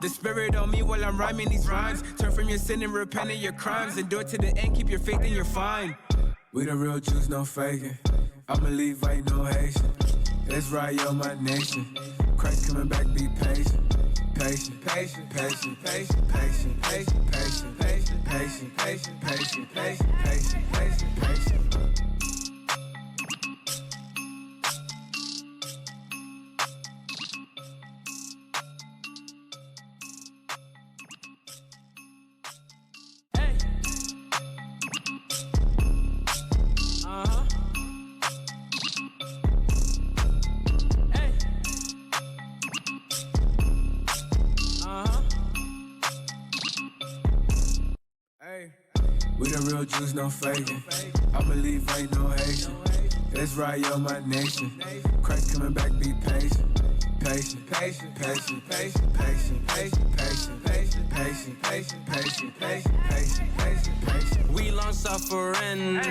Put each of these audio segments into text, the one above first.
The spirit on me while I'm rhyming these rhymes. Turn from your sin and repent of your crimes. Endure to the end, keep your faith and you're fine. We the real Jews, no faking. I'm a Levite, no Haitian. Israel, yo, my nation. Christ coming back, be patient. Patient, patient, patient, patient, patient, patient, patient, patient, patient, patient, patient, patient, patient, patient, patient. We the real Jews, no faking. I believe ain't no Haitian. Israel, yo, my nation. Christ coming back, be patient. Patient, patient, patient, patient, patient, patient, patient, patient, patient, patient, patient, patient, patient, patient, patient. We long suffering,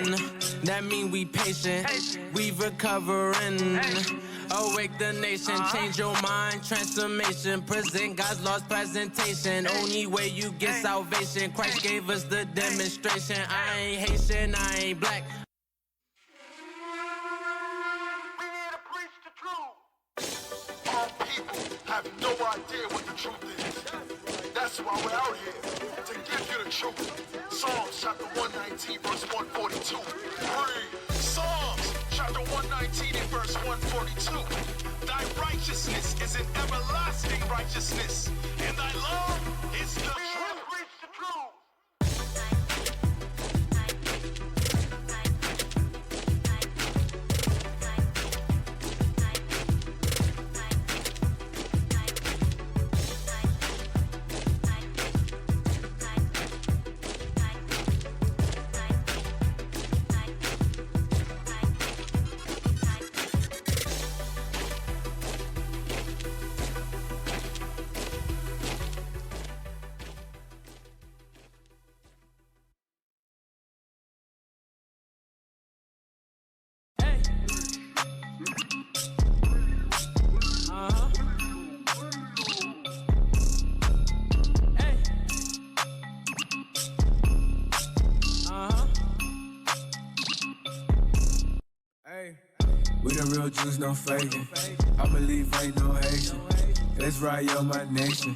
that mean we patient. We recovering. Awake the nation, change your mind, transformation. Present God's lost presentation. Only way you get salvation. Christ gave us the demonstration. I ain't Haitian, I ain't black. We need to preach the truth. Our people have no idea what the truth is. That's why we're out here, to give you the truth. Psalms chapter 119, verse 142. Read. Psalms chapter 119 and verse 142. Thy righteousness is an everlasting righteousness, and thy love is the truth. Preach the truth. We the real Jews, no faking. I believe ain't no Haitian. Israel, yo, my nation.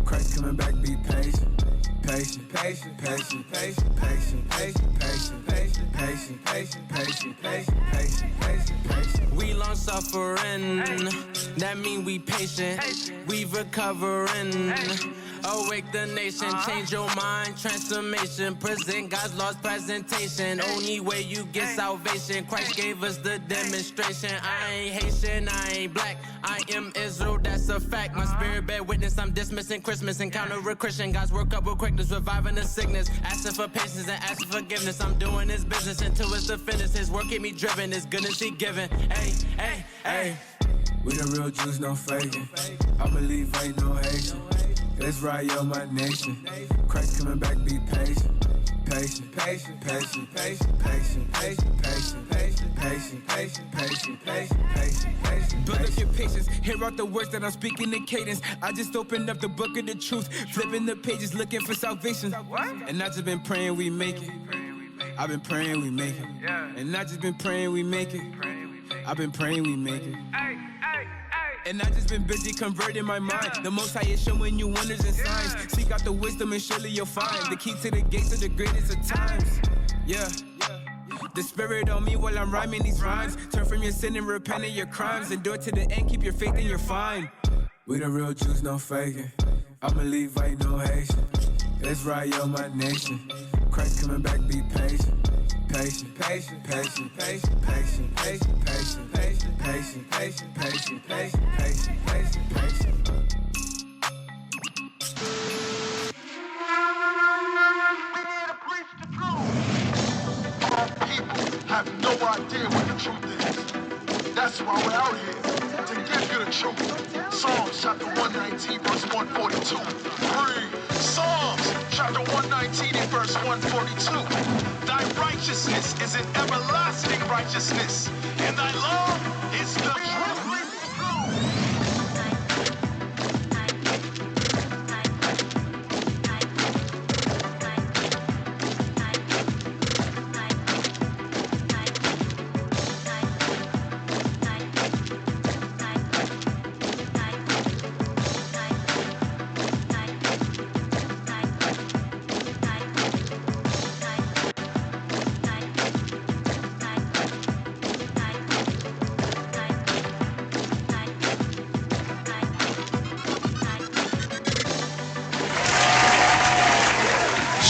Christ coming back, be patient. Patient, patient, patient, patient, patient, patient, patient, patient, patient, patient, patient, patient, patient, patient, patient. We long suffering, that mean we patient. We recovering. Awake the nation, change your mind, transformation. Present God's lost presentation. Only way you get salvation. Christ gave us the demonstration. I ain't Haitian, I ain't black. I am Israel, that's a fact. My spirit bear witness, I'm dismissing Christmas. Encounter a Christian, God's work up with quickness, reviving the sickness. Asking for patience and asking forgiveness. I'm doing His business until it's the finish. His work keep me driven, His goodness He given. Hey, hey, hey. We the real Jews, no faking. I believe ain't no Haitian. Israel, yo, my nation. Christ coming back, be patient. Patient, patient, patient, patient, patient, patient, patient, patient, patient, patient, patient, patient, patient, patient. Build up your patience, hear out the words that I'm speaking in cadence. I just opened up the book of the truth, flipping the pages, looking for salvation. And I just been praying we make it. I've been praying we make it. And I just been praying we make it. I've been praying we make it. And I just been busy converting my mind. The Most High is showing you wonders and signs. Seek out the wisdom and surely you'll find the key to the gates of the greatest of times. Yeah. The spirit on me while I'm rhyming these rhymes. Turn from your sin and repent of your crimes. Endure to the end, keep your faith and you're fine. We the real Jews, no faking. I believe ain't no Haitian. Israel, yo, my nation. Christ coming back, be patient. Patient, patient, patient, patient, patient, patient, patient, patient, patient, patient, patient, patient, patient, patient, patient. We need to preach the truth. Our people have no idea what the truth is. That's why we're out here, to give you the truth. Psalms chapter 119, verse 142. Read. Psalms chapter 119 and verse 142. Thy righteousness is an everlasting righteousness, and thy love is the truth.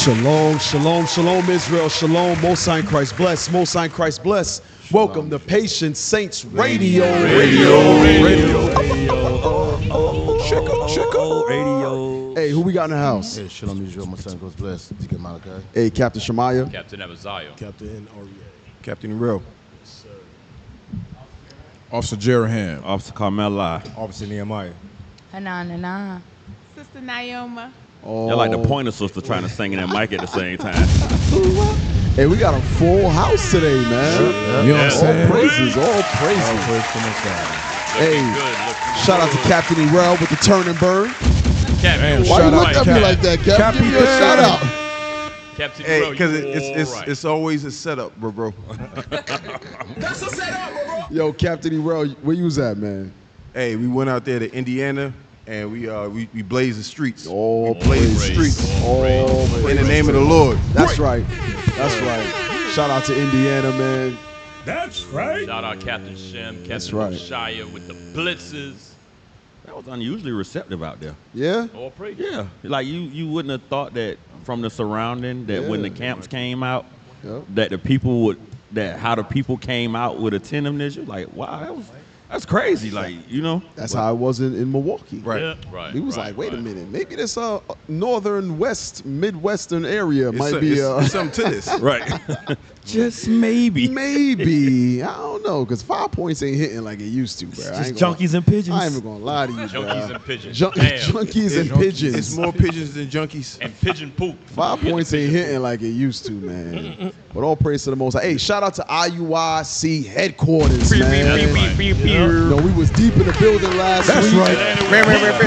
Shalom, shalom, shalom, Israel, shalom, Most High in Christ bless, Most High in Christ bless. Welcome to Patient Saints Radio. Hey, who we got in the house? Hey, shalom Israel, Most High in Christ bless. Deacon Malachi. Hey, Captain Shemaiah. Captain Amaziah. Captain Aria. Captain Real. Officer Jeraham. Officer Carmela. Officer Nehemiah. Hanana. Sister Naoma. Oh. They're like the Pointer Sister trying to sing in that mic at the same time. Hey, we got a full house today, man. You know what I'm saying? All praises, all praises. Hey, shout out to Captain Errol with the turn and burn. Captain. Why you look at me like that, Captain? Give me a shout out. Captain. Hey, because it's always a setup, bro. That's a setup, bro. Yo, Captain Errol, where you was at, man? Hey, we went out there to Indiana and we blazed the streets. All We blazed the praises. streets. All In the praises. name of the Lord. That's right. That's right. Shout out to Indiana, man. That's right. Shout out Captain Shem, That's Captain right. Shia with the blitzes. That was unusually receptive out there. Yeah? All praise. Yeah. Like you wouldn't have thought that from the surrounding that when the camps came out, Yep. that the people would how the people came out with attentiveness. You're like, wow, that's crazy. Like, you know. That's how it was in Milwaukee. Right. Yeah, right. He was right, like, wait a right. minute, maybe this northern west, midwestern area might be it's something to this. Right. Just maybe. maybe. I don't know, because 5 points ain't hitting like it used to, bro. Just junkies and pigeons. I ain't even gonna lie to you, bro. Junkies and pigeons. Junkies and pigeons. It's more pigeons than junkies. And pigeon poop. 5 points ain't hitting like it used to, man. But all praise to the Most High. Hey, shout out to IUIC headquarters, man. You know, we was deep in the building last week.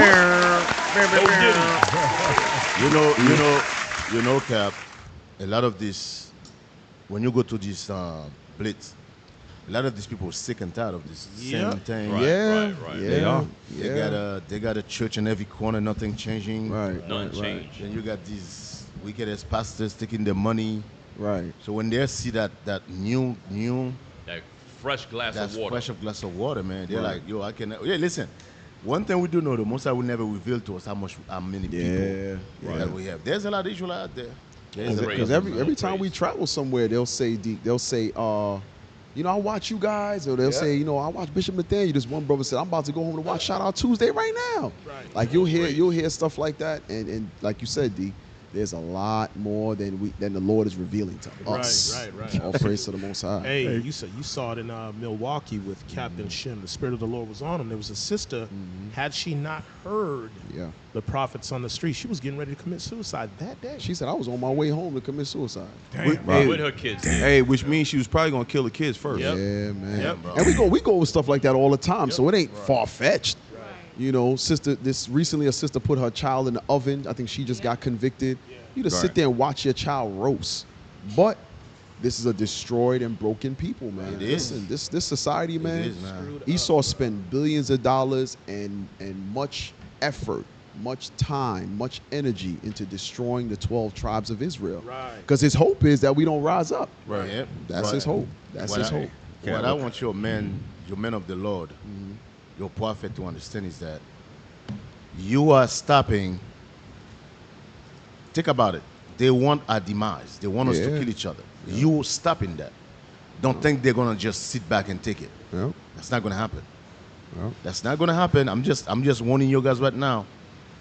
You know, Cap, a lot of this, when you go to this blitz, a lot of these people are sick and tired of this same thing. Right, Yeah, right. yeah, They are. yeah. They got a church in every corner, nothing changing. Right, None change. Then you got these wicked ass pastors taking their money. right. So when they see that new That fresh glass that's of water. fresh of glass of water, man, they're like, yo, I can. Yeah, listen. One thing we do know, the Most High will never reveal to us how many Yeah, people that we have. There's a lot of Israelites out there. There's a lot Because of every time we travel somewhere, they'll say, you know, I watch you guys, or they'll say, you know, I watch Bishop Nathaniel. This one brother said, I'm about to go home to watch Shout Out Tuesday right now. Right. Like you'll hear stuff like that, and like you said, D, there's a lot more than the Lord is revealing to us. Right. All praise to the Most High. Hey, you saw it in Milwaukee with Captain Shem. The Spirit of the Lord was on him. There was a sister. Had she not heard Yeah. the prophets on the street, she was getting ready to commit suicide that day. She said, I was on my way home to commit suicide. With her kids. Hey, which means she was probably gonna kill the kids first. Yep. Yeah, man. Yep. And we go with stuff like that all the time, so it ain't far fetched. You know, recently a sister put her child in the oven. I think she just got convicted. You just sit Right. there and watch your child roast. But this is a destroyed and broken people, man. It is. Listen, this society, man. is, man. Esau spent billions of dollars and much effort, much time, much energy into destroying the 12 tribes of Israel. Right. Because his hope is that we don't rise up. Right. Yep. That's Right. his hope. That's his hope. What I want your men of the Lord, your prophet to understand is that you are stopping. Think about it. They want our demise. They want us to Yeah. kill each other. You stopping that. Don't think they're gonna just sit back and take it. Yeah. That's not gonna happen. Yeah. That's not gonna happen. I'm just warning you guys right now.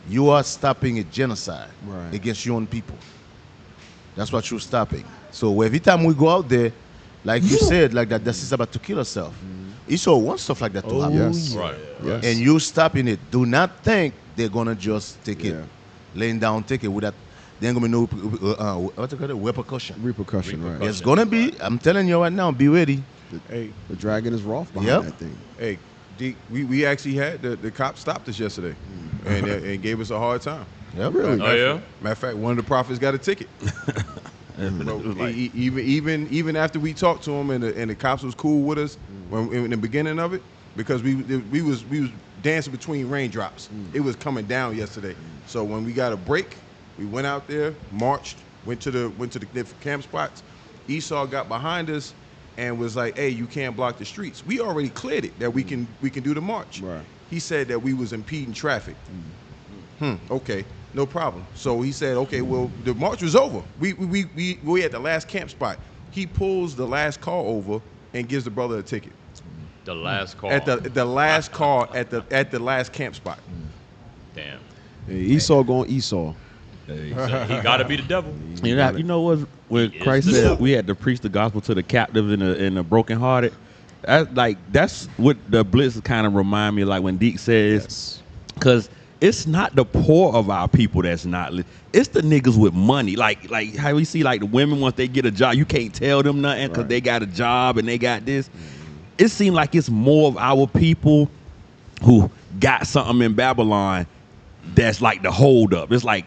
You are stopping a genocide Right. against your own people. That's what you're stopping. So every time we go out there, like you said, like that is about to kill herself. Esau wants stuff like that to happen. Yes. Right. Yes. And you stopping it. Do not think they're gonna just take it, Yeah. laying down, take it without. There ain't gonna be no what's it called? Repercussion. Repercussion, right. There's gonna be. I'm telling you right now. Be ready. Hey, The dragon is wroth behind Yep. that thing. hey, D, we actually had the cops stopped us yesterday, and gave us a hard time. Yep. Really? Oh, yeah? Matter of fact, one of the prophets got a ticket. Bro, even after we talked to him and the cops was cool with us when in the beginning of it, because we was dancing between raindrops. It was coming down yesterday. So when we got a break, we went out there, marched, went to the different camp spots. Esau got behind us and was like, "Hey, you can't block the streets." We already cleared it that we can do the march. Right. He said that we was impeding traffic. Okay. No problem. So he said, okay, well, the march was over. We at the last camp spot. He pulls the last car over and gives the brother a ticket. The last call. At the last car at the last camp spot. Damn. Hey, Esau going Esau. He got to be the devil. You know what? When Christ said we had to preach the gospel to the captives and the brokenhearted, that's what the blitz kind of remind me of, like when Deke says, because it's not the poor of our people that's not. It's the niggas with money. Like how we see like the women once they get a job, you can't tell them nothing because they got a job and they got this. It seems like it's more of our people who got something in Babylon that's like the hold up. It's like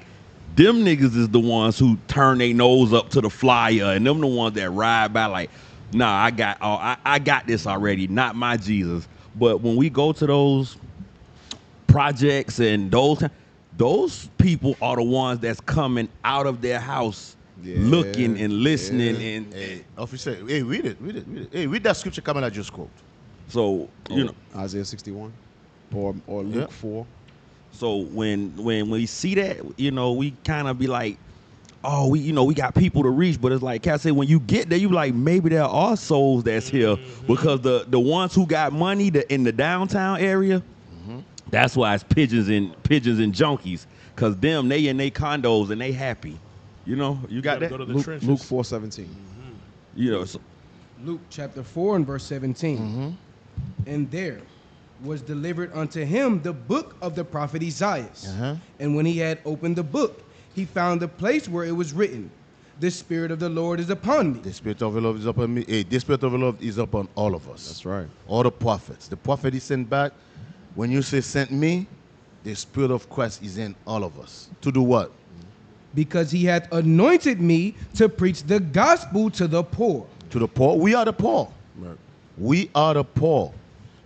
them niggas is the ones who turn their nose up to the flyer, and them the ones that ride by like, nah, I got this already, not my Jesus. But when we go to those projects and those people are the ones that's coming out of their house looking and listening and hey, officer, hey, read it. Hey, read that scripture coming I just quote. So you know Isaiah 61 or Luke 4. So when we see that, you know, we kind of be like, oh, we got people to reach, but it's like Cat said, when you get there, you like maybe there are souls that's here because the ones who got money in the downtown area, that's why it's pigeons and junkies, because them they in their condos and they happy, you know. You got that? Go to the Luke trenches. 4:17. You know, so, Luke chapter 4 and verse 17. And there was delivered unto him the book of the prophet Isaiah. And when he had opened the book, he found the place where it was written, the Spirit of the Lord is upon me. The Spirit of the Lord is upon me. Hey, the Spirit of the Lord is upon all of us. That's right. All the prophets. The prophet is sent back. When you say sent me, the Spirit of Christ is in all of us. To do what? Because he hath anointed me to preach the gospel to the poor. To the poor? We are the poor. Right. We are the poor.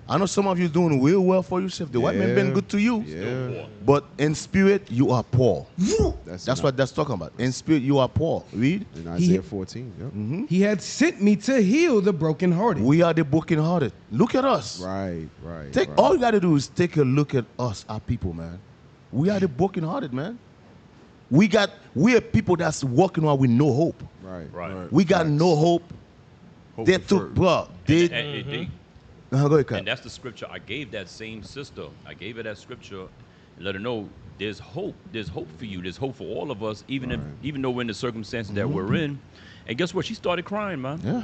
I know some of you doing real well for yourself. The white man been good to you. Yeah. But in spirit, you are poor. That's what that's talking about. In spirit, you are poor. Read. In Isaiah 14. Yep. He had sent me to heal the brokenhearted. We are the brokenhearted. Look at us. Right. All you got to do is take a look at us, our people, man. We are the brokenhearted, man. We are people that's walking around with no hope. Right. We got no hope. They took, bro. They. Go ahead, Kyle. And that's the scripture. I gave that same sister. I gave her that scripture and let her know there's hope. There's hope for you. There's hope for all of us, even though we're in the circumstances that we're in. And guess what? She started crying, man. Yeah.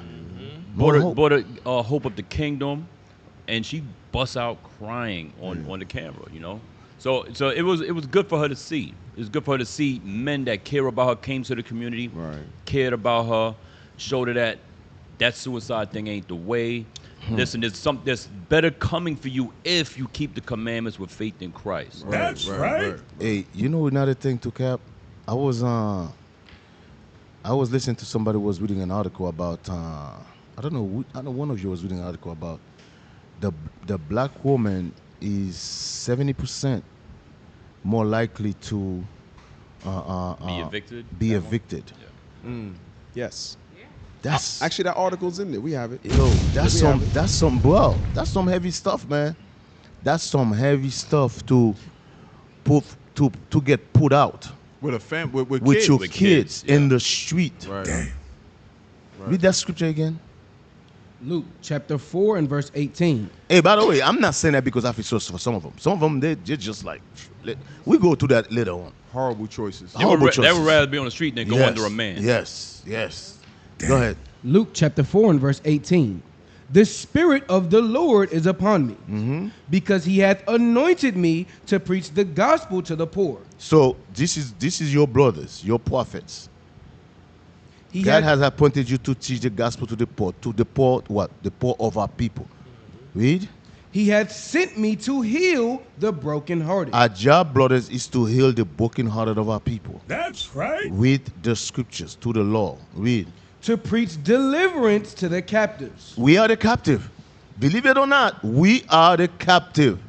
Brought a hope of the kingdom, and she busts out crying on the camera. You know. So it was good for her to see. It was good for her to see men that care about her came to the community, cared about her, showed her that suicide thing ain't the way. Listen, there's better coming for you if you keep the commandments with faith in Christ. That's right. Hey, you know another thing to Cap? I was listening to somebody was reading an article about I know one of you was reading an article about the black woman is 70% more likely to be evicted. Yeah. Yes. That's actually that article's in there. We have it. Yo, that's some bro. That's some heavy stuff, man. That's some heavy stuff to get put out with a family with kids. Your with kids in the street. Right. Read that scripture again. Luke chapter 4 and verse 18. Hey, by the way, I'm not saying that because I feel sorry for some of them. Some of them they're just like we go to that later on. Horrible choices. They would rather be on the street than go under a man. Yes. Go ahead. Luke chapter 4 and verse 18. The Spirit of the Lord is upon me, because he hath anointed me to preach the gospel to the poor. So this is your brothers, your prophets. God has appointed you to teach the gospel to the poor. To the poor, what? The poor of our people. Read. He hath sent me to heal the brokenhearted. Our job, brothers, is to heal the brokenhearted of our people. That's right. Read the scriptures to the law. Read. To preach deliverance to the captives. We are the captive. Believe it or not, we are the captive.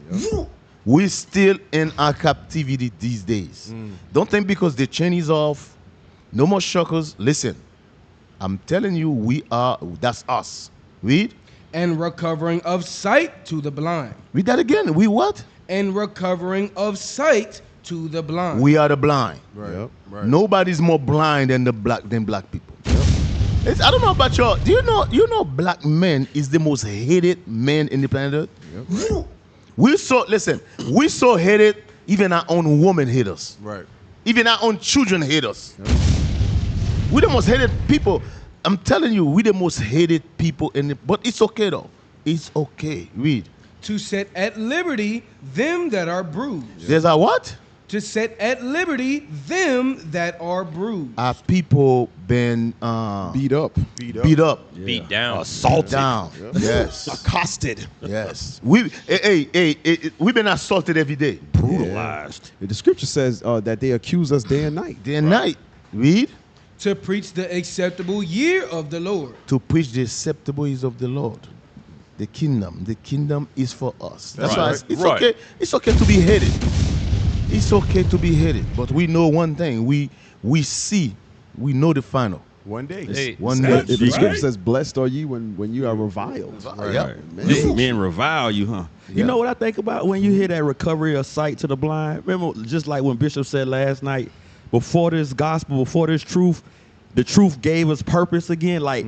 We're still in our captivity these days. Don't think because the chain is off, no more shackles. Listen, I'm telling you, that's us. Read. And recovering of sight to the blind. Read that again. We what? And recovering of sight to the blind. We are the blind. Right. Right. Nobody's more blind than black people. I don't know about y'all. Do you know black men is the most hated man in the planet Earth? Yep. We so hated, even our own women hate us. Right. Even our own children hate us. Yep. We're the most hated people. I'm telling you, we're the most hated people but it's okay though. It's okay. Read. To set at liberty them that are bruised. There's a what? To set at liberty them that are bruised. Our people been beat up, beat down, assaulted, down. Yep. Yes, accosted. Yes, we've been assaulted every day, brutalized. Yeah. The scripture says that they accuse us day and night. Day and night. Read. To preach the acceptable year of the Lord. To preach the acceptable years of the Lord. The kingdom is for us. That's why it's okay. It's okay to be hated. It's okay to be hated, but we know one thing. We know the final. One day. Hey, one day. The scripture says, "Blessed are you when you are reviled." Right. Men revile you, huh? Yeah. You know what I think about when you hear that recovery of sight to the blind? Remember, just like when Bishop said last night, before this gospel, before this truth, the truth gave us purpose again. Like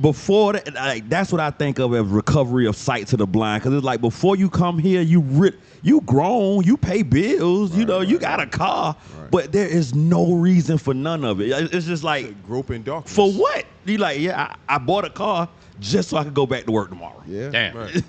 before that, like, that's what I think of as recovery of sight to the blind. Because it's like before you come here, you grown, you pay bills, you got a car, but there is no reason for none of it. It's just like grope in darkness. For what? You like, I bought a car just so I could go back to work tomorrow. Yeah. Damn. Right.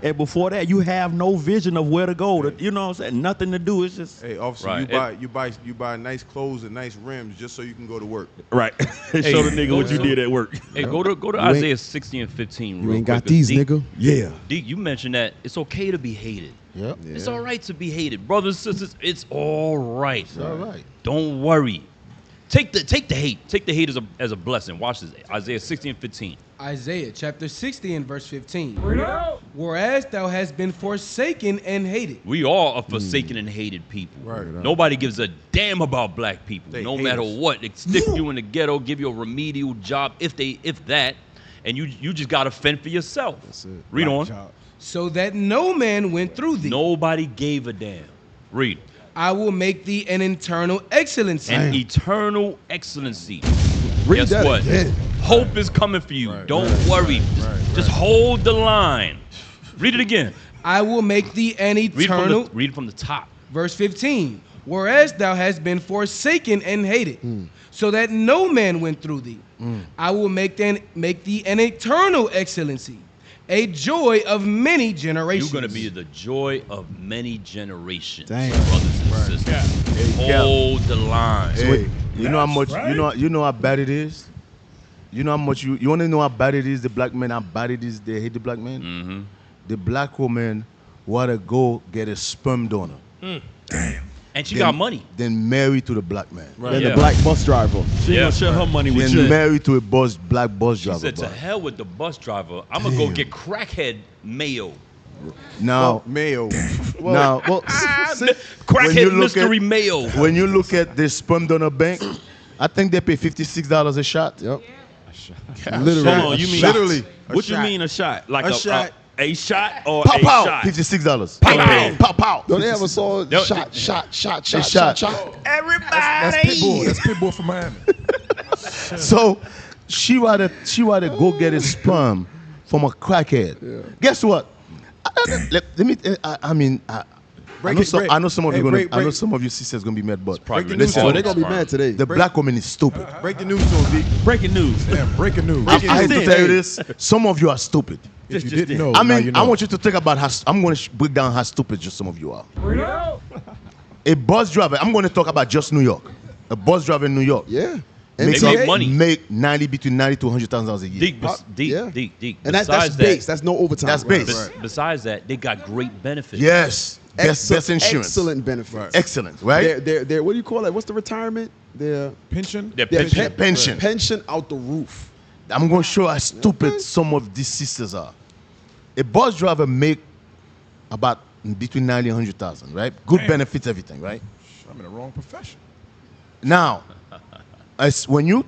And before that, you have no vision of where to go. You know what I'm saying? Nothing to do. It's just. Hey, officer, you buy nice clothes and nice rims just so you can go to work. Right. Show the nigga what you did at work. Hey, go to Isaiah 60 and 15. You ain't got these, nigga. Yeah. Deke, you mentioned that it's okay to be hated. Yep. Yeah. It's all right to be hated, brothers and sisters. It's all right. It's all right. Don't worry. Take the hate. Take the hate as a blessing. Watch this. Isaiah 60 and 15. Isaiah chapter 60 and verse 15. Whereas thou hast been forsaken and hated. We all are forsaken and hated people. Right. Nobody gives a damn about black people. No matter what. They stick you in the ghetto, give you a remedial job, if that, and you just gotta fend for yourself. That's it. Read on. Job. So that no man went through thee. Nobody gave a damn. Read. I will make thee an eternal excellency. An eternal excellency. Read Guess that what? again. Hope is coming for you. Don't worry. Just hold the line. Read it again. I will make thee an eternal. Read it from the top. Verse 15. Whereas thou hast been forsaken and hated, so that no man went through thee. I will make thee an eternal excellency, a joy of many generations. You're going to be the joy of many generations, Damn. brothers and sisters. Hold the line. Hey, you know how much you know how bad it is? You know how much you want to know how bad it is, the black men, how bad it is they hate the black man? Mm-hmm. The black woman want to go get a sperm donor. Damn. And she got money. Then married to the black man. Then the black bus driver. She gonna share her money with you. Then married to a black bus driver. She said, to hell with the bus driver. I'm going to go get crackhead mayo. Now, mayo. Crackhead mystery mayo. When you look at the sperm donor bank, I think they pay $56 a shot. Yep. Literally. Hold on, you mean literally? What you mean a shot? Like a shot. A shot or Pow a pow, shot? $56. Pow, Pow pow pow. Don't they ever saw shot? Everybody. That's Pitbull. That's Pitbull from Miami. So she rather go get a sperm from a crackhead. Yeah. Guess what? I know some of you I know some of you sisters gonna be mad, but listen, they're gonna be mad today. The black woman is stupid. Break the news to him, D. Breaking news. Damn, breaking news. I hate to tell you this. Some of you are stupid. If you didn't know, I now mean, you know. I want you to think about how I'm going to break down how stupid just some of you are. A bus driver. I'm going to talk about just New York. A bus driver in New York. Yeah. They make money. Make between $90,000 to $100,000 a year. Deep. And that's base. That's no overtime. That's base. Besides that, they got great benefits. Yes. Best insurance. Excellent benefits. Excellent, right? They're what do you call it? What's the retirement? Their pension. Pension. Pension out the roof. I'm going to show how stupid some of these sisters are. A bus driver make about between $90,000 and $100,000, right? Good benefits, everything, right? I'm in the wrong profession. Now, when you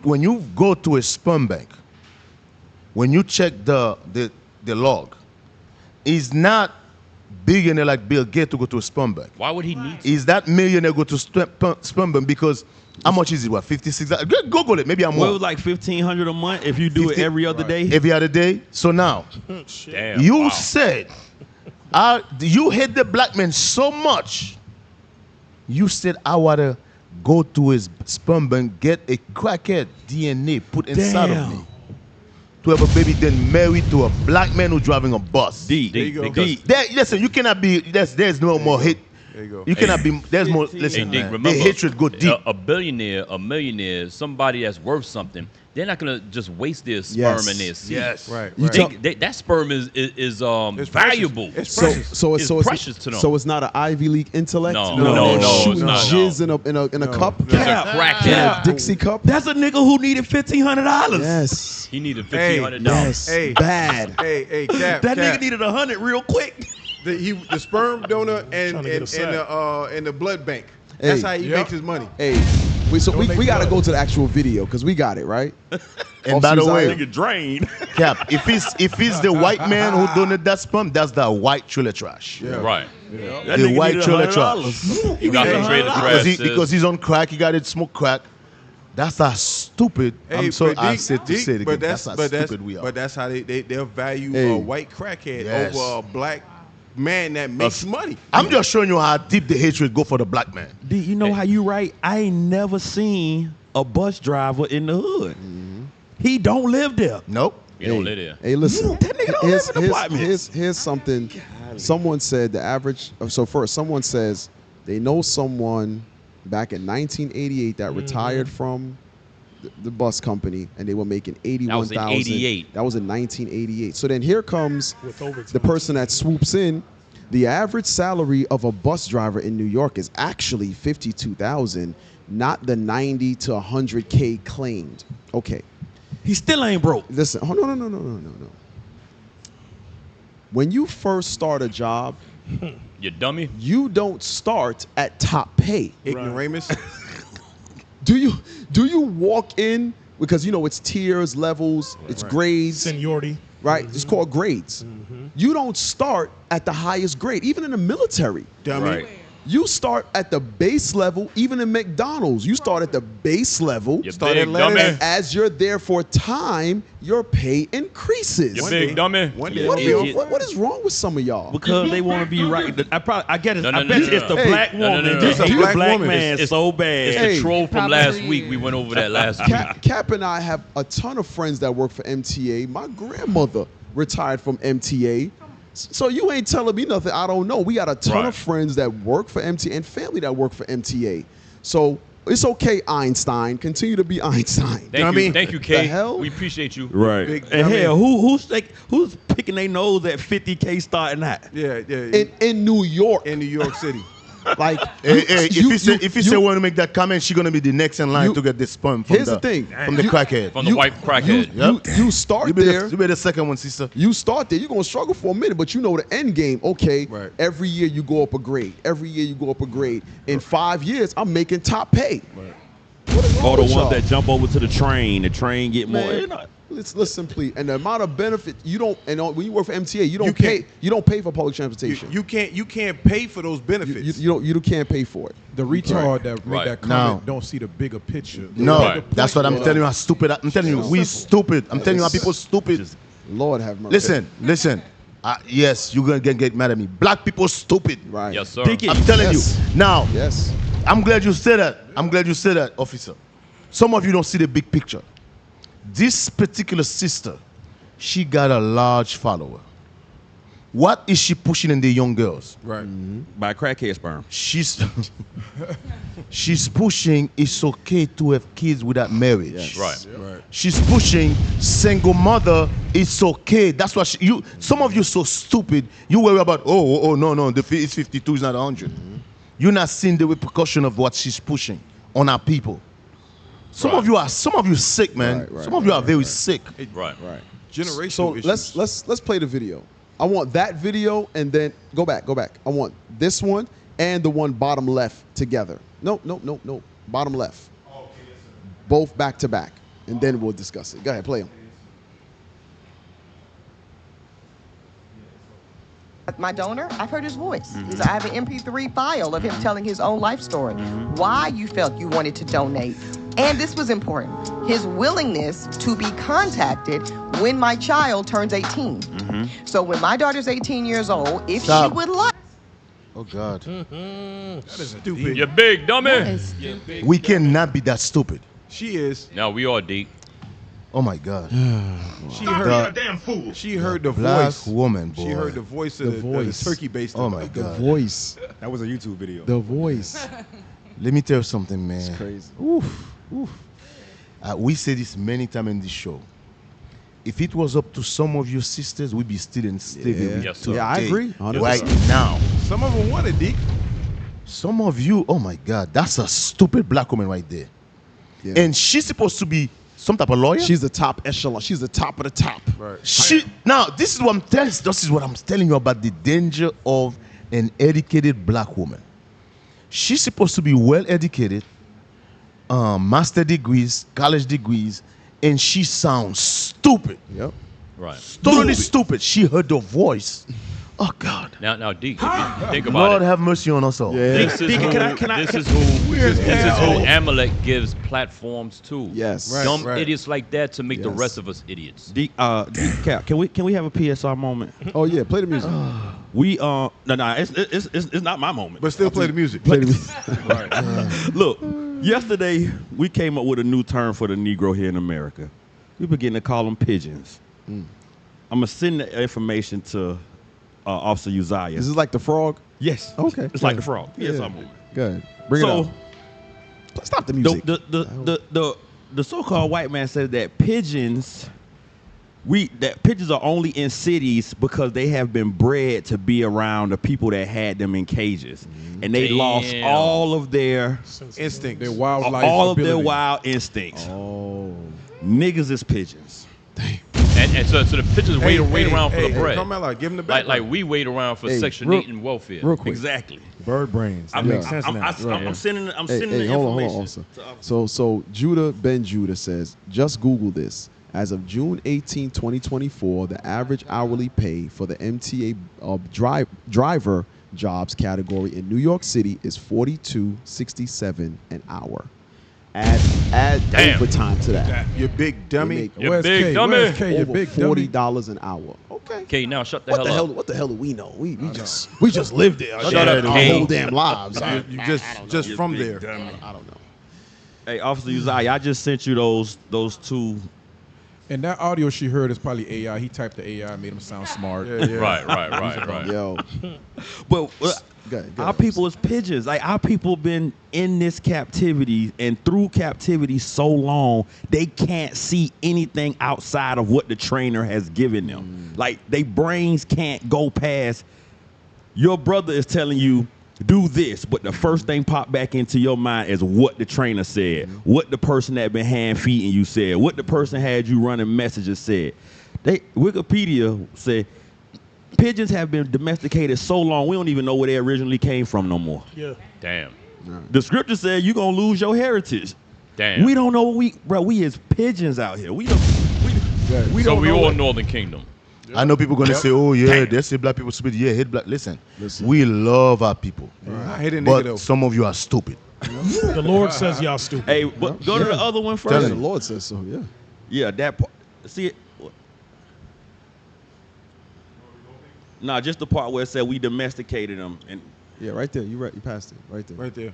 go to a sperm bank, when you check the log, it's not billionaire like Bill Gates to go to a sperm bank? Why would he need to? Is that millionaire go to sperm bank because how much is it? What, 56? Google it. Maybe I'm Well, it wrong. was like $1,500 a month if you do 50 it every other day. Every other day. So now, Damn. you wow. said you hate the black man so much. You said I wanna go to his sperm bank, get a crackhead DNA put inside of me to have a baby, then married to a black man who's driving a bus. There you go. Listen, you cannot be. There's no more hate. There you go. You cannot be. There's more. Listen, Dick, man, remember, the hatred go deep. A billionaire, a millionaire, somebody that's worth something. They're not gonna just waste their sperm and their seed. Yes. Right. You right. tell- That sperm is It's valuable. Precious. It's So precious. so It's it's precious to them. So it's not an Ivy League intellect. No, no, Shooting it's not, jizz in a cup. He's a crackhead. In a Dixie cup. That's a nigga who needed $1,500. Yes. He needed Hey, $1,500. Yes. Hey. Bad. Hey, Cap. That Cap. nigga needed 100 real quick. The sperm donor and Trying to get a sack. the blood bank. That's Hey. how he Yep. makes his money. Hey, we Donate got to blood. go to the actual video because we got it right. And by the Officer way, Zion. Drained. Cap, if it's the white man who donated that sperm, that's the white trailer trash. Yeah. Right. That The nigga white needed trailer $100. You got Hey. to trade the Because, trash. because he's on crack, he got it smoke crack. That's how stupid. I'm sorry, but I Deke- said to Deke, say it but again. That's how stupid we are. But that's how they'll value Hey. a white crackhead Yes. over a black man that makes money. I'm just showing you how deep the hatred go for the black man. D, you know how you right? I ain't never seen a bus driver in the hood. He don't live there. Nope. You don't live there. Hey, listen. That nigga don't live in apartments. Here's something. Someone said the average. So first, someone says they know someone back in 1988 that retired from the bus company, and they were making 81,000. That was in 88. That was in 1988. So then here comes With overtime. the person that swoops in. The average salary of a bus driver in New York is actually 52,000, not the 90 to 100K claimed. Okay. He still ain't broke. Listen, oh, no. When you first start a job, You dummy. you don't start at top pay. Ignoramus. Do you walk in because you know it's tiers, levels, it's grades, Seniority. right? It's called grades. You don't start at the highest grade, even in the military. Dummy. Right. You start at the base level, even in McDonald's. You start at the base level. You Start big at lettuce. dummy. And as you're there for time, your pay increases. You One big day- dummy. one You day- What, idiot. what is wrong with some of y'all? Because they want to be right. I get it. No, I no, bet no, you no, it's the no. black No, no, woman no, no. that It's a hate black the black woman. man It's- so bad. It's Hey. the troll from Probably last for week. you. We went over that last week. Cap and I have a ton of friends that work for MTA. My grandmother retired from MTA. So you ain't telling me nothing I don't know. We got a ton Right. of friends that work for MTA and family that work for MTA. So it's okay, Einstein. Continue to be Einstein. Thank you, thank you, Kay. The hell? We appreciate you. Right. Big And dummy. hell, who's picking their nose at 50K starting at? Yeah. In New York, In New York City. like Hey, if you say you- want to make that comment, she's gonna be the next in line you- to get this sperm from Here's the thing. from the You- crackhead. From the white crackhead. You start You be there. the second one, sister. You start there, you're gonna struggle for a minute, but you know the end game. Okay, Right. every year you go up a grade. Every year you go up a grade. In 5 years, I'm making top pay. What is wrong Or the with ones y'all? that jump over to the train get more. Man, You know, listen, please. And the amount of benefit you don't. And when you work for MTA, you don't You pay. can't- You don't pay for public transportation. You can't pay for those benefits. You can't pay for it. The retard that made Right. that comment No. don't see the bigger picture. No, Right. that's what I'm telling you. How stupid. I'm telling you, we stupid. I'm telling you how people stupid. Lord have mercy. Listen. Yes, you're gonna get mad at me. Black people stupid. Right. Yes, sir. Dick it. I'm telling Yes. you. Now, Yes. I'm glad you said that. Officer. Some of you don't see the big picture. This particular sister, she got a large follower. What is she pushing in the young girls? Right. by crackhead sperm. She's pushing it's okay to have kids without marriage. Yes. Right. Right. She's pushing single mother. It's okay. That's what some of you so stupid. You worry about no. It's 52. It's not 100. You're not seeing the repercussion of what she's pushing on our people. Some of you sick, man. Right, some of you are very sick. Right. Right. Generational So issues. let's play the video. I want that video and then go back. I want this one and the one bottom left together. No. Bottom left. Both back to back, and then we'll discuss it. Go ahead, play them. My donor, I've heard his voice. I have an MP3 file of him telling his own life story. Why you felt you wanted to donate. And this was important. His willingness to be contacted when my child turns 18. So when my daughter's 18 years old, if she would like. Oh, God. That is stupid. You're big, dummy. We cannot be that stupid. She is. No, we are deep. Oh, my God. She heard a damn fool. She heard the Black voice. woman, boy. She heard the voice of the turkey based. Oh, my God. The voice. That was a YouTube video. The voice. Let me tell you something, man. It's crazy. Oof. We say this many times in this show. If it was up to some of your sisters, we'd be still in slavery. Yes, sir. Yeah, I agree. 100%. Right now. Some of them wanted Deke. Some of you, oh my God, that's a stupid black woman right there. Yeah. And she's supposed to be some type of lawyer. She's the top echelon. She's the top of the top. Right. Now, this is what I'm telling. This is what I'm telling you about the danger of an educated black woman. She's supposed to be well educated, master degrees, college degrees, and she sounds stupid. Yep. Right. Totally stupid. She heard the voice. Oh God. Now, Deke, if you think about Lord it. have mercy on us all. Yeah. This is who Amalek gives platforms to. Yes. Right, Dumb right. idiots like that to make the Yes. rest of us idiots. Cap, can we have a PSR moment? Oh yeah, play the music. We no, it's not my moment. But still play the music. Play the music. Look, yesterday we came up with a new term for the Negro here in America. We began to call them pigeons. I'm gonna send the information to Officer Uzziah. This is like the frog. Yes. Okay. It's like the frog. PSR moment. Good. Bring it up. Stop the music. The so-called white man said that pigeons are only in cities because they have been bred to be around the people that had them in cages, and they lost all of their Instinct. Their wildlife all of their ability. wild instincts. Oh. Niggas is pigeons. And so the pigeons wait around for the bread. Come out, give them the back. Like we wait around for Section 8 and welfare. Real quick. Exactly. Bird brains. That I'm, makes sense now. I'm sending the Hold information. on. So Judah Ben Judah says, just Google this. As of June 18, 2024, the average hourly pay for the MTA driver jobs category in New York City is $42.67 an hour. Add overtime to that. You big dummy. You big dummy. Where's K? You Over big dummy. $40 an hour. Okay. Okay, now shut the hell up. What the hell do we know? We just lived there. Shut up, our K. whole damn lives. You just from there. I don't know. Hey, Officer Uzziah, I just sent you those two. And that audio she heard is probably AI. He typed the AI, made him sound smart. Right. Yo. But Go our people is pigeons. Like, our people been in this captivity and through captivity so long, they can't see anything outside of what the trainer has given them. Like, they brains can't go past. Your brother is telling you, do this, but the first thing pop back into your mind is what the trainer said, what the person that been hand feeding you said, what the person had you running messages said. Wikipedia said pigeons have been domesticated so long we don't even know where they originally came from no more. Yeah. Damn. The scripture said you're gonna lose your heritage. Damn. We don't know we is pigeons out here. We don't all Northern Kingdom. I know people gonna say, "Oh yeah, they say black people stupid." Yeah, hate black. Listen, we love our people, I hate a nigga but though. some of you are stupid. The Lord says y'all stupid. Hey, but go to the other one Yeah, first. the Lord says so. Yeah. Yeah, that part. See it. Nah, just the part where it said we domesticated them. And Yeah, right there. You passed it. Right there. Right there.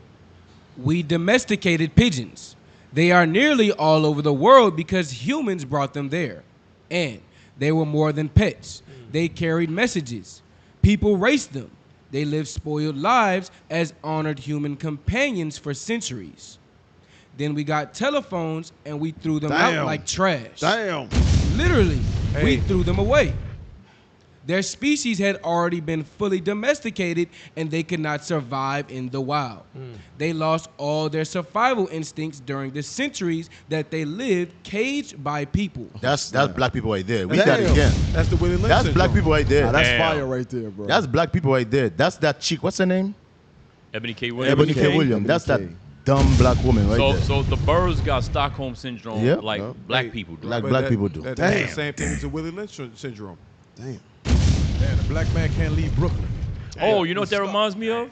We domesticated pigeons. They are nearly all over the world because humans brought them there. And they were more than pets. They carried messages. People raced them. They lived spoiled lives as honored human companions for centuries. Then we got telephones and we threw them out like trash. Damn. Literally, we threw them away. Their species had already been fully domesticated and they could not survive in the wild. They lost all their survival instincts during the centuries that they lived caged by people. That's black people right there. We got it again. That's the Willie Lynch That's syndrome. black people right there. Nah, that's fire right there, bro. That's black people right there. That's that chick. What's her name? Ebony K. Williams. Ebony K. Williams. That's that dumb black woman right there. So the birds got Stockholm syndrome Yep. like black people do. Like black people do. That's the same thing as the Willie Lynch syndrome. Damn. Man, a black man can't leave Brooklyn. Oh, you know what that reminds me of?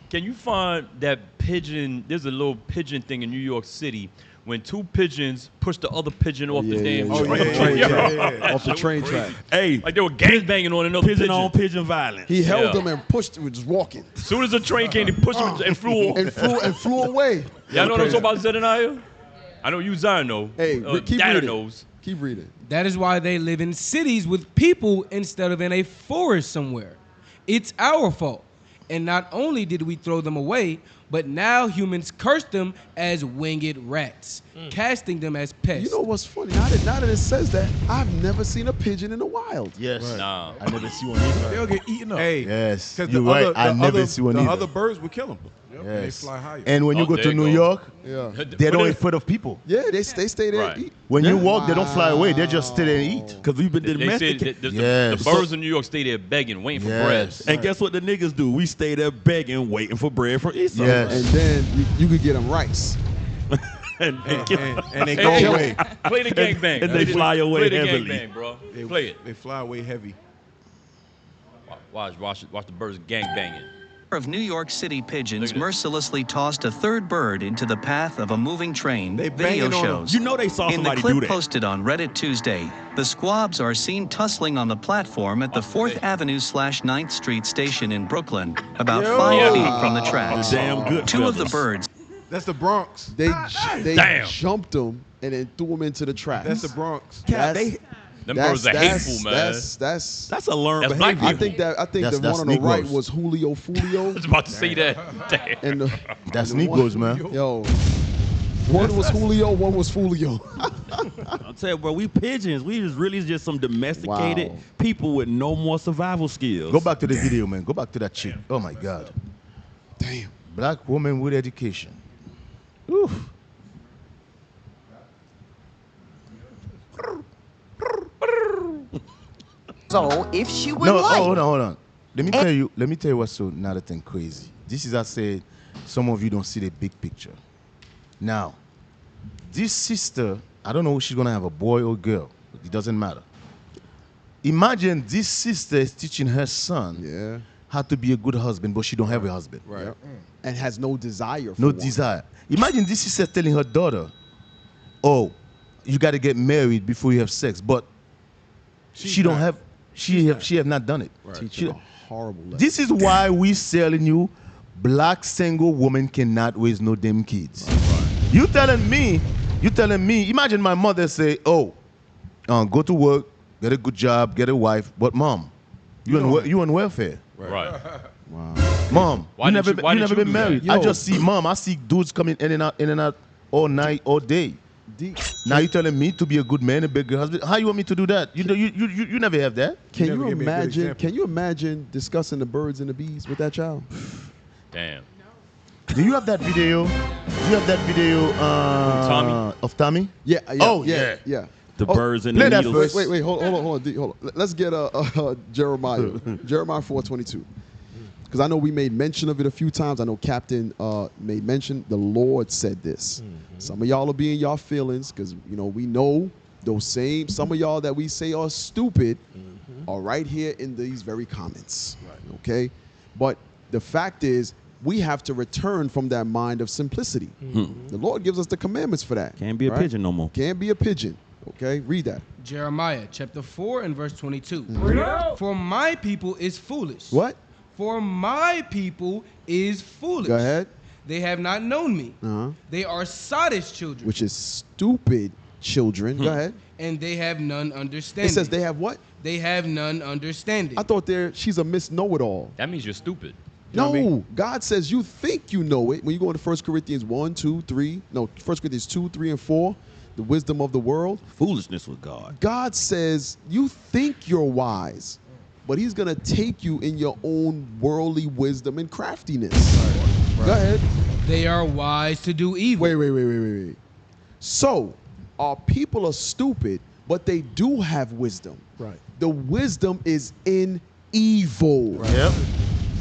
Can you find that pigeon? There's a little pigeon thing in New York City when two pigeons push the other pigeon off the damn train. Off the train track. Hey, like they were gangbanging on another pigeon. On pigeon violence. He held them and pushed him, just walking. As soon as the train came, he pushed him and flew and flew away. Y'all know what I'm talking about, Zedekiah? I know you, Zion, know. Hey, keep Data reading. knows. Keep reading. That is why they live in cities with people instead of in a forest somewhere. It's our fault. And not only did we throw them away, but now humans curse them as winged rats, casting them as pests. You know what's funny? Now that it says that, I've never seen a pigeon in the wild. Yes. Right. Nah. I never see one either. They'll get eaten up. Hey. Yes. Because You're right. I never see one the either. other birds will kill them. Yep. Yes. They fly higher. And when you go to New York, they don't eat food of people. Yeah, they stay there and eat. When you walk, they don't fly away. They just stay there and eat. Because we've been They say domesticated. the birds in New York stay there begging, waiting for bread. And guess what the niggas do? We stay there begging, waiting for bread from Esau. And then you could get them rice. and they go away. Play the gangbang. And they fly away Play the heavily. gangbang, bro. Play it. They fly away heavy. Watch the birds gangbanging. Of New York City pigeons mercilessly tossed a third bird into the path of a moving train, video shows. You know they saw somebody In the do clip that. posted on Reddit Tuesday, the squabs are seen tussling on the platform at the 4th Avenue/9th Street station in Brooklyn, about 5 feet from the tracks. Damn good Two of the fellas. birds. That's the Bronx. They Damn. jumped them and then threw them into the tracks. That's the Bronx. Them birds are hateful, man. That's a learned That's black behavior. people. I think the That's one on the right Negroes. was Julio Fulio. I was about to say that. Damn. And That's and the Negroes, one- man. Yo, one was Julio, one was Fulio. I'll tell you, bro, we pigeons. We just really just some domesticated Wow. people with no more survival skills. Go back to the video, man. Go back to that chick. Oh, my God. Damn. Black woman with education. Oof. So if she would No, like, hold on. Let me tell you what's so another thing crazy. This is I said some of you don't see the big picture. Now, this sister, I don't know if she's gonna have a boy or girl. It doesn't matter. Imagine this sister is teaching her son how to be a good husband, but she don't have a husband. Right. And has no desire for No one. desire. Imagine this sister telling her daughter, "Oh, you got to get married before you have sex," but she have not done it. Teaching a horrible lesson. This is why we selling you black single woman cannot raise no damn kids. You telling me, imagine my mother say, "Oh, go to work, get a good job, get a wife, but mom, you on welfare." Right. Wow. Mom, Why you didn't never, you- why you didn't never you been do that? married. Yo. I just see, Mom, I see dudes coming in and out all night, all day. Now you telling me to be a good man, a big husband? How you want me to do that? You never have that. Can never you gave me a good imagine? example. Can you imagine discussing the birds and the bees with that child? Damn. Do you have that video? Tommy? Of Tommy? Yeah. Oh, yeah. The Oh, birds and play the that needles. first. Wait, hold on, D, hold on. Let's get Jeremiah. Jeremiah 4:22. Because I know we made mention of it a few times. I know Captain made mention. The Lord said this. Some of y'all will be in y'all feelings because we know those same. Some of y'all that we say are stupid are right here in these very comments. Right. Okay, but the fact is, we have to return from that mind of simplicity. The Lord gives us the commandments for that. Can't be a pigeon no more. Can't be a pigeon. Okay, read that. Jeremiah chapter 4 and verse 22. For my people is foolish. What? For my people is foolish. Go ahead. They have not known me. Uh-huh. They are sottish children. Which is stupid children. Go ahead. And they have none understanding. It says they have what? They have none understanding. I thought she's a Miss Know-It-all. That means you're stupid. No, know what I mean? God says you think you know it. When you go into 1 Corinthians 1, 2, 3, no, 1 Corinthians 2, 3, and 4, the wisdom of the world. Foolishness with God. God says you think you're wise, but he's going to take you in your own worldly wisdom and craftiness. Right. Go ahead. They are wise to do evil. Wait. So, our people are stupid, but they do have wisdom. Right. The wisdom is in evil. Right. Yep.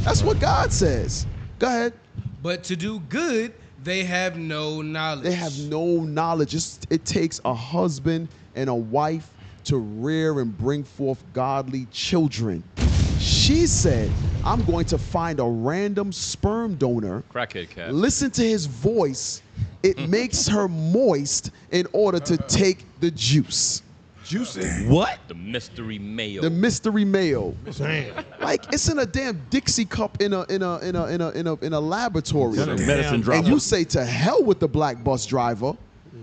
That's what God says. Go ahead. But to do good, they have no knowledge. They have no knowledge. It takes a husband and a wife to rear and bring forth godly children. she said, I'm going to find a random sperm donor, Crackhead cat. listen to his voice. It makes her moist in order to take the juice. Juicing. What? The mystery male. The mystery male. Damn. Like it's in a damn Dixie cup in a laboratory. Medicine drop. And you say to hell with the black bus driver,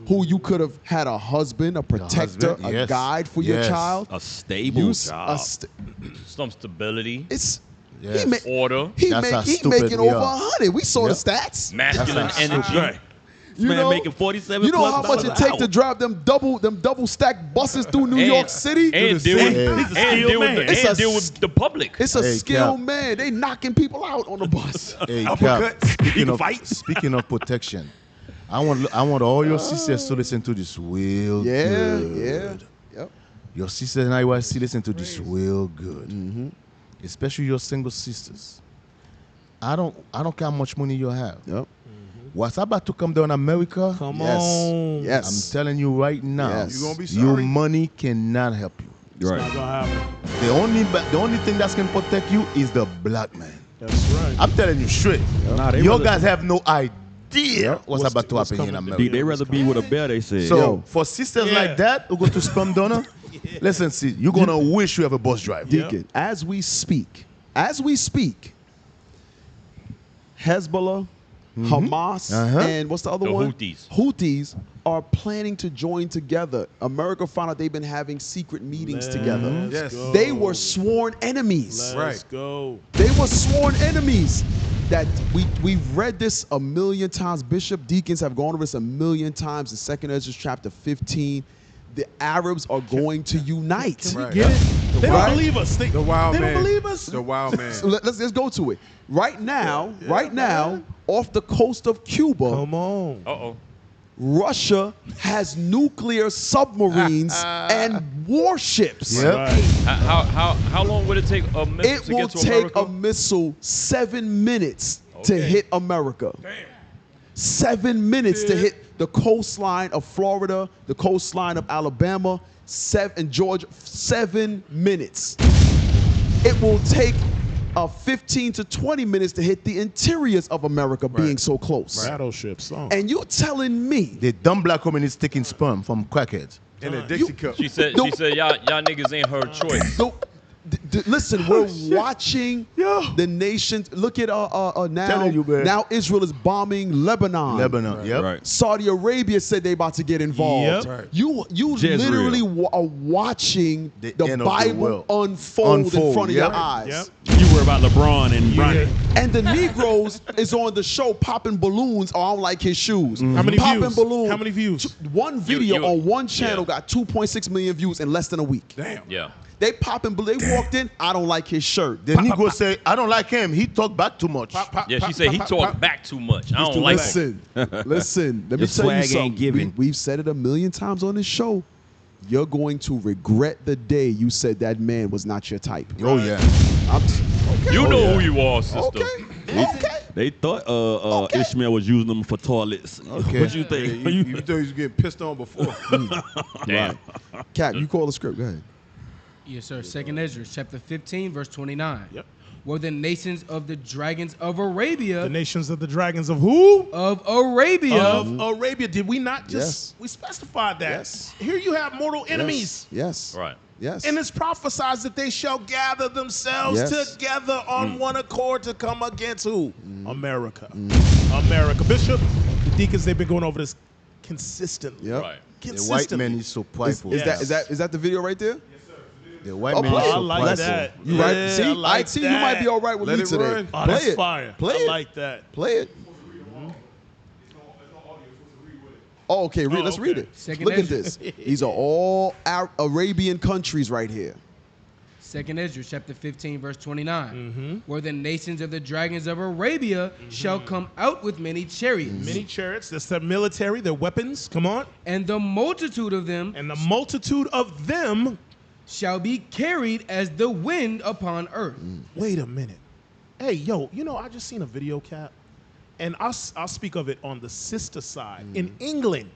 who you could have had a husband, a protector, husband, a yes. guide for your Yes. child. A stable You job. Some stability. It's Yes. Order. he That's how stupid making we over are. 100. We saw Yep. the stats. Masculine That's energy. Right. You Man know, making 47 you know plus how much it dollars take an to hour. drive them double stacked buses through New York City? And deal with, He's a and skilled deal with, man. the, It's and a deal s- with the public. It's a Hey, skilled Cap. man. They knocking people out on the bus. Hey, Uppercut. Cap, speaking of Fight. speaking of protection, I want all your sisters to listen to this real Yeah, good. yeah. Yep. Your sisters and IYC listen to this real good. Especially your single sisters. I don't care how much money you have. Yep. What's about to come down in America? Come Yes. on. Yes. I'm telling you right now, Yes. You gonna be your sorry. money cannot help you. It's Right. not gonna happen. The only thing that can protect you is the black man. That's right. I'm telling you straight. Nah, they Your rather- guys have no idea what's about to what's happen here in coming America. They rather be with a bear, they said. So Yo. for sisters Yeah. like that who go to sperm donor, listen, see, you're gonna wish you have a bus driver. Deacon, as we speak, Hezbollah, Hamas, and what's the other The one? Houthis. Houthis are planning to join together. America found out they've been having secret meetings together. Yes. go. They were sworn enemies. Let's go. They were sworn enemies. That we've read this a million times. Bishop, deacons have gone over this a million times. In 2 Ezra chapter 15, the Arabs are going to unite. Can we Right. get it? They don't Right. believe us. The wild they man. don't believe us. The wild man. So let's go to it. Right now, off the coast of Cuba, Come on. Uh-oh. Russia has nuclear submarines and warships. Yep. Right. How long would it take a missile It to will get to take America? a missile 7 minutes to Okay. hit America. 7 minutes to hit the coastline of Florida, the coastline of Alabama, and Georgia. 7 minutes. It will take 15 to 20 minutes to hit the interiors of America, being so close. Battleships. Oh. And you're telling me The dumb black woman is taking sperm from crackheads. In a Dixie cup. She said No. y'all niggas ain't her choice. no, listen, we're watching the nations. Look at now. Telling you, man. Now Israel is bombing Lebanon. Lebanon, yep. Right. Saudi Arabia said they about to get involved. Yep. Right. You Jezreel. literally are watching The the end of the Bible world. unfold in Unfold, front of yep. your eyes. Yep. You were about LeBron and Bronny. And the Negroes is on the show popping balloons. Oh, I don't like his shoes. How many popping views? balloons. How many views? One video you- on one channel yeah. got 2.6 million views in less than a week. Damn. Yeah. They popping. They walked in. I don't like his shirt. The Negro say, I don't like him. He talk back too much. Yeah, she said he talked back too much. I don't like him. Listen. Let me Your tell you swag ain't something. giving. We've said it a million times on this show. You're going to regret the day you said that man was not your type. Oh, yeah. Okay. You know who you are, sister. Okay. They thought Ishmael was using them for toilets. Okay. What you think? You thought he was getting pissed on before. Damn. Cap, you call the script. Go ahead. Yes, sir. 2 Ezra, chapter 15, verse 29. Yep. Were the nations of the dragons of Arabia. The nations of the dragons of who? Of Arabia. Of Arabia. Did we not just Yes. we specified that? Yes. Here you have mortal enemies. Yes. Right. Yes. And it's prophesied that they shall gather themselves Yes. together on one accord to come against who? America. America. Bishop, the deacons, they've been going over this consistently. Yep. Right. The white Consistently. man is so prideful. Is that the video right there? The white Oh, man play is it. so I like prideful. that. You right? Yeah, See, I like IT, you might be all right with Let me it today. run. Oh, Play that's it. fire. Play I it. like that. Play it. Oh, okay. Let's read okay. it. Second Look at Ezra. this. These are all Arabian countries right here. 2 Ezra, chapter 15, verse 29. Where the nations of the dragons of Arabia shall come out with many chariots. Many chariots. That's their military, their weapons. Come on. And the multitude of them And the multitude of them. shall be carried as the wind upon earth. Wait a minute. Hey, yo, I just seen a video, Cap. And I'll speak of it on the sister side. In England,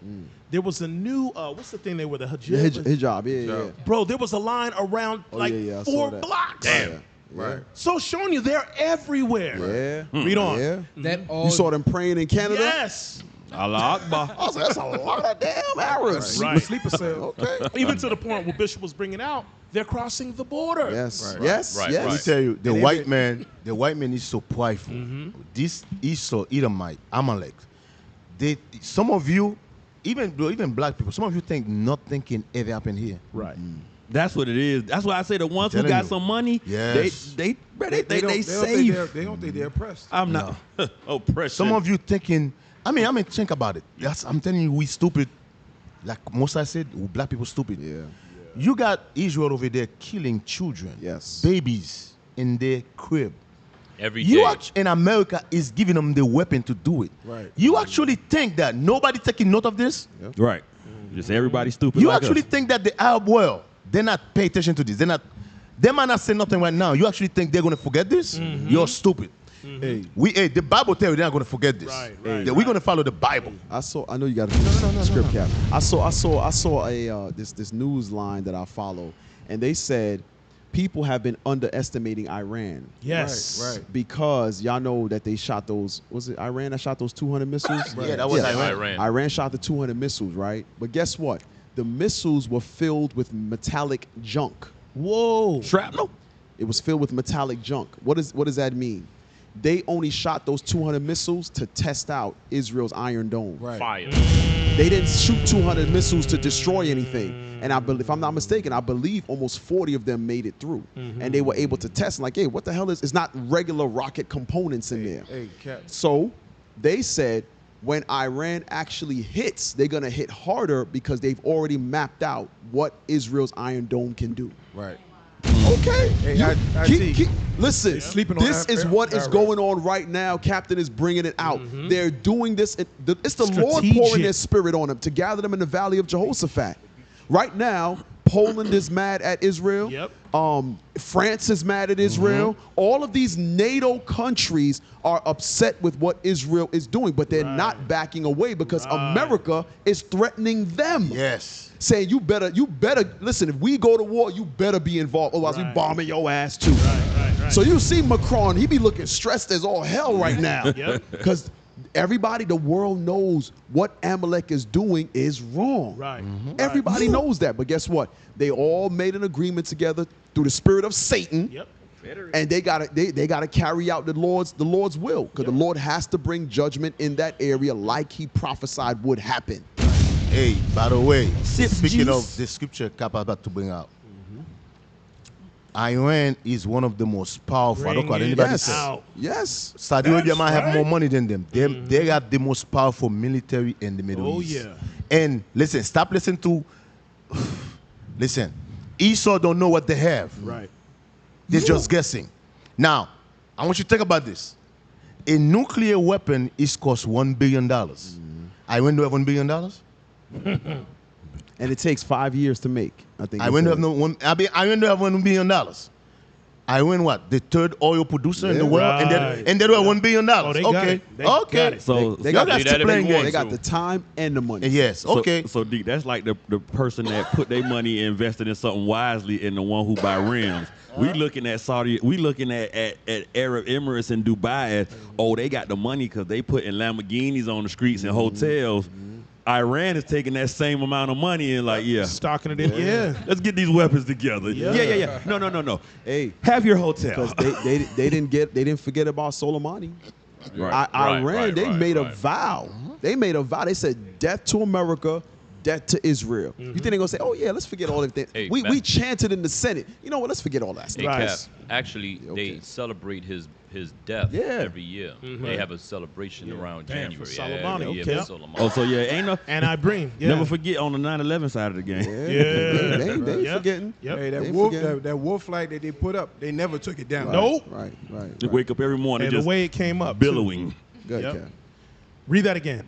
there was a new, what's the thing they were, the hijab? Hijab, yeah. Bro, there was a line around Oh, like yeah, I saw 4 that. blocks. Damn. Right. So showing you they're everywhere. Yeah. Read on. Yeah. That all You saw them praying in Canada? Yes. Allah Akbar. I was like, that's a lot of damn Arabs. Right. Sleeper cell. Okay. Even to the point where Bishop was bringing out, they're crossing the border. Yes. Right. Yes. Right. Yes. Let me tell you, the white man is so prideful. This Esau, Edomite, Amalek. Some of you, even black people, some of you think nothing can ever happen here. Right. That's what it is. That's why I say the ones who telling got you. some money, Yes. they don't safe. think they don't think they're oppressed. I'm not oppression. Some of you thinking, I mean, think about it. I'm telling you, we stupid. Like Musa said, black people stupid. Yeah. You got Israel over there killing children, Yes. babies in their crib. Every You day. in America is giving them the weapon to do it. Right. You actually think that nobody taking note of this? right. Just everybody stupid. You like actually us. think that the Arab world, they're not paying attention to this. They might not say nothing right now. You actually think they're going to forget this? You're stupid. Hey, The Bible tells you they're not going to forget this. Right, We're going to follow the Bible. I know you got a script cap. I saw a this news line that I follow, and they said people have been underestimating Iran. Yes. Right. Because y'all know that they shot those. Was it Iran that shot those 200 missiles? Yeah, that was Iran. Iran shot the 200 missiles, right? But guess what? The missiles were filled with metallic junk. Whoa. Shrapnel. It was filled with metallic junk. What does that mean? They only shot those 200 missiles to test out Israel's Iron Dome. Right. Fire. They didn't shoot 200 missiles to destroy anything. And if I'm not mistaken, I believe almost 40 of them made it through. And they were able to test, like, hey, what the hell is, it's not regular rocket components in there. Hey, Cap. So they said when Iran actually hits, they're going to hit harder because they've already mapped out what Israel's Iron Dome can do. Right. Okay. Hey, You listen, sleeping on this is what is going on right now. Captain is bringing it out. They're doing this. It's the Lord pouring their spirit on them to gather them in the valley of Jehoshaphat. Right now, Poland is mad at Israel. Yep. France is mad at Israel. All of these NATO countries are upset with what Israel is doing, but they're not backing away because America is threatening them. Yes. Saying you better listen. If we go to war, you better be involved. Otherwise, we bombing your ass too. Right. So you see Macron, he be looking stressed as all hell right now. Yep. Because everybody, the world knows what Amalek is doing is wrong. Right. Everybody knows that. But guess what? They all made an agreement together through the spirit of Satan. Yep. And they gotta carry out the Lord's will. Because the Lord has to bring judgment in that area like he prophesied would happen. Hey, by the way, speaking of the scripture Cap about to bring out, Iran is one of the most powerful. I don't care what anybody says. Yes. Saudi Arabia might have more money than them. They got the most powerful military in the Middle East. Oh, yeah. And listen, stop listening to. Listen, Esau don't know what they have. Right. They're just guessing. Now, I want you to think about this. A nuclear weapon is cost $1 billion. Iran do have $1 billion? And it takes 5 years to make. I think. Iran do have Iran do have $1 billion. Iran what? The third oil producer in the world, and they do have $1 billion. Oh, they got okay, it. They got it. So They y'all got got to playing games. They got the time and the money. Yes. Okay. So D, that's like the person that put their money and invested in something wisely and the one who buy rims. We looking at Saudi. We looking at Arab Emirates and Dubai. As, they got the money because they putting Lamborghinis on the streets and hotels. Iran is taking that same amount of money and stocking it in. Yeah. Let's get these weapons together. Yeah. No. Hey, have your hotel. Because they didn't forget about Soleimani. Iran, they made a vow. They made a vow. They said death to America, death to Israel. You think they're gonna say, "Oh yeah, let's forget all of that"? Hey, we chanted in the Senate. You know what? Let's forget all that stuff. Hey, Cap, actually, they celebrate his death every year. They have a celebration around January. For Soleimani. For Soleimani. Oh, so ain't no. And I bring. Never forget on the 9/11 side of the game. They ain't forgetting. Yep. Hey, that wolf flag that they put up, they never took it down. Nope. Right. They wake up every morning And just the way it came up. billowing. Good, Yep. Cap. Read that again.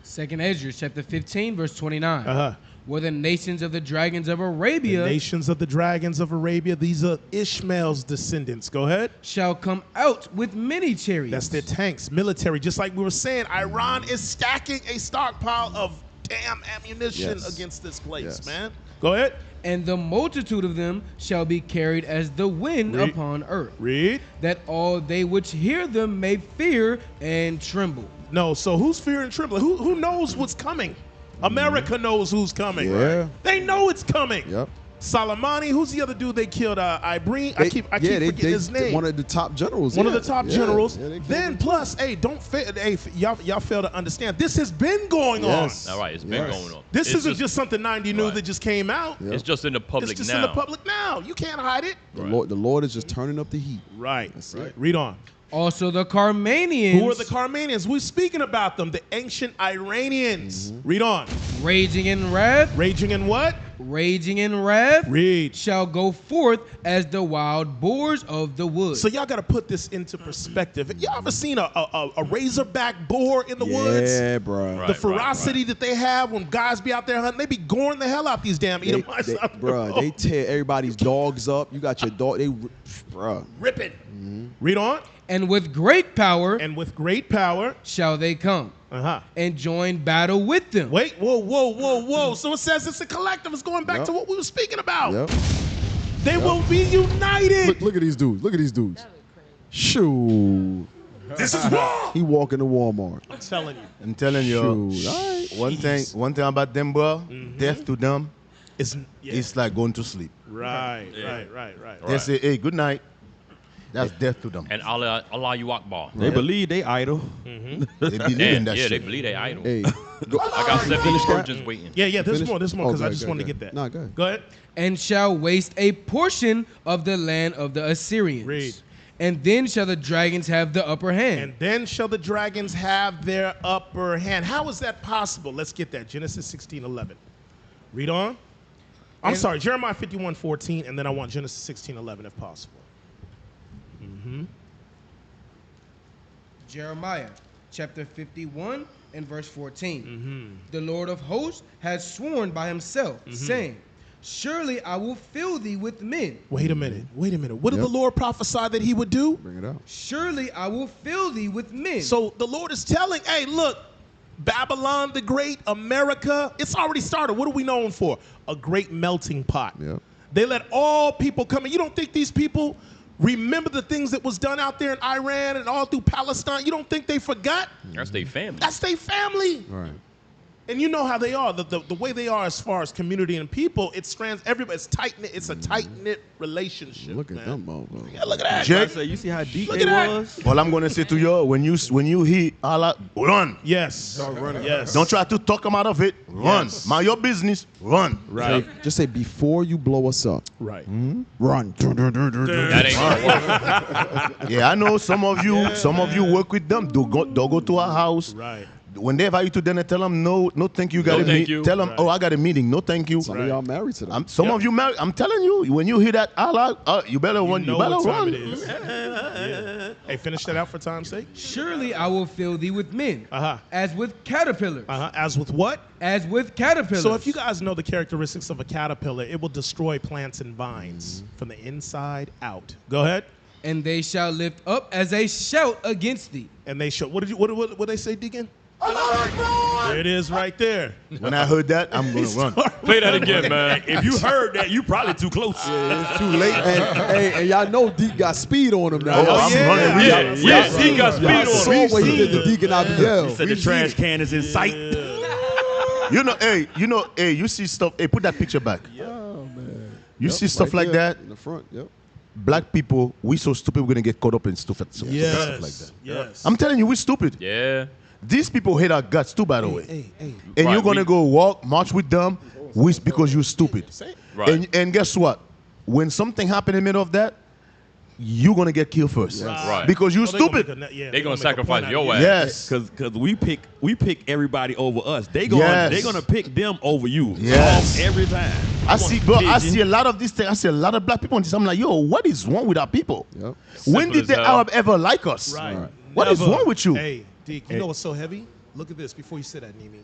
2nd Ezra, chapter 15, verse 29. Were the nations of the dragons of Arabia. The nations of the dragons of Arabia. These are Ishmael's descendants. Go ahead. Shall come out with many chariots. That's their tanks, military. Just like we were saying, Iran is stacking a stockpile of damn ammunition against this place, man. Go ahead. And the multitude of them shall be carried as the wind Read. upon earth. Read. That all they which hear them may fear and tremble. No, so who's fear and trembling? Who knows what's coming? America knows who's coming. Yeah. They know it's coming. Yep. Soleimani, who's the other dude they killed? I keep forgetting his name. One of the top generals. One of the top generals. Yeah, they Then plus, y'all fail to understand. This has been going on. All right, it's been going on. This It's isn't just something 90 knew that just came out. It's just in the public It's just now. in the public now. You can't hide it. The Lord is just turning up the heat. Right. That's it. Read on. Also the Carmanians. Who are the Carmanians? We're speaking about them, the ancient Iranians. Read on. Raging in wrath. Raging in what? Raging in wrath. Read. Shall go forth as the wild boars of the wood. So y'all got to put this into perspective. Y'all ever seen a razorback boar in the woods? Yeah, bro. The ferocity that they have when guys be out there hunting, they be goring the hell out these damn Edomites. They tear everybody's dogs up. You got your dog. Bro. Rip it. Read on. And with great power. And with great power. Shall they come. And join battle with them. Wait, whoa. So it says it's a collective. It's going back to what we were speaking about. Yep. They will be united. Look at these dudes. Look at these dudes. Shoot. This is wrong. He walking to Walmart. I'm telling you. I'm telling you. Shoot. All right. One thing about them, bro. Death to them. It's like going to sleep. Right. They say, "Hey, good night." That's death to them. And Allah you Akbar. They believe they idol. They believe in that shit. They believe they idol. Hey, I got 7 virgins waiting. Yeah, there's more, because I just Okay, wanted to good. get that. No, go ahead. Go ahead. And shall waste a portion of the land of the Assyrians. Read. And then shall the dragons have the upper hand. And then shall the dragons have their upper hand. How is that possible? Let's get that. Genesis 16:11. Read on. I'm sorry, Jeremiah 51:14, and then I want Genesis 16:11 if possible. Jeremiah chapter 51 and verse 14. The Lord of hosts has sworn by himself, saying, surely I will fill thee with men. Wait a minute. What did the Lord prophesy that he would do? Bring it out. Surely I will fill thee with men. So the Lord is telling, hey, look, Babylon the Great, America, it's already started. What are we known for? A great melting pot. Yep. They let all people come in. You don't think these people remember the things that was done out there in Iran and all through Palestine? You don't think they forgot? That's their family. That's their family. All right. And you know how they are, the way they are as far as community and people, it strands everybody. It's tight-knit. It's a tight-knit relationship. Look at them, motherfuckers. Yeah, look at that. Jake, So you see how deep Look they at that. was? all I'm gonna say to you, when you hear Allah, run. Yes. Yes. Don't try to talk them out of it. Run. Yes. Mind your business. Run. Right. Just say before you blow us up. Right. Run. That ain't gonna work. Yeah, I know some of you work with them. Don't go to our house. Right. When they invite you to dinner, tell them no, thank you. Got No, a thank meet. you. Tell them, Right. oh, I got a meeting. No, thank you. Some of y'all married to them. Some of you married. I'm telling you, when you hear that Allah, you better run. know You better what time run. it is. Hey, finish that out for time's sake. surely I will fill thee with men, Uh-huh. as with caterpillars. As with what? As with caterpillars. So if you guys know the characteristics of a caterpillar, it will destroy plants and vines from the inside out. Go ahead. And they shall lift up as a shout against thee. And they show. What did they say, Deacon? There it is, right there. When I heard that, I'm gonna run. Play that again, man. If you heard that, you probably too close. It's too late. And y'all know Deke got speed on him now. Oh, I'm running. Yeah, he got speed I on saw him. what he did to Deacon Abiel. Said the trash can is in sight. You see stuff. Hey, put that picture back. Oh, man. You see stuff like that. In the front, yep. Black people, we so stupid. We're gonna get caught up in stuff like that. Yes. I'm telling you, we're stupid. Yeah. These people hate our guts too, by the way. Hey. And Right, you're gonna go march with them, because you're stupid. Right. And guess what? When something happens in the middle of that, you're gonna get killed first. Right. because you're Oh, they gonna stupid. make a- They gonna make a point sacrifice out your of ass. you. Yes. Cause we pick everybody over us. They Yes. gonna pick them over you. Yes. Every time. I see a lot of these things. I see a lot of black people on this. I'm like, yo, what is wrong with our people? Yep. When Simple did as the hell. Arab ever like us? Right. What is wrong with you? Hey, Deke, you know what's so heavy? Look at this before you say that, Nimi.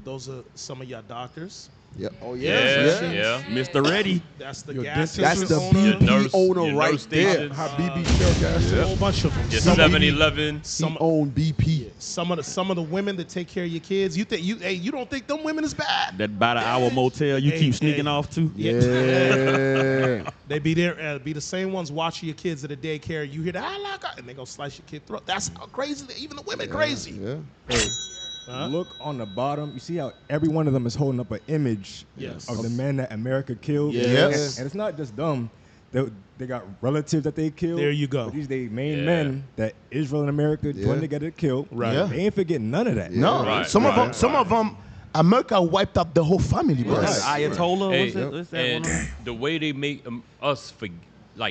Those are some of your doctors. Yeah. Oh Yeah. Mr. Ready. That's the Your gas dentist That's the station owner. BP owner your right nurse there. station. Habibi Shell gas A whole bunch of them. Your Some of 7-Eleven. He owned BP. some of the women that take care of your kids, you don't think them women is bad? That by the hour motel you keep sneaking off to. Yeah. They be there, be the same ones watching your kids at a daycare. You hear that, and they gonna slice your kid throat. That's how crazy. Even the women crazy. Yeah. Look on the bottom. You see how every one of them is holding up an image of the men that America killed. Yes. And it's not just them. They got relatives that they killed. There you go. But these they main men that Israel and America joined together to kill. Right. Yeah. They ain't forgetting none of that. No, Right, some of them, America wiped up the whole family, bro. Ayatollah. Hey, What's that and one? the way they make us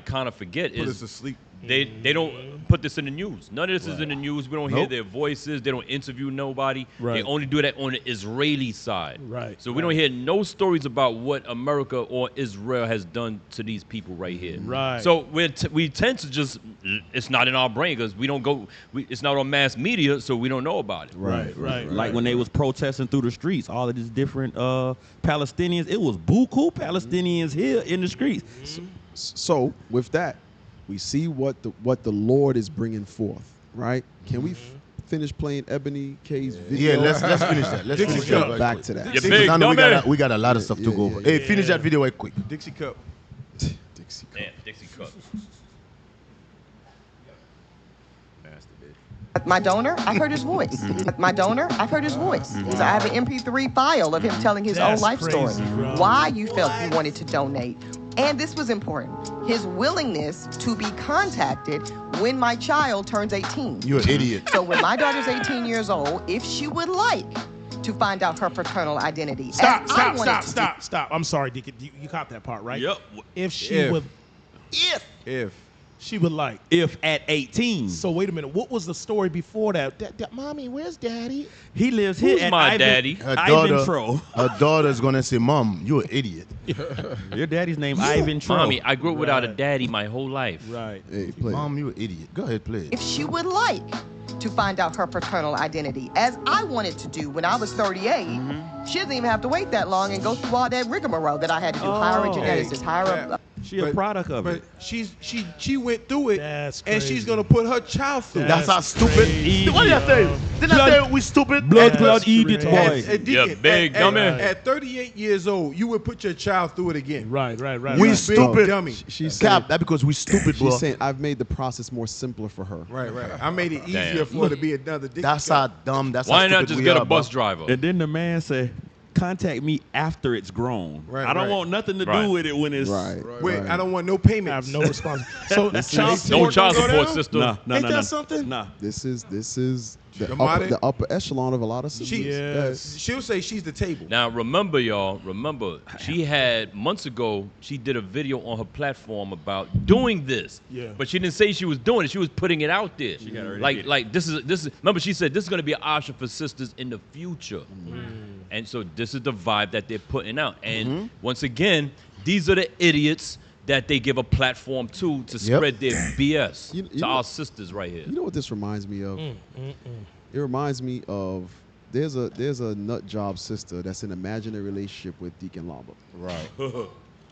kind of forget Put us is to sleep. they don't put this in the news. None of this is in the news. We don't hear their voices. They don't interview nobody. Right. They only do that on the Israeli side. Right. So we don't hear no stories about what America or Israel has done to these people right here. Right. So we tend to just, it's not in our brain because we don't go, it's not on mass media, so we don't know about it. Right. Like when they was protesting through the streets, all of these different Palestinians. It was buku Palestinians here in the streets. So with that, we see what the Lord is bringing forth, right? Can we finish playing Ebony K's video? Yeah, let's finish that. Let's finish that right back quick. to that. You big I know dummy. we got a lot of stuff to go over. Hey, finish that video right quick. Dixie cup. Dixie cup. Damn, Dixie Cup. My donor, I heard his voice. My donor, I've heard his voice. I have an MP3 file of him telling his own That's life story. crazy, bro. Why you felt you wanted to donate. And this was important. His willingness to be contacted when my child turns 18. You're an idiot. So when my daughter's 18 years old, if she would like to find out her paternal identity. Stop. Stop. I'm sorry, Deacon. You caught that part, right? Yep. If she would like. If at 18. So wait a minute. What was the story before that? Mommy, where's Daddy? He lives Who's here at my Ivan, daddy? Ivan Tro. Her daughter's gonna say, "Mom, you're an idiot." Your daddy's name Ivan Tro. Mommy, I grew up without a daddy my whole life. Right. Hey, play. Mom, you're an idiot. Go ahead, play it. If she would like to find out her paternal identity, as I wanted to do when I was 38, she doesn't even have to wait that long and go through all that rigmarole that I had to do. Hire a geneticist, hire a... She a product of it. But she went through it, That's and crazy. she's gonna put her child through. That's how stupid. crazy, What did I tell you? Didn't I tell you we stupid? Blood And- clot eat it, boy. Deacon, You big dummy. At 38 years old, you would put your child through it again. Right. We Big stupid. dummy. She's Cap, saying, that because we stupid, bro. she's saying I've made the process more simpler for her. Right. I made it easier Damn. for her to be another Dixie That's cup. how dumb. That's Why how not stupid just we get are, a bus bro. driver? And then the man said, contact me after it's grown. Right, I don't right. want nothing to Right. do with it when it's... Right. Wait, right. I don't want no I payments. have no response. So No child child don't go support down? system. No. Ain't that something? Nah. This is the Gamade? upper echelon of a lot of sisters. She'll say she's the table. Now remember, y'all. She had months ago. She did a video on her platform about doing this. Yeah. But she didn't say she was doing it. She was putting it out there. got already Like get it. like this is. Remember, she said this is going to be an option for sisters in the future. And so this is the vibe that they're putting out. And once again, these are the idiots that they give a platform to spread their BS to our sisters right here. You know what this reminds me of? It reminds me of there's a nut job sister that's in an imaginary relationship with Deacon Lava. Right.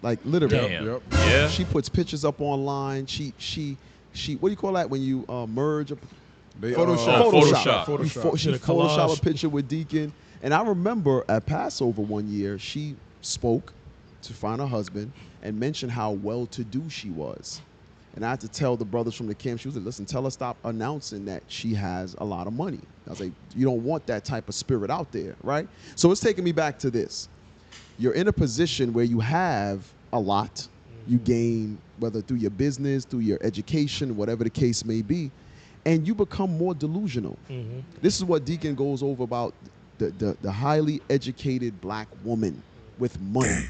Like literally. Damn. Yeah. She puts pictures up online. She what do you call that when you merge? Photoshop. She Photoshop a picture with Deacon. And I remember at Passover one year, she spoke to find her husband and mentioned how well-to-do she was. And I had to tell the brothers from the camp, she was like, listen, tell her stop announcing that she has a lot of money. I was like, you don't want that type of spirit out there, right? So it's taking me back to this. You're in a position where you have a lot. You gain, whether through your business, through your education, whatever the case may be, and you become more delusional. This is what Deacon goes over about the highly educated black woman with money.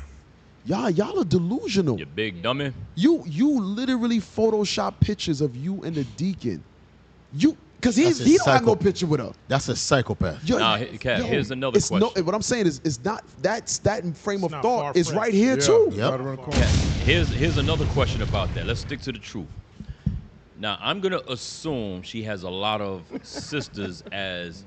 Y'all are delusional. You big dummy. You literally Photoshop pictures of you and the Deacon. Because he don't have no picture with her. That's a psychopath. Here's another question. What I'm saying is not that frame of not thought is far-fetched. right here too. Here's another question about that. Let's stick to the truth. Now, I'm going to assume she has a lot of sisters as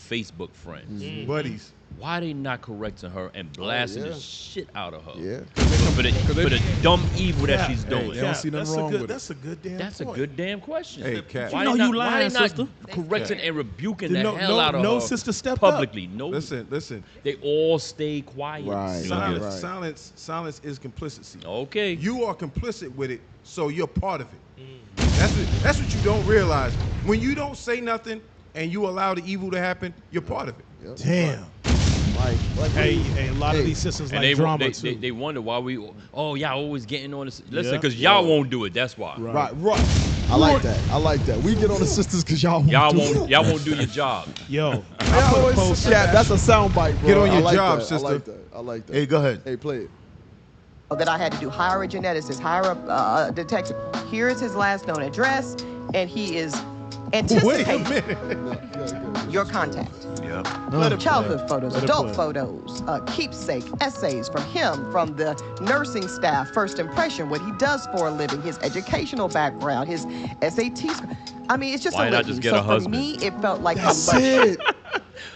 Facebook friends. Buddies. Why they not correcting her and blasting the shit out of her? Yeah. For the dumb evil that she's doing. They don't see nothing wrong with it. That's a good damn That's point. a good damn question. Hey, Cat. Why You know they not, you lying, why they not sister. correcting and rebuking the No, hell no, out of no her sister stepped publicly? No. Listen. They all stay quiet. Right. Silence is complicity. Okay. You are complicit with it, so you're part of it. That's what you don't realize. When you don't say nothing and you allow the evil to happen, you're part of it. Yep. Damn. Like Hey, a lot of these sisters And like drama they, too. they wonder why we. Oh, y'all always getting on this. Listen, Yeah. because y'all won't do it. That's why. Right. I like that. We get on the sisters because y'all won't. Y'all won't do your job. Yo, I put a post. Yeah, that's a soundbite, bro. Get on your I like job, that. sister. I like that. Hey, go ahead. Hey, play it. that I had to do. Hire a geneticist, hire a detective. Here is his last known address, and he is anticipating your contact. Childhood photos, adult photos, keepsake essays from him, from the nursing staff, first impression, what he does for a living, his educational background, his SAT score. I mean, it's just Why a not litany. just get So a for husband? me, it felt like That's a it.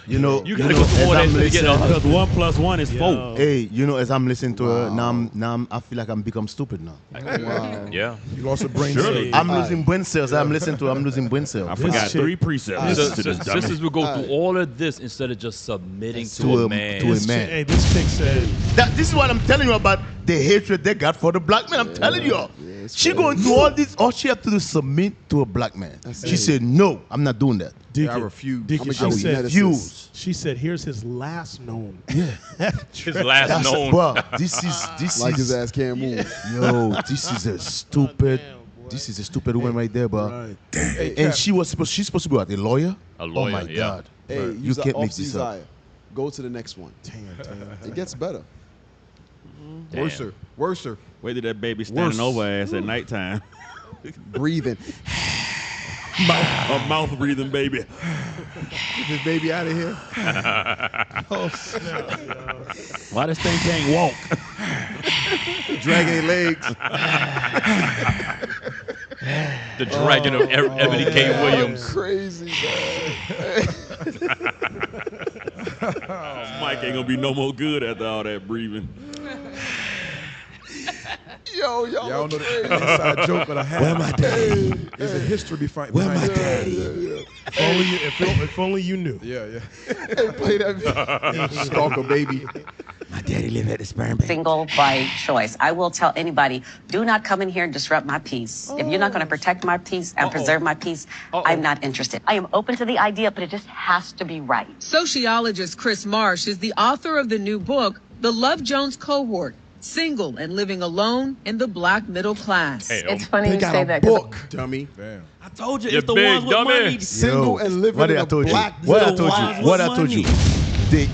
You know, You gotta go through all that as I'm to get a listening, Because 1 + 1 is 4. hey, you know, as I'm listening to her, now I feel like I'm become stupid now. Wow. Yeah. you lost a brain Surely. cell. I'm losing brain cells. I'm losing brain cells. I forgot shit. 3 precepts to this dummy. Sisters will go through all of this instead of just submitting to To a a- man. to a This man. chick- Hey, this chick said, This is what I'm telling you about the hatred they got for the black man. I'm telling you. She going through all this. All she have to do is submit to a black man. She said, no, I'm not doing that. I refuse. Deacon, I'm a she said, Refuse. she said, here's his last known. His last That's known. bro, this Like is his ass can't move. yo, this is a stupid. This is a stupid woman right there, bro. Right. And she's supposed to be what, a lawyer? A lawyer, Oh my yeah. God. Hey, you use can't off make this up. Zaya. Go to the next one. It gets better. Damn. Worser. Wait till that baby standing over her ass at nighttime. Breathing. A mouth breathing baby. Get this baby out of here. Why this thing can't walk? Dragging their legs. The dragon of Ebony K. Williams. Crazy, man. Mike ain't gonna be no more good after all that breathing. Yo, Y'all know the inside joke of the half. Where my daddy? There's a history behind Where my it. daddy? If only you knew. Yeah. Hey, play that video. Stalker baby. My daddy live at the sperm bank. Single by choice. I will tell anybody, do not come in here and disrupt my peace. If you're not going to protect my peace and preserve my peace, I'm not interested. I am open to the idea, but it just has to be right. Sociologist Chris Marsh is the author of the new book, The Love Jones Cohort, Single and Living Alone in the Black Middle Class. Hey, It's funny They you got say a that. 'cause book, dummy. Damn. I told you, You it's the big ones with dummy. money. Single and living What in did I a told you? black What I little told ones you? What with I told you? money. The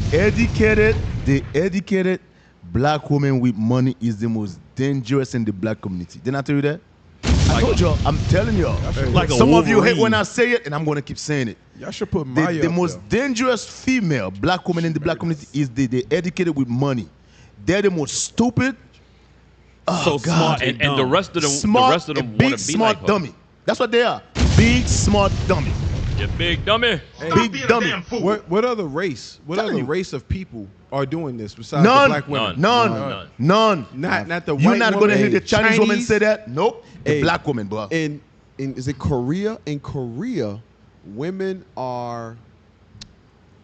educated black woman with money is the most dangerous in the black community. Didn't I tell you that? I told you. I'm telling you. Like a Some of you hate Wolverine. when I say it, and I'm gonna keep saying it. Y'all should put Maya The up most dangerous female black woman in the black community is the educated with money. They're the most stupid. Oh, So God. smart And the rest of them, Smart, the rest of them big want to be smart like her. dummy. That's what they are. Big smart dummy. You big dummy. Big dummy. What other race? What Telling other you. race of people are doing this besides None. the black women? None. Not the white You're not woman. gonna hear the Chinese woman Chinese? say that. Nope. The Hey, black woman, bro. In is it Korea? In Korea, women are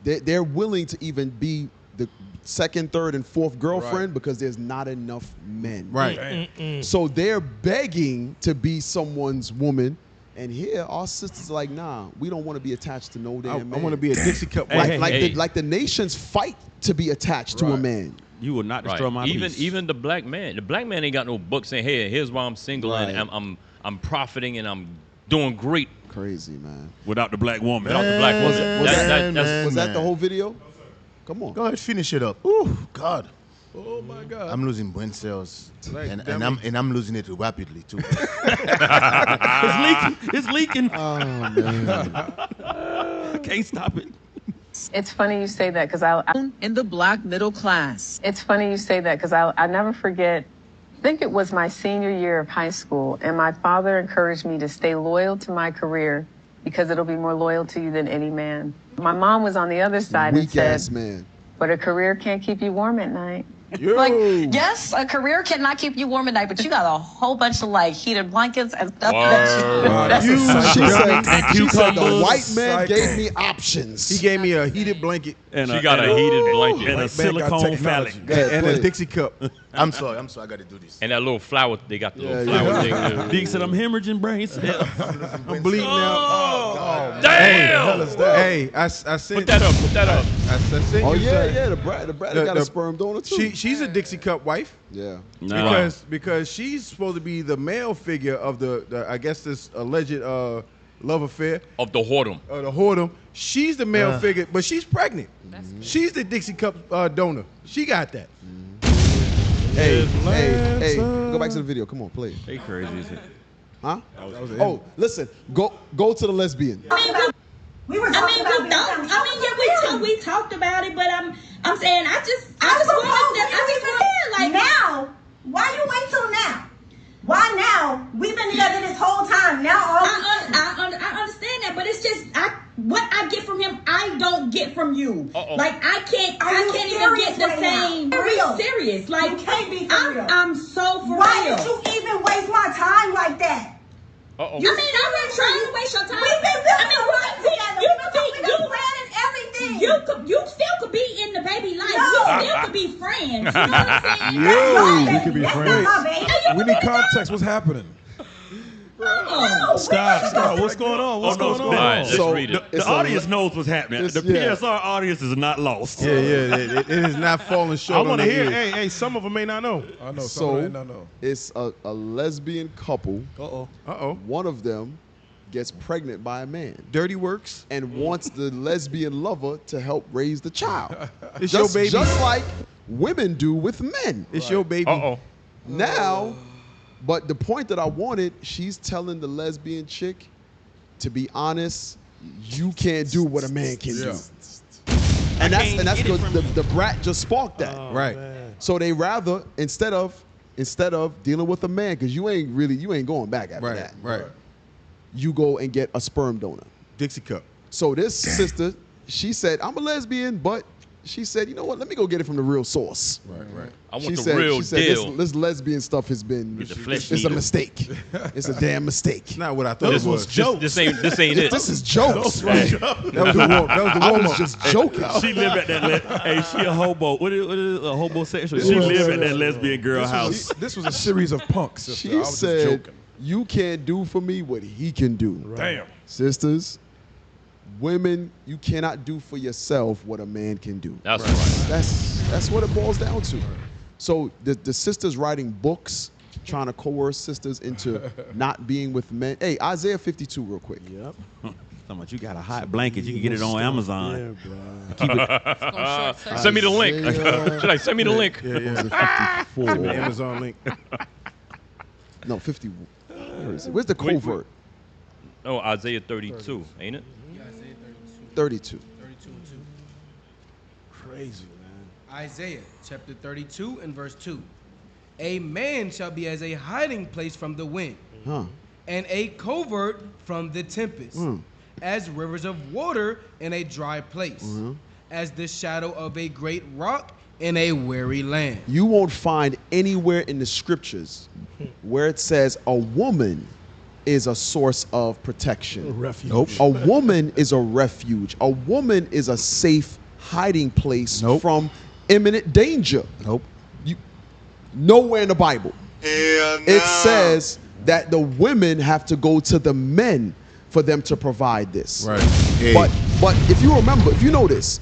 they're willing to even be the second, third, and fourth girlfriend because there's not enough men. Right. So they're begging to be someone's woman. And here, our sisters are like, nah, we don't want to be attached to no damn I man. want to be a Dixie Cup. Like the nations fight to be attached to a man. You will not destroy my peace. Even the black man. The black man ain't got no book saying, "Hey, here's why I'm single and I'm profiting and I'm doing great." Crazy, man. Without the black woman. Without the black woman. Was that the whole video? Come on. Go ahead, finish it up. Ooh, God. Oh my God. I'm losing brain cells, Like, and I'm losing it rapidly too. It's leaking. Oh man. I can't stop it. It's funny you say that because In the Black Middle Class. It's funny you say that because I never forget. I think it was my senior year of high school, and my father encouraged me to stay loyal to my career because it'll be more loyal to you than any man. My mom was on the other side and Weak said, ass man. but a career can't keep you warm at night. Like, yes, a career cannot keep you warm at night, but you got a whole bunch of like heated blankets and stuff She said the white man gave me options. He gave me a heated blanket. And she got a heated blanket. And a silicone phallic. And a Dixie cup. I'm sorry, I got to do this. And that little flower, they got the little flower thing. Deke said, I'm hemorrhaging brains. I'm bleeding out. Damn! Hey, I sent. Put that up. I sent you. Oh yeah, the brat got a sperm donor too. She's a Dixie cup wife. Yeah. Because she's supposed to be the male figure of the I guess this alleged love affair of the whoredom. The whoredom. She's the male figure, but she's pregnant. She's the Dixie cup donor. She got that. Hey, go back to the video. Come on, play it. They crazy as hell. Huh? Listen, go to the lesbian. We talked about it, but I'm saying I just want like now. Why you wait till now? Why now? We've been together this whole time. Now I understand that, but it's just what I get from him, I don't get from you. Like I can't even get the same. Real serious. Like you can't be for real. I'm so for real. Why did you even waste my time like that? I'm not trying to waste your time. We've been building together. Planning everything. You still could be in the baby life. No. We still could be friends. You know what I'm saying? We could be friends. We need context. What's happening? Stop. What's going on? What's going on? Right, let's read it. The audience knows what's happening. The PSR audience is not lost. Yeah. It is not falling short. I want to hear. Hey, some of them may not know. I know. Some may not know. It's a lesbian couple. One of them gets pregnant by a man. Dirty works. And wants the lesbian lover to help raise the child. It's your baby. Just like women do with men. It's your baby. Now, but the point that I wanted, she's telling the lesbian chick, to be honest, you can't do what a man can do. And that's because the brat just sparked that. Right. Man. So they rather, instead of dealing with a man, because you ain't going back after that. Right. You go and get a sperm donor. Dixie cup. So this sister, she said, I'm a lesbian, but she said, you know what? Let me go get it from the real source. Right. I want the real deal. This lesbian stuff has been, it's a mistake. It's a damn mistake. It's not what I thought it was. This ain't it. This is jokes. That was the warm. I was just joking. She live at that. Hey, she a hobo. What is a homosexual? She live at that lesbian girl house. This was a series of punks. She said, you can't do for me what he can do. Damn. Sisters, women, you cannot do for yourself what a man can do. That's right. That's what it boils down to. So the sisters writing books, trying to coerce sisters into not being with men. Hey, Isaiah 52 real quick. Yep. Something you got a hot blanket. You can get it on Amazon. Yeah, send me the link. She's like, send me the link. Yeah. 54. Amazon link. No, 50. Where is it? Where's the covert? Oh, Isaiah 32, ain't it? 32. Crazy, man. Isaiah chapter 32 and verse 2. A man shall be as a hiding place from the wind, and a covert from the tempest, as rivers of water in a dry place, as the shadow of a great rock in a weary land. You won't find anywhere in the scriptures where it says a woman is a source of protection. A refuge. Nope. A woman is a refuge. A woman is a safe hiding place from imminent danger. Nope. Nowhere in the Bible. It says that the women have to go to the men for them to provide this. Right. Hey. But if you remember, if you notice,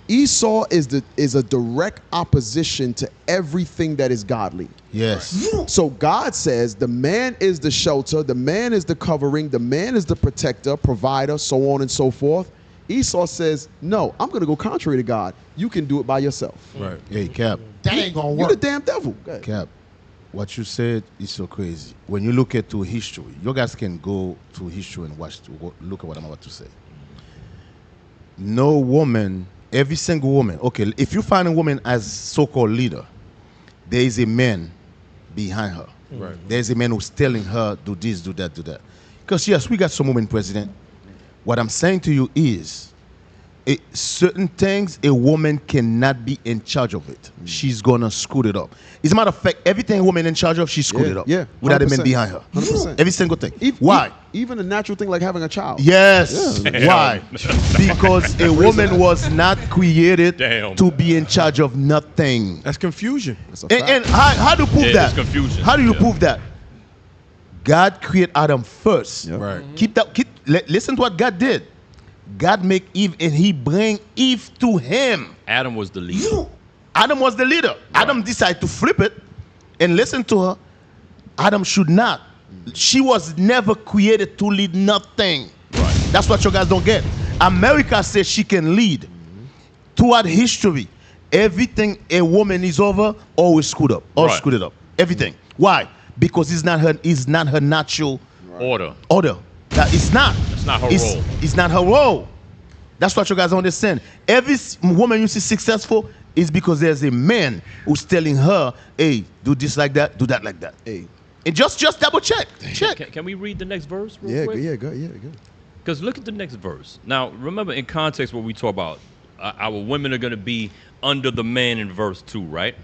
Esau is a direct opposition to everything that is godly. Yes. So God says the man is the shelter, the man is the covering, the man is the protector, provider, so on and so forth. Esau says, no, I'm going to go contrary to God. You can do it by yourself. Right. Hey, Cap. That ain't going to work. You're the damn devil. Cap, what you said is so crazy. When you look at history, you guys can go to history and look at what I'm about to say. No woman, every single woman, okay, if you find a woman as so-called leader, there is a man behind her. Right. There's a man who's telling her, do this, do that, do that. Because yes, we got some women president, What I'm saying to you is, certain things a woman cannot be in charge of it. She's gonna screw it up. As a matter of fact, everything a woman in charge of, she screwed it up. Yeah, without a man behind her. 100%. Every single thing. Why? Even a natural thing like having a child. Yes. Yeah. Why? Because a woman was not created to be in charge of nothing. That's confusion. And how do you prove that? It's confusion. How do you prove that? God created Adam first. Right. Listen to what God did. God make Eve and he bring Eve to him. Adam was the leader. Adam was the leader. Adam decided to flip it and listen to her. Adam should not. She was never created to lead nothing. Right. That's what you guys don't get. America says she can lead. Throughout history, everything a woman is over always screwed up. Or screwed it up. Everything. Why? Because it's not her natural order. That it's not. It's not her role. It's not her role. That's what you guys don't understand. Every woman you see successful is because there's a man who's telling her, hey, do this like that, do that like that. Hey. And just double check. Can we read the next verse real quick? Go. Because look at the next verse. Now, remember in context what we talk about, our women are going to be under the man in verse 2, right?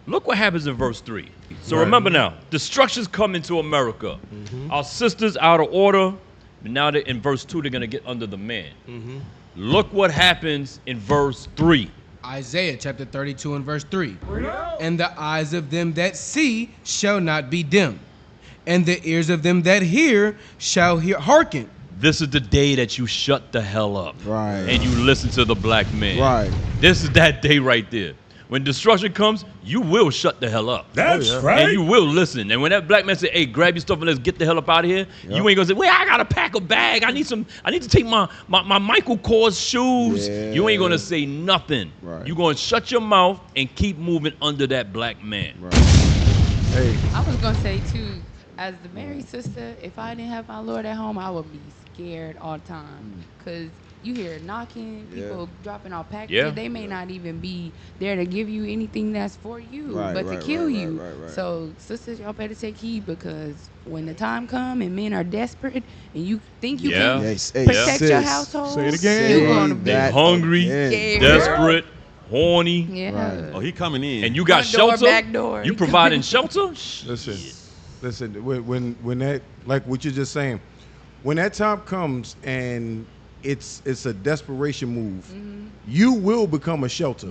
Look what happens in verse 3. So remember now, destruction's coming to America. Our sisters out of order, but now in verse 2 they're going to get under the man. Look what happens in verse 3. Isaiah chapter 32 and verse 3. And the eyes of them that see shall not be dim, and the ears of them that hear shall hearken. This is the day that you shut the hell up. Right. And you listen to the black man. Right. This is that day right there. When destruction comes, you will shut the hell up. That's right. And you will listen. And when that black man say, hey, grab your stuff and let's get the hell up out of here, you ain't gonna say, well, I gotta pack a bag. I need to take my Michael Kors shoes. You ain't gonna say nothing. Right. You're gonna shut your mouth and keep moving under that black man. Right. Hey. I was gonna say too, as the married sister, if I didn't have my Lord at home, I would be scared all the time. Cause you hear knocking, people dropping off packages. Yeah. They may not even be there to give you anything that's for you, Right, but right, to kill right, you. right. So sisters, y'all better take heed, because when the time come and men are desperate and you think you can protect your household, Say it again. you're gonna be Hungry, scared. desperate, horny. Yeah. Oh, he coming in. And you got Front door, shelter. back door. You providing shelter. Listen. When that, like what you're just saying, when that time comes and it's a desperation move, you will become a shelter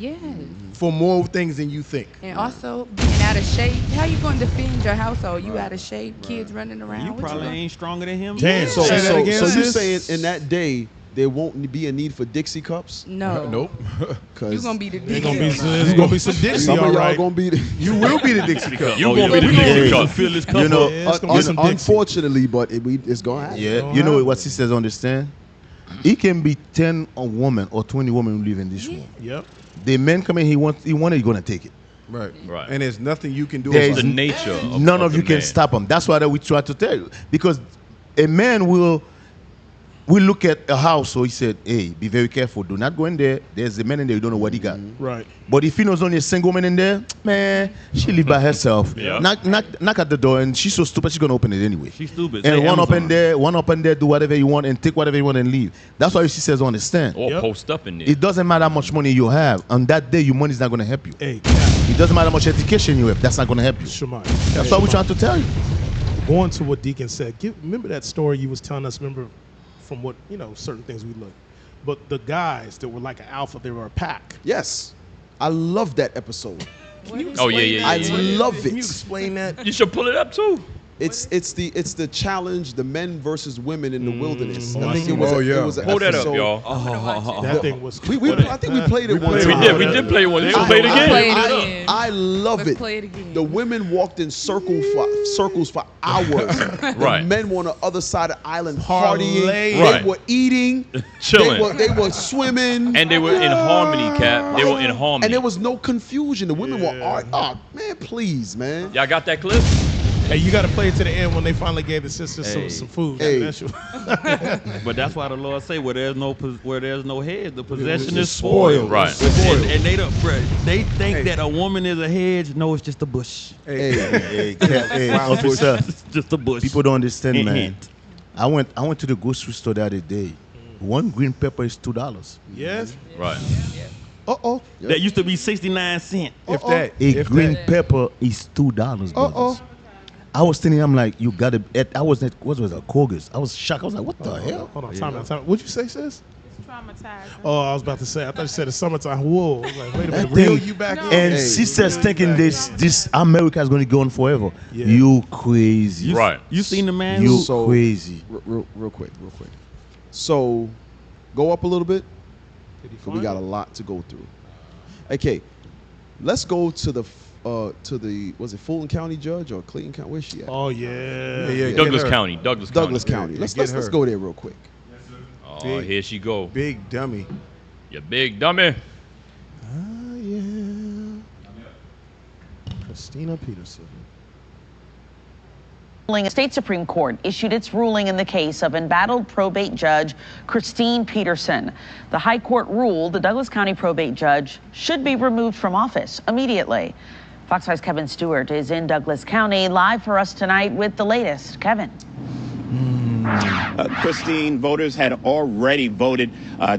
for more things than you think. And also being out of shape. How you going to defend your household? You out of shape, kids running around. You What probably gonna- ain't stronger than him. Damn. So Say that again, you sis? saying in that day there won't be a need for Dixie cups? No. Nope. You gonna be the There's gonna be some Dixie, Some of all y'all right. gonna be the You will be the Dixie cup. You gonna be the Dixie cup. Fill this cup You know, up. Yeah, it's gonna be some Dixie. unfortunately, but it's gonna happen. Yeah, you know what sisters understand? It can be 10 a woman or 20 women who live in this room. Yep. The man come in, he wanted, you're gonna take it. Right. Right. And there's nothing you can do There about is The it. nature of None of the you can man. stop him. That's why we try to tell you. Because a man will look at a house, so he said, hey, be very careful. Do not go in there. There's a man in there, you don't know what he got. Right. But if he knows only a single woman in there, man, she live by herself. Yeah. Knock at the door, and she's so stupid, she's going to open it anyway. She's stupid. And Say one up Amazon. in there, do whatever you want and take whatever you want and leave. That's why she says understand. Or Yep. post up in there. It doesn't matter how much money you have. On that day, your money is not going to help you. Hey, It doesn't matter how much education you have. That's not going to help you. Shemai. That's what we're trying to tell you. Going to what Deacon said. Remember that story you was telling us? Remember from what certain things we looked. But the guys that were like an alpha, they were a pack. Yes, I love that episode. Oh yeah. I love Can you it. explain that? You should pull it up too. It's the challenge, the men versus women in the wilderness. Oh, I think I it was. see. It was an Pull that up, episode- y'all. That thing was. I think we played it one We time. did play one. You should play it again. Play it again. I love Let's it. play it again. The women walked in circles for hours. Right. The men were on the other side of the island Parlay. partying. Right. They were eating. Chilling. They were swimming. And they were in harmony, Cap. They were in harmony. And there was no confusion. The women were oh man, please, man. Y'all got that clip? Hey, you got to play it to the end when they finally gave the sisters Hey. some food. Hey. But that's why the Lord say, where there's no hedge, the possession It's is spoiled. Right. And they don't, bruh, they think that a woman is a hedge. No, it's just a bush. Hey, officer, It's just a bush. people don't understand, Hint, man. hint. I went to the grocery store the other day, one green pepper is $2. Yes. Right. Uh-oh. That used to be 69 cents. If that. A green pepper is $2, brothers. I was thinking, I'm like, you gotta. I was at, what was it, Corgis? I was shocked. I was like, what the hell? Hold on, time out. What'd you say, sis? It's traumatizing. Oh, I was about to say. I thought you said it's summertime. Whoa. I was like, wait a minute. That Reel thing- you back in? And sisters thinking this America is going to go on forever. Yeah. You crazy. You seen the man? You So- crazy. Real quick. So, go up a little bit. 'Cause we got a lot to go through. Okay, let's go to the was it Fulton County judge or Clayton County? Where's she at? Oh yeah. Douglas County. Douglas County. Let's her. go there real quick. Oh, here she go. Big dummy. You big dummy. Christina Peterson. The state Supreme Court issued its ruling in the case of embattled probate judge Christine Peterson. The High Court ruled the Douglas County probate judge should be removed from office immediately. Fox 5's Kevin Stewart is in Douglas County, live for us tonight with the latest. Kevin. Christine, voters had already voted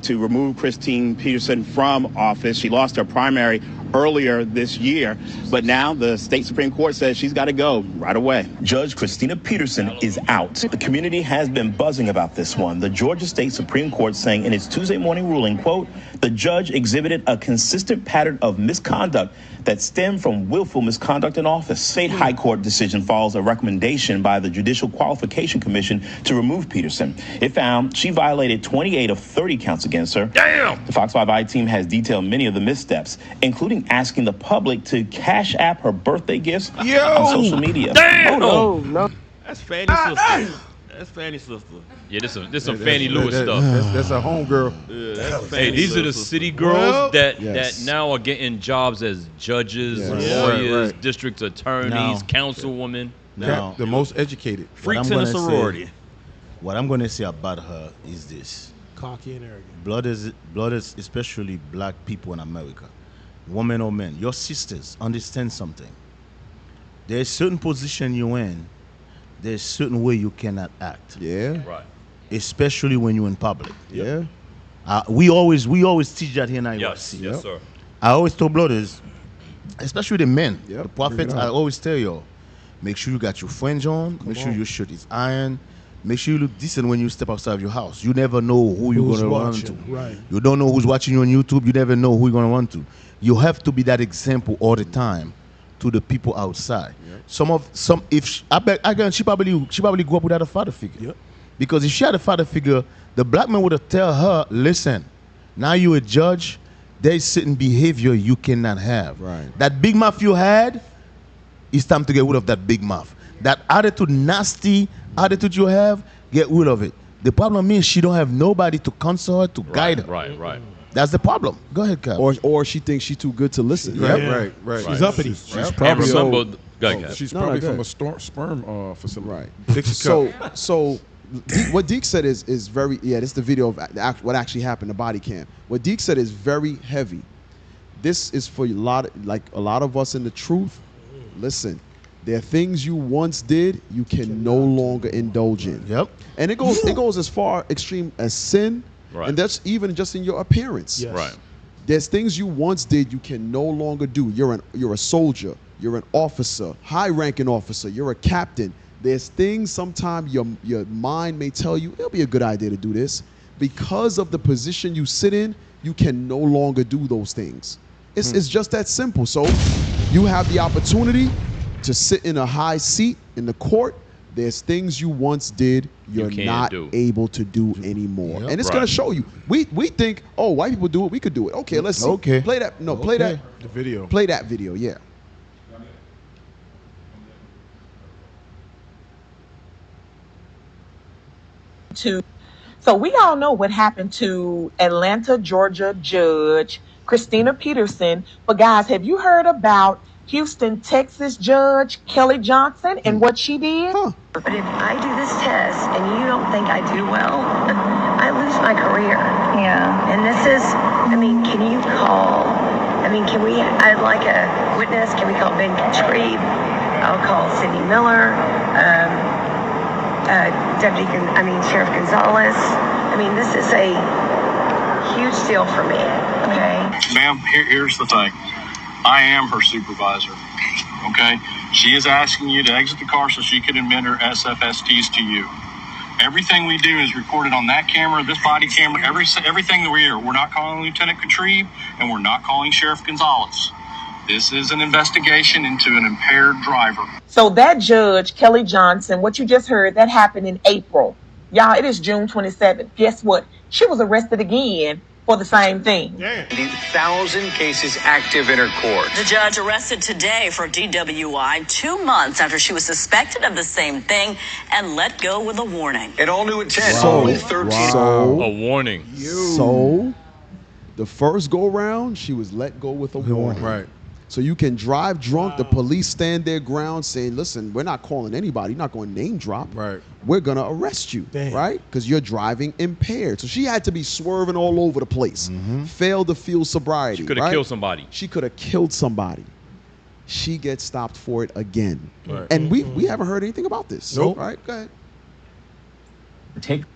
to remove Christine Peterson from office. She lost her primary earlier this year, but now the state Supreme Court says she's got to go right away. Judge Christina Peterson is out. The community has been buzzing about this one. The Georgia State Supreme Court saying in its Tuesday morning ruling, quote, the judge exhibited a consistent pattern of misconduct that stemmed from willful misconduct in office. State High Court decision follows a recommendation by the Judicial Qualification Commission to remove Peterson. It found she violated 28 of 30 counts against her. Damn! The Fox 5i team has detailed many of the missteps, including asking the public to cash app her birthday gifts on social media. Damn! Oh, no. That's Fanny's sister. That's Fanny's sister. Yeah, this some Fannie Lewis stuff. That's a homegirl. Yeah, that's Hey, Fanny's these are the sister. city girls that Yes. now are getting jobs as judges, Yes. lawyers, Right. district attorneys, Now- councilwomen. Now, The most educated. Freaks in a sorority. What I'm going to say about her is this. Cocky and arrogant. Blooders, especially black people in America, women or men, your sisters, understand something. There's certain position you're in, there's certain way you cannot act. Yeah. Right. Especially when you're in public. Yeah. We always teach that here in Yes, IYC. yes, sir. I always tell brothers, especially the men, Yep. the prophets, I always tell y'all, make sure you got your fringe on, make sure your shirt is iron, make sure you look decent when you step outside of your house. You never know who you're Who's going to run watching, into. right. You don't know who's watching you on YouTube. You never know who you're going to run to. You have to be that example all the time to the people outside. I bet she probably grew up without a father figure. Yep. Because if she had a father figure, the black man would have tell her, listen, now you're a judge, there's certain behavior you cannot have. Right. That big mouth you had, it's time to get rid of that big mouth. That attitude, nasty attitude you have, get rid of it. The problem is she don't have nobody to counsel her, to guide her. Right. That's the problem. Go ahead, Cap. Or she thinks she's too good to listen. Right. She's uppity. She's Probably probably she's probably go from ahead. a sperm facility. Right. Dixie So what Deke said is very, this is the video of what actually happened, the body cam. What Deke said is very heavy. This is for a lot of us in the truth. Listen, there are things you once did you can no longer indulge in. Yep. And it goes as far extreme as sin, Right. and that's even just in your appearance. Yes. Right. There's things you once did you can no longer do. You're a soldier. You're an officer, high-ranking officer. You're a captain. There's things sometimes your mind may tell you it'll be a good idea to do this. Because of the position you sit in, you can no longer do those things. It's just that simple. So you have the opportunity to sit in a high seat in the court. There's things you once did you're can't not do. able to do anymore. Yep. And it's Right. going to show you. We think, oh, white people do it, we could do it. Okay, let's see. Okay. Play that. No, play that. The video. Play that video, yeah. So we all know what happened to Atlanta, Georgia judge Christina Peterson. But guys, have you heard about Houston, Texas judge Kelly Johnson and what she did? But if I do this test and you don't think I do well, I lose my career. Yeah. And this is, can you call, I'd like a witness. Can we call Ben Tree? I'll call Sidney Miller, Sheriff Gonzalez. I mean, this is a huge deal for me, okay? Ma'am, here's the thing. I am her supervisor, okay? She is asking you to exit the car so she can admit her SFSTs to you. Everything we do is recorded on that camera, this body camera, everything that we hear. We're not calling Lieutenant Katrib, and we're not calling Sheriff Gonzalez. This is an investigation into an impaired driver. So that judge, Kelly Johnson, what you just heard, that happened in April. Y'all, it is June 27th. Guess what? She was arrested again for the same thing. 1,000 cases active in her court. The judge arrested today for DWI 2 months after she was suspected of the same thing and let go with a warning. An all new intent. So, Only 13. A warning. So, the first go round, she was let go with a warning. Right. So you can drive drunk. The police stand their ground saying, listen, we're not calling anybody. You're not going to name drop. Right. We're going to arrest you. Right? Because you're driving impaired. So she had to be swerving all over the place. Failed to feel sobriety. She could have killed somebody. She could have killed somebody. She gets stopped for it again. Right. And we haven't heard anything about this. Nope. Right? Go ahead.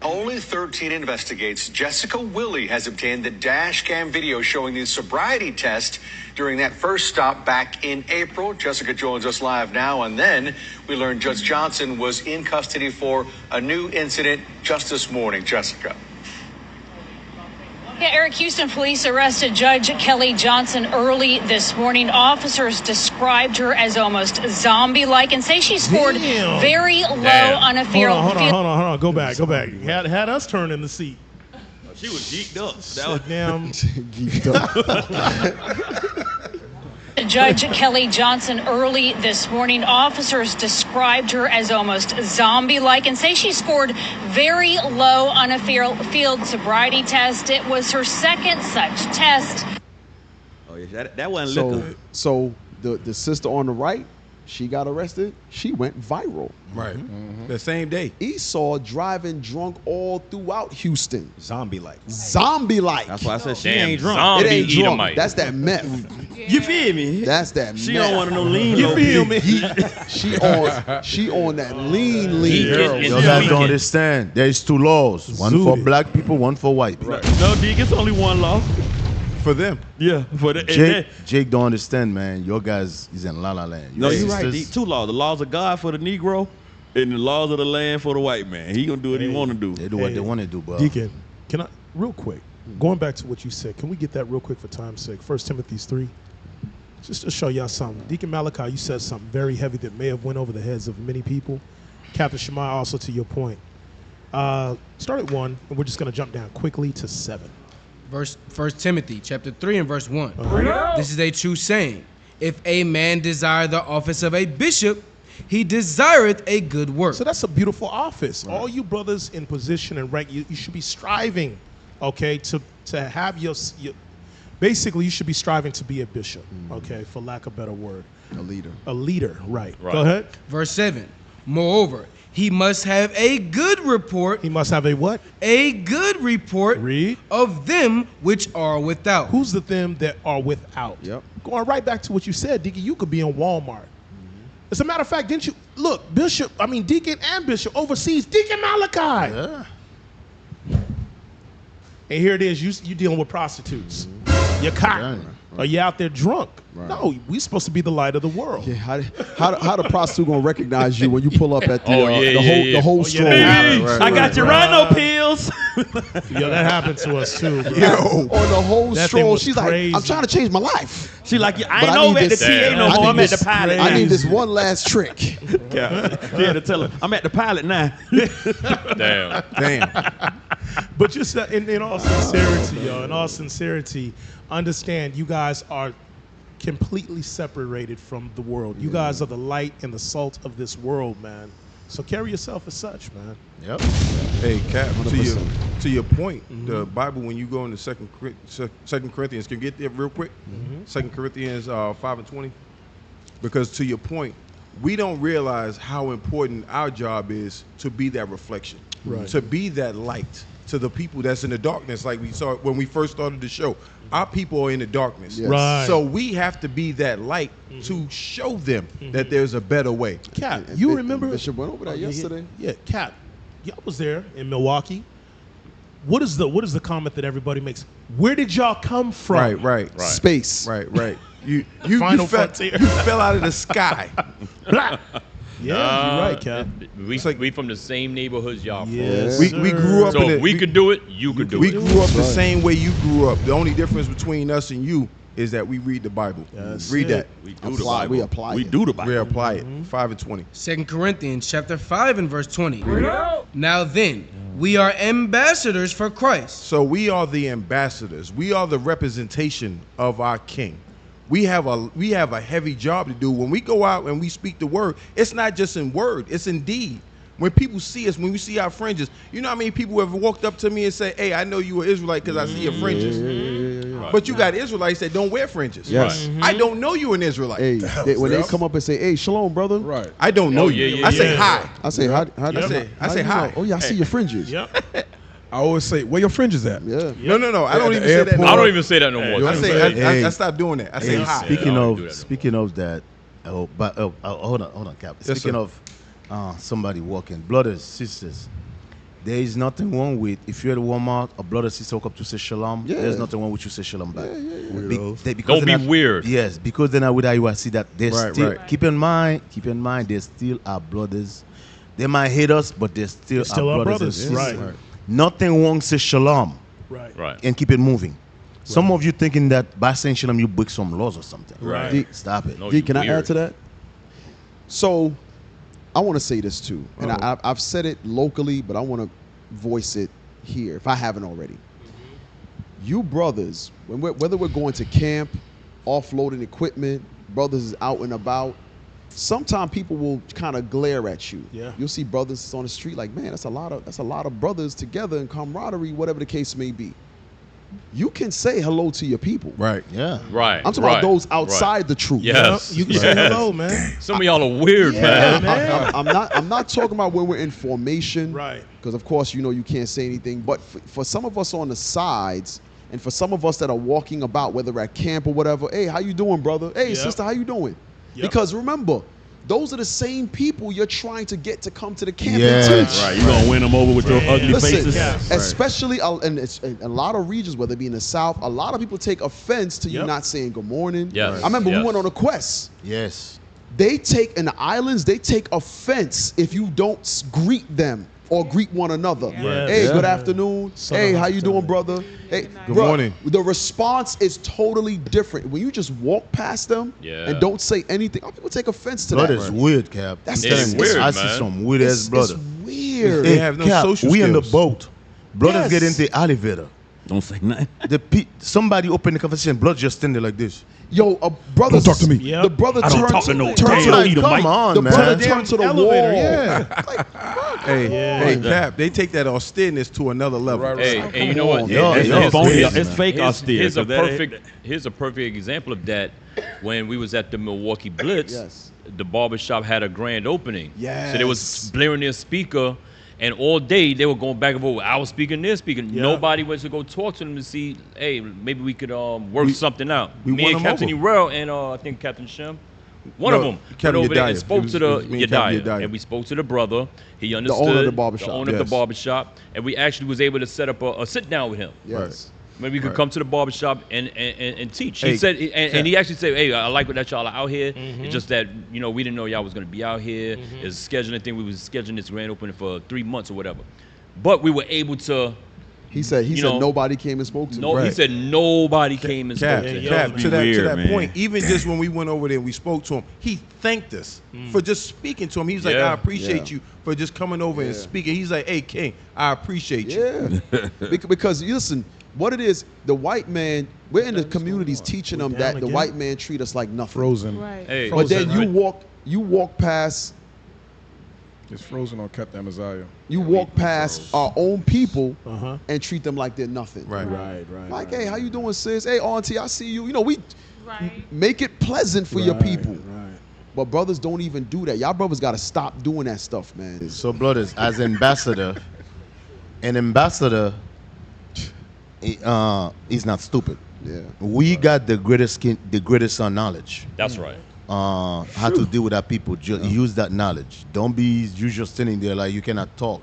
Only 13 investigates. Jessica Willey has obtained the dash cam video showing the sobriety test during that first stop back in April. Jessica joins us live now, and then we learned Judge Johnson was in custody for a new incident just this morning. Jessica. Yeah, Eric, Houston police arrested Judge Kelly Johnson early this morning. Officers described her as almost zombie-like and say she scored very low on a fear. Hold on. Go back. Had us turn in the seat. She was geeked up. Damn. Geeked up. Judge Kelly Johnson early this morning. Officers described her as almost zombie-like and say she scored very low on a field sobriety test. It was her second such test. Oh yeah, that wasn't liquor. So the sister on the right, she got arrested. She went viral. Right. The same day. Esau driving drunk all throughout Houston. Zombie-like. Zombie-like. That's why I said she Damn ain't drunk. zombie It ain't drunk. Edomite. That's that meth. You feel me? That's that She meth. don't want no lean. You feel me? She on that lean. You guys don't understand. There's two laws. One for black people, one for white people. No, Deke, it's only one law. For them. Yeah, for the Jake don't understand, man. Your guys is in La La Land. No, Your you're right. sisters- Deke. Two laws: the laws of God for the Negro, and the laws of the land for the white man. He gonna do what he want to do. They do what they want to do, bro. Deacon, can I, real quick, going back to what you said, can we get that real quick for time's sake? 1 Timothy 3. Just to show y'all something. Deacon Malachi, you said something very heavy that may have went over the heads of many people. Captain Shemaiah, also to your point. Start at 1, and we're just going to jump down quickly to 7. 1 Timothy chapter 3 and verse 1. This is a true saying. If a man desire the office of a bishop, he desireth a good work. So that's a beautiful office. All you brothers in position and rank, you should be striving, okay, to have your basically you should be striving to be a bishop, okay, for lack of a better word. A leader. A leader, right. Go ahead. Verse 7. Moreover, he must have a good report. He must have a what? A good report. Read. Of them which are without. Who's the them that are without? Yep. Going right back to what you said, Deacon, you could be in Walmart. As a matter of fact, didn't you look, Deacon and Bishop overseas, Deacon Malachi. Yeah. And here it is, you dealing with prostitutes. You're caught. Or you out there drunk. No, we supposed to be the light of the world. Yeah, how the prostitute gonna recognize you when you pull up at the the whole stroll? I got your rhino pills. Yo, that happened to us too. Bro. Yo, on the whole That stroll, thing was she's crazy. like, I'm trying to change my life. She like, I But ain't I over need at the this- TA no I more. need I'm at the this- pilot. I need this one last trick. Yeah, to tell her I'm at the pilot now. Damn. But just in all sincerity, yo, in all sincerity, understand you guys are completely separated from the world. You guys are the light and the salt of this world, man. So carry yourself as such, man. Yep. Hey, Cap, to your point, the Bible, when you go into Second Corinthians, can you get there real quick? 2 Corinthians 5:20. Because to your point, we don't realize how important our job is to be that reflection, to be that light to the people that's in the darkness, like we saw when we first started the show. Our people are in the darkness. Yes. Right. So we have to be that light to show them that there's a better way. Cap, you remember? Bishop went over that yesterday. Yeah, Cap. y'all was there in Milwaukee. What is the comment that everybody makes? Where did y'all come from? Right. Space. Right. You Final fell, frontier. you fell out of the sky. Blah. Yeah, you're right, Cap. We from the same neighborhoods y'all from. Yes, we grew up. So in if we could do it, you could do it. We grew up the same way you grew up. The only difference between us and you is that we read the Bible. Read that. We do the Bible. We apply We it. do the Bible. We apply it. 5 and 20. 2 Corinthians chapter 5 and verse 20. Now then, we are ambassadors for Christ. So we are the ambassadors. We are the representation of our King. We have a heavy job to do. When we go out and we speak the word, it's not just in word, it's in deed. When people see us, when we see our fringes, you know how many people have walked up to me and say, "Hey, I know you an Israelite because I see your fringes." Right. But you got Israelites that don't wear fringes. Yes. I don't know you an Israelite. Hey, when they come up and say, "Hey, shalom, brother," Right. I don't know you. I say hi. I say hi. I say hi. Oh yeah, I see your fringes. I always say, where your fringes at? Yeah. No. I don't even say that. I don't even say that no more. I stopped doing that. I say hi. Speaking of that, hold on, Cap. Yes, Speaking of somebody walking, brothers, sisters, there is nothing wrong with if you're at Walmart, a brother, sister walk up to say shalom. Yeah. There's nothing wrong with you say shalom back. Don't be weird. Yes, because then I would see that there's Right, still. right. Keep in mind, there's still our brothers. They might hate us, but they're still our brothers. and sisters. Right. Nothing wrong say shalom. Right. And keep it moving. Some of you thinking that by saying shalom you break some laws or something. Right. Stop it. No, D, can I weird. add to that? So, I want to say this too, and I've said it locally, but I want to voice it here if I haven't already. You brothers, whether we're going to camp, offloading equipment, brothers is out and about. Sometimes people will kind of glare at you. Yeah. You'll see brothers on the street like, man, that's a lot of brothers together in camaraderie, whatever the case may be. You can say hello to your people. Right. Yeah. Right. I'm talking about those outside the truth. Yes. You can say hello, man. Some of y'all are weird, man. I'm not talking about when we're in formation. Right. Because of course, you can't say anything. But for some of us on the sides, and for some of us that are walking about, whether we're at camp or whatever, hey, how you doing, brother? Hey, sister, how you doing? Yep. Because remember, those are the same people you're trying to get to come to the camp Yeah. and teach. Right, you gonna win them over with your ugly Listen, faces. especially in a lot of regions, whether it be in the South, a lot of people take offense to you not saying good morning. Yes. I remember we Yes. went on a quest. Yes. They take, in the islands, they take offense if you don't greet them or greet one another. Yes. Hey, Yeah. good afternoon. Hey, how you doing, brother? Hey, Good bruh, morning. The response is totally different. When you just walk past them and don't say anything, people take offense to Blood that. is weird, Cap. That's It's weird, I man. see some weird ass brother. It's weird. They have no Cap, social we in the skills. boat. Brothers Yes. get in the elevator. Don't say nothing. Somebody open the conversation. Blood just stand there like this. Yo, brother, Don't talk to me. Yep. The brother I don't turned talk to to no turn to tail the eater, Come Mike. on, the man. brother turned to the Elevator, wall. yeah. Hey, Cap, they take that austereness to another level. Hey, and you know what? It's fake austere. Here's a so that perfect example of that. When we was at the Milwaukee Blitz, Yes. the barbershop had a grand opening. Yes. So they was blaring their speaker, and all day they were going back and forth. I was speaking, they're speaking. Yeah. Nobody went to go talk to them to see, hey, maybe we could work something out. we Me won and them Captain over. Errol and I think Captain Shem. One of them went Captain over there and Yediah. spoke It was to the me and Captain Yediah, Yediah. and we spoke to the brother. He understood owner of the barbershop. The owner of the Yes. barbershop, and we actually was able to set up a sit down with him. Yes. Maybe we could come to the barbershop and teach. Hey, He said, and he actually said, hey, I like that y'all are out here. Mm-hmm. It's just that, we didn't know y'all was going to be out here. It's a scheduling thing. We was scheduling this grand opening for 3 months or whatever. But we were able to. He said nobody came and spoke to him. No, he said nobody came and Cap, spoke to him. Cap, to that weird, man. point, even just when we went over there and we spoke to him, he thanked us for just speaking to him. He was like, Yeah. I appreciate Yeah. you for just coming over and speaking. He's like, hey, King, I appreciate you. Yeah. Because listen, what it is, the white man, we're in the communities teaching them down that the again? white man treat us like nothing. Frozen. Right. Hey, But then Frozen, you walk past It's frozen on Captain Amaziah. you walk past our own people Uh-huh. and treat them like they're nothing. Right. Right. Like, hey, how you doing, sis? Hey, auntie, I see you. We Right. make it pleasant for your Right, people. Right. But brothers don't even do that. Y'all brothers got to stop doing that stuff, man. So, brothers, as ambassador, an ambassador is not stupid. Yeah. We got the greatest knowledge. That's right. How to deal with our people. Use that knowledge. Don't be you just standing there like you cannot talk.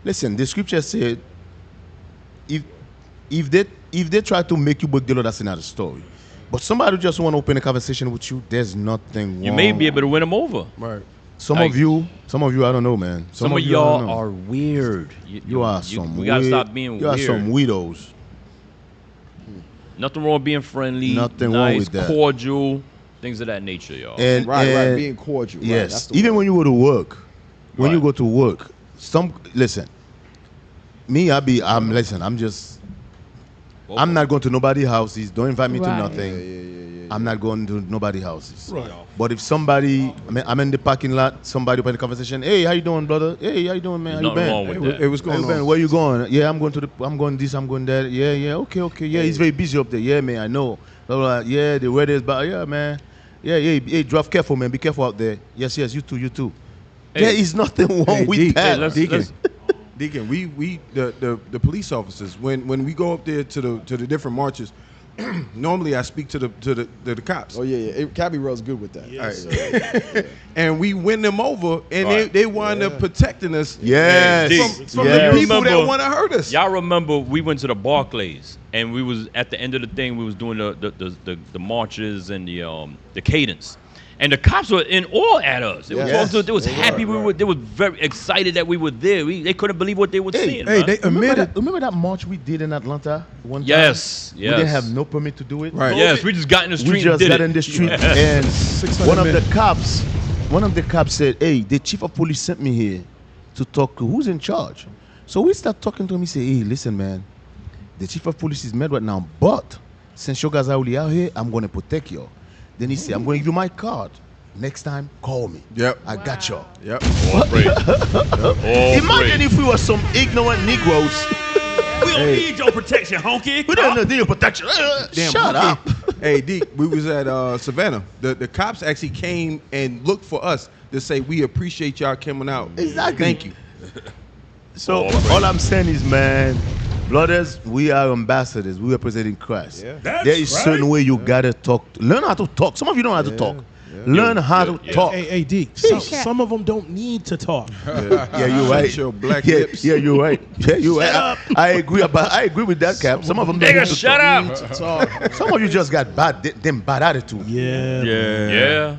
Listen, the scripture said, if they try to make you break the law, that's another story. But somebody who just want to open a conversation with you, there's nothing wrong. You may be able to win them over. Right. Some of you, I don't know, man. Some of y'all are weird. You are some we gotta weird. stop being You weird. are some weirdos. Nothing wrong with being friendly. Nothing nice, wrong with that. Cordial, things of that nature, y'all. And, Right, being cordial. Right, Yes. that's the Even word. when you go to work, you go to work, listen. Me, I'm not going to nobody's houses. Don't invite me to Right. nothing. I'm not going to nobody's houses. Right. But if somebody, I'm in the parking lot, somebody open the conversation. Hey, how you doing, brother? Hey, how you doing, man? There's How you nothing been? wrong with that. Hey, what's going How you on? been? Where you going? Yeah, I'm going this, I'm going that. Yeah, okay. Yeah, he's very busy up there. Yeah, man, I know. Blah, blah, blah. Yeah, the weather is bad. Yeah, man. Yeah, hey, drive careful, man. Be careful out there. Yes, you too. Hey. There is nothing wrong with that. Deacon, we the police officers when we go up there to the different marches, normally I speak to the cops. Oh yeah. Cabby Rell's good with that. Yes. And we win them over, and they wind up protecting us. Yes. From the people that want to hurt us. Y'all remember we went to the Barclays and we was at the end of the thing. We was doing the marches and the cadence. And the cops were in awe at us. They was happy. They were very excited that we were there. They couldn't believe what they were seeing. Hey, they admitted. Remember that march we did in Atlanta one time? Yes. We didn't have no permit to do it. Right. Yes, we just got in the street. We just and did got it. in the street, Yes. and 600 one of men. the cops said, "Hey, the chief of police sent me here to talk to who's in charge." So we start talking to him. He said, "Hey, listen, man, the chief of police is mad right now, but since you guys are already out here, I'm going to protect you." Then he said, "I'm going to give you my card. Next time, call me. Yep. I got you." Yep. Imagine if we were some ignorant Negroes. We don't need your protection, honky. We don't need your protection. Shut up. Hey, Deke, we was at Savannah. The cops actually came and looked for us to say we appreciate y'all coming out. Exactly. Thank you. So all I'm saying is, man, brothers, we are ambassadors. We representing Christ. Yeah. There is certain way you gotta talk. Learn how to talk. Some of you don't know how to talk. Learn how to talk. Hey, Deke, some of them don't need to talk. Yeah, you're right. Your black Yeah, lips. yeah, you're right. Yeah, you're right. I agree with that, Cap. Some of them don't need to shut talk. up. Some of you just got bad attitude. Yeah.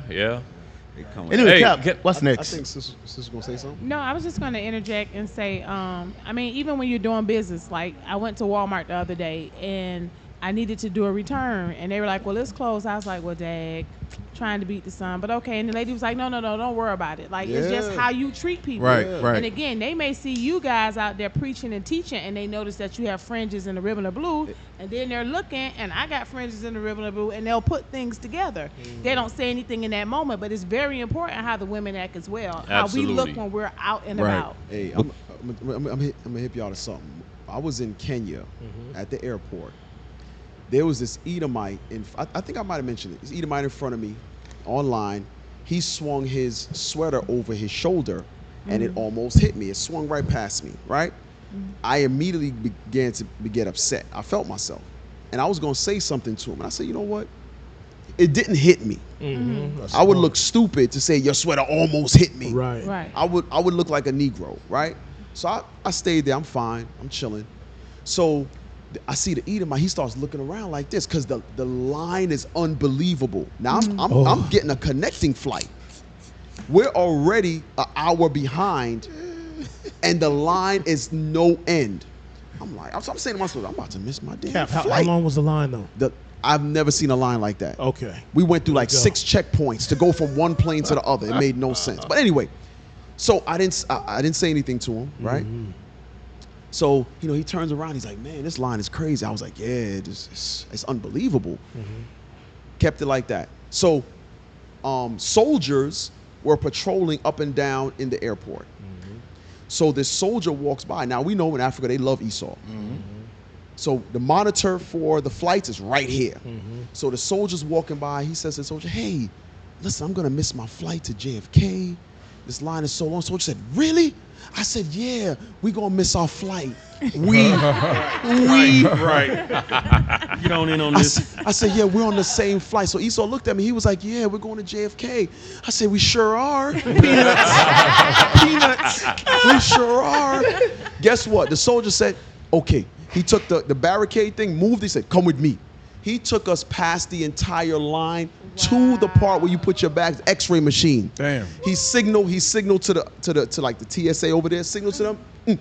Anyway, Hey, Cap, what's I next? think Sister's gonna say something. No, I was just going to interject and say, I mean, even when you're doing business, like I went to Walmart the other day and I needed to do a return, and they were like, "Well, it's closed." I was like, "Well, dag, trying to beat the sun, but okay." And the lady was like, "No, don't worry about it. Like it's just how you treat people." Right. And again, they may see you guys out there preaching and teaching, and they notice that you have fringes and the ribbon of blue, and then they're looking, and I got fringes and the ribbon of blue, and they'll put things together. They don't say anything in that moment, but it's very important how the women act as well. How we look when we're out and about. Hey, I'm gonna hip y'all to something. I was in Kenya at the airport. There was this Edomite, I think I might have mentioned it. This Edomite in front of me, online. He swung his sweater over his shoulder, and it almost hit me. It swung right past me, right? I immediately began to get upset. I felt myself. And I was going to say something to him. And I said, you know what? It didn't hit me. I would look stupid to say, your sweater almost hit me. Right. I would look like a Negro, right? So I stayed there. I'm fine. I'm chilling. So I see the Edomite. He starts looking around like this because the line is unbelievable. Now I'm getting a connecting flight. We're already an hour behind, and the line is no end. I'm saying to myself, I'm about to miss my damn Cap, how flight. long was the line though? I've never seen a line like that. Okay. We went through like 6 checkpoints to go from one plane to the other. It made no sense. But anyway, so I didn't say anything to him, right? So, he turns around. He's like, man, this line is crazy. I was like, yeah, it's unbelievable. Kept it like that. So, soldiers were patrolling up and down in the airport. So this soldier walks by. Now, we know in Africa, they love Esau. So the monitor for the flights is right here. So the soldier's walking by. He says to the soldier, hey, listen, I'm going to miss my flight to JFK. This line is so long. Soldier said, really? I said, yeah, we gonna miss our flight. Right. Get on in on this. I said, yeah, we're on the same flight. So Esau looked at me. He was like, yeah, we're going to JFK. I said, we sure are. Peanuts. Peanuts. We sure are. Guess what? The soldier said, okay. He took the barricade thing, moved. He said, come with me. He took us past the entire line to the part where you put your bags, X-ray machine. Damn. He signaled to like the TSA over there, signaled to them. His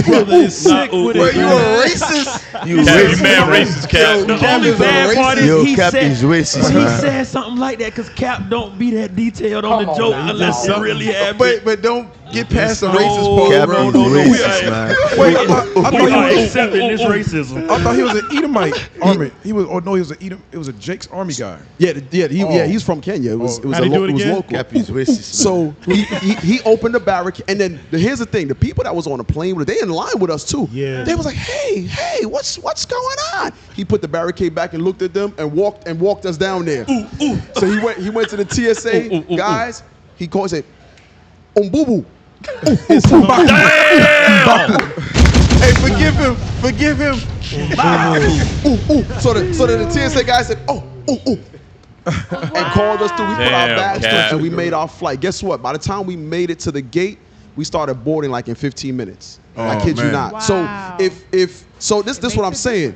brother is sick with it. You a racist? You Cap, man, racist, Cap. The only bad part is Yo, he Cap said, is racist, he man. said something like that because Cap don't be that detailed on the joke unless it really happened. But don't get past the racist part. Cap bro. is racist, man. Wait, I thought We he are was. accepting this racism. I thought he was an Edomite army. He was. Oh no, he was an Edom. It was a Jake's army guy. He's from Kenya. It was How'd he do it again? local. Cap is racist, man. So he opened the barricade, and then here's the thing: the people that was on the plane with they in line with us too. Yeah. They was like, hey, what's going on? He put the barricade back and looked at them and walked us down there. So he went to the TSA guys. He called and said, Umbubu. Hey, forgive him. So the TSA guy said, and called us through. We put our bags through, and we made our flight. Guess what? By the time we made it to the gate, we started boarding like in 15 minutes. I kid you not. Wow. So this what I'm saying.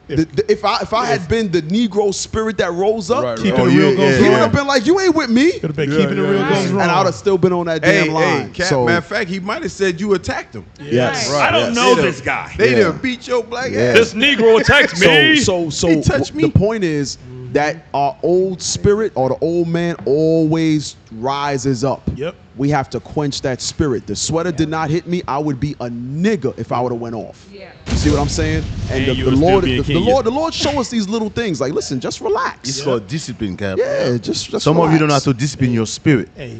If I had been the Negro spirit that rose up, Keeping it real goes he would wrong. have been like, you ain't with me. Could have been keeping it real goes wrong. And I would have still been on that damn line. Cap, So, matter of fact, he might have said you attacked him. yes. I don't know this guy. They done beat your black ass. This Negro attacked me. So the point is that our old spirit or the old man always rises up. Yep. We have to quench that spirit. The sweater did not hit me. I would be a nigga if I would have went off. Yeah. You see what I'm saying? And And you the would still Lord, be in the Kenya. Lord show us these little things. Like, listen, just relax. It's called discipline, Cap. Yeah, just Some of you don't know how relax. to discipline your spirit. Hey,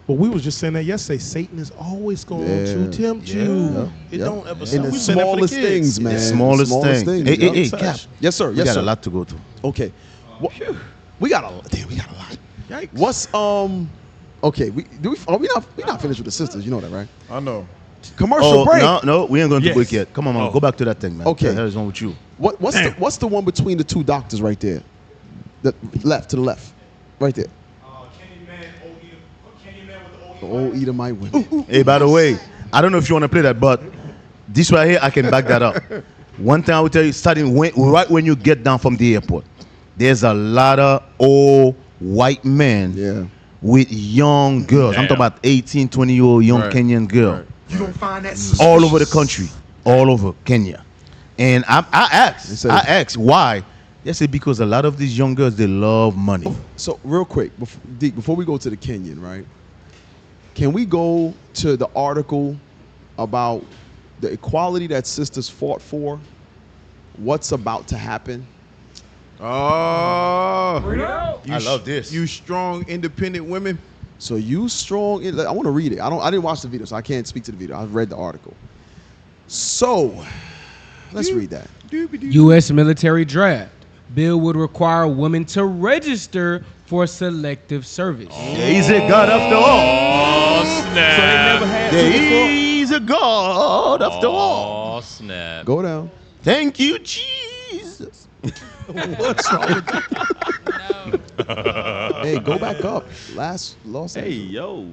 but we was just saying that yesterday. Satan is always going to tempt Yeah. you. It Yeah. don't ever In stop. the We said that for the smallest kids. things, man. The smallest thing. things. Hey, you know? Cap. Yes, sir. We Yes, got sir. a lot to go to. Okay. We got a lot. Yikes. What's okay, we not finished with the sisters, you know that, right? I know. Commercial break. No, we ain't going to Yes. break yet. Come on, man. Go back to that thing, man. Okay. What the hell is wrong with you? What's the one between the two doctors right there? To the left. Right there. The old Edomite women. Hey, by the way, I don't know if you want to play that, but this right here, I can back that up. One thing I will tell you, right when you get down from the airport, there's a lot of old white men with young girls. I'm Damn. talking about 18, 20-year-old young Right. Kenyan girl. Right. You don't find that All over the country. All over Kenya. And I asked why. They said because a lot of these young girls, they love money. So real quick, before we go to the Kenyan, right? Can we go to the article about the equality that sisters fought for? What's about to happen? Oh, I love this. You strong, independent women. So you strong. I want to read it. I didn't watch the video, so I can't speak to the video. I read the article. So let's read that. U.S. military draft. Bill would require women to register for selective service. He's a God after all. Oh, snap. He's a God after all. Oh, snap. Go down. Thank you, Jesus. What's wrong with that? Hey, go back up. Lost Hey, Angeles. yo.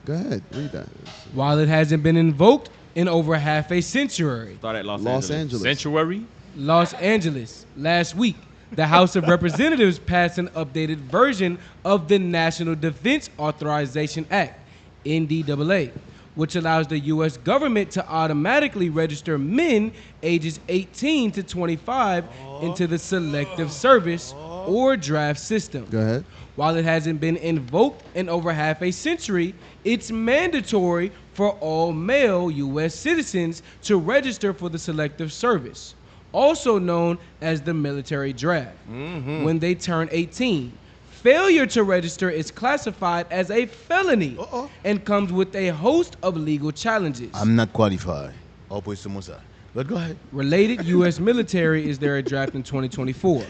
Go ahead, read that. While it hasn't been invoked in over half a century. Start at Los Los Angeles. Angeles. Sanctuary? Los Angeles. Last week, the House of Representatives passed an updated version of the National Defense Authorization Act, NDAA, which allows the U.S. government to automatically register men ages 18 to 25 into the selective service or draft system. Go ahead. While it hasn't been invoked in over half a century, it's mandatory for all male U.S. citizens to register for the selective service, also known as the military draft, when they turn 18. Failure to register is classified as a felony and comes with a host of legal challenges. I'm not qualified. But go ahead. Related, U.S. military is there a draft in 2024.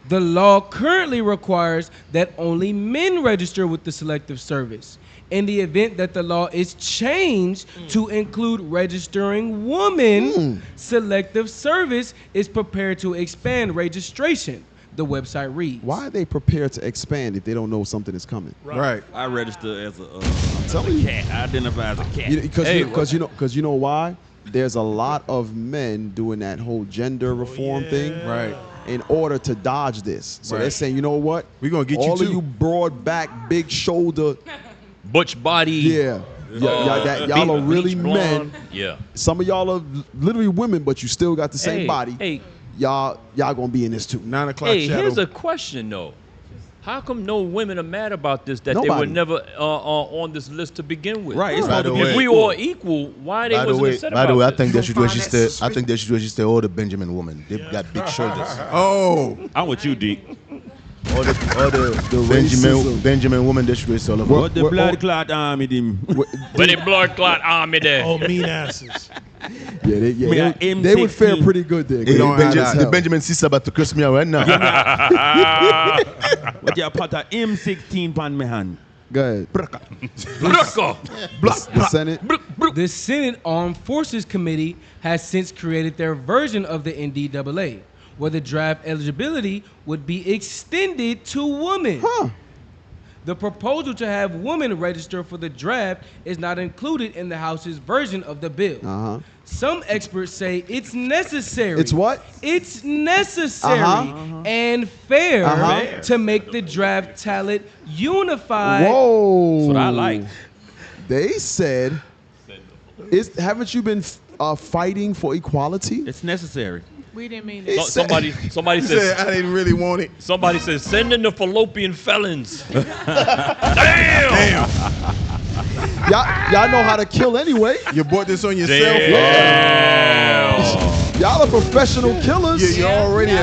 The law currently requires that only men register with the Selective Service. In the event that the law is changed to include registering women, Selective Service is prepared to expand registration. The website reads. Why are they prepared to expand if they don't know something is coming? Right. I register as a cat. I identify as a cat. Because you know why? There's a lot of men doing that whole gender reform thing. Right. In order to dodge this. So they're saying, you know what? We're going to get all you of you broad back, big shoulder. Butch body. Yeah. Y'all are really men. Yeah. Some of y'all are literally women, but you still got the same body. Hey. Y'all gonna be in this too. 9 o'clock Hey, shadow. here's a question though. How come no women are mad about this? That they Nobody. were never on this list to begin with. Right. It's By the If way- we all equal, why they wasn't upset by about the way, I this? think they should register. I think they should register all the Benjamin women. They've got big shoulders. Oh, I'm with you, Deke. All the Benjamin women, they should register all of them. What the blood clot army them? But the blood clot army there. Oh, mean asses. They would fare pretty good there. Hey, The the Benjamin sister about to curse me out right now. What you put a M16 pan me hand? Go ahead. The Senate. The Senate Armed Forces Committee has since created their version of the NDAA, where the draft eligibility would be extended to women. The proposal to have women register for the draft is not included in the House's version of the bill. Some experts say it's necessary. It's what? It's necessary and fair to make the draft talent unified. Whoa. That's what I like. They said, haven't you been fighting for equality? It's necessary. We didn't mean He that. said- Somebody he says said, I didn't really want it. Somebody says send in the fallopian felons. Damn. Y'all know how to kill anyway. You bought this on yourself. Y'all are professional killers. You're already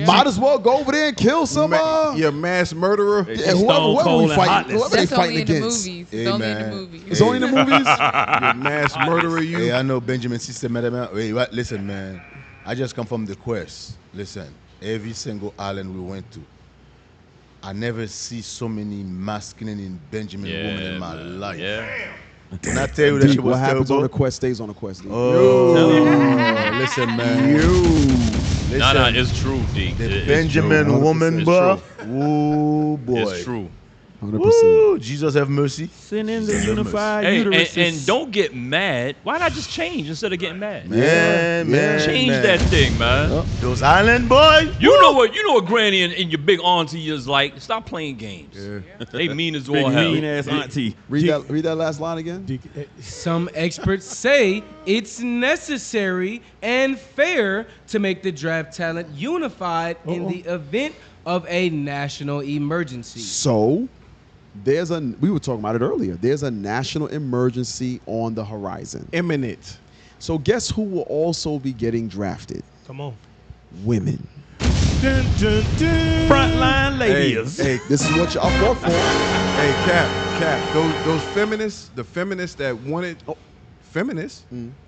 Might as well go over there and kill some. You're a mass murderer. Yeah, whoever we fighting, whoever they That's fighting only in the against. movies. It's only in the movies. It's only in the movies. You're a mass murderer. You. Hey, I know Benjamin sister, madam. Wait, what? Listen, man. I just come from the quest. Listen, every single island we went to, I never see so many masculine and Benjamin women in my life. Yeah. When I tell you that shit was What happens terrible. on the quest stays on the quest. Listen, man. Listen, Nah, it's true, D. the Benjamin woman, bro. Ooh, boy. It's true. 100%. Woo, Jesus have mercy. Send in the unified Hey, uterus. and don't get mad. Why not just change instead of getting mad? Man. Change that thing, man. Those island boys. You know what Granny and your big auntie is like. Stop playing games. They mean as all Big hell. mean ass auntie. Read that last line again. Some experts say it's necessary and fair to make the draft talent unified in the event of a national emergency. So, we were talking about it earlier. There's a national emergency on the horizon. Imminent. So guess who will also be getting drafted? Come on. Women. Dun, dun, dun. Frontline ladies. Hey, This is what y'all fought for. hey, Cap. Those feminists, the feminists that wanted,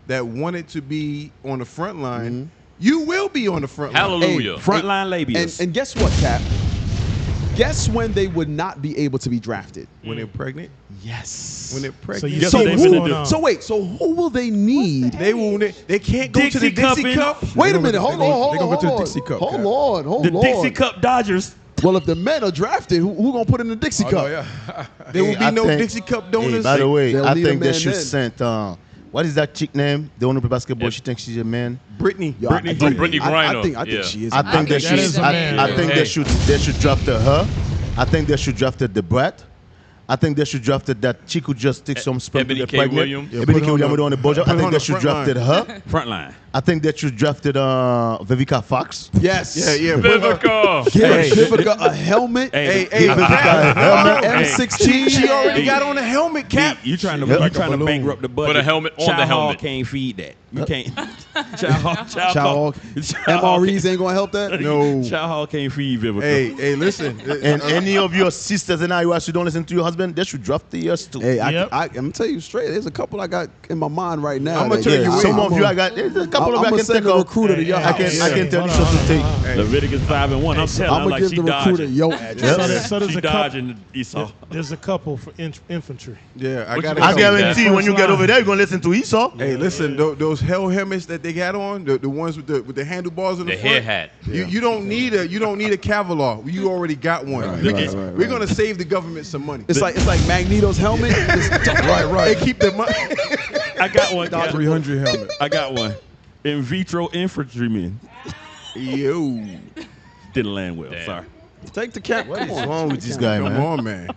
that wanted to be on the front line, you will be on the front line. Hallelujah. Frontline ladies. And guess what, Cap? Guess when they would not be able to be drafted? When they're pregnant. Yes. When they're So pregnant. you So, see they finna do. who will they need? They can't go to the Dixie Cup. Wait a minute. Hold on. They gonna go to the Dixie Cup. Hold Cap. on. The Dixie Cup Dodgers. Well, if the men are drafted, who gonna put in the Dixie Cup? There will be I no think- Dixie Cup Hey, donors. by the way, They'll I need a think they man should then. send. What is that chick name? The one who play basketball. She thinks she's a man. Brittany. Yo, Brittany Griner. I think she is. I think they that is should. a man. I think they should draft her. I think they should draft the Brat. I think they should draft that chick who just takes some sperm to Ebony the K. pregnant. Williams. Yeah, Ebony put K. her on Williams the- on the bojo. put I her think on they the should front drafted her. Frontline. I think they should drafted Vivica Fox. Yes. Yeah. Put her- Vivica. Give Vivica a helmet. Hey, Vivica a helmet. M16. She already got on the helmet, Cap. You trying to Yep. bankrupt the budget. Put a helmet on Child the Hall helmet. can't feed that. You can't. Child Hall. MREs ain't gonna help that. No. Child Hall can't feed biblical. Hey, listen. And any of your sisters and IUS who don't listen to your husband, they should drop the ears too. Hey, I'm gonna tell you straight. There's a couple I got in my mind right now. I'm gonna tell you. Some of you I got. There's a couple of you I can take a recruiter to your house. I can tell you something to take. Leviticus 5:1. I'm telling. I'm gonna give she the recruiter dodging. your address. So there's She a couple. dodging Esau. There's a couple for infantry. Yeah, I What got. you I gonna guarantee that when you get over there, you're gonna listen to Esau. Hey, listen, those hell helmets that they got on, the ones with the handlebars in the The front. hair hat. You don't need a Kevlar. You already got one. We're gonna save the government some money. It's like Magneto's helmet. Right. They keep the money. I got one. 300 helmet. I got one. In vitro infantrymen. Yo. Didn't land well. Damn. Sorry. Take the cap. What is wrong with this guy, man? Come on, man.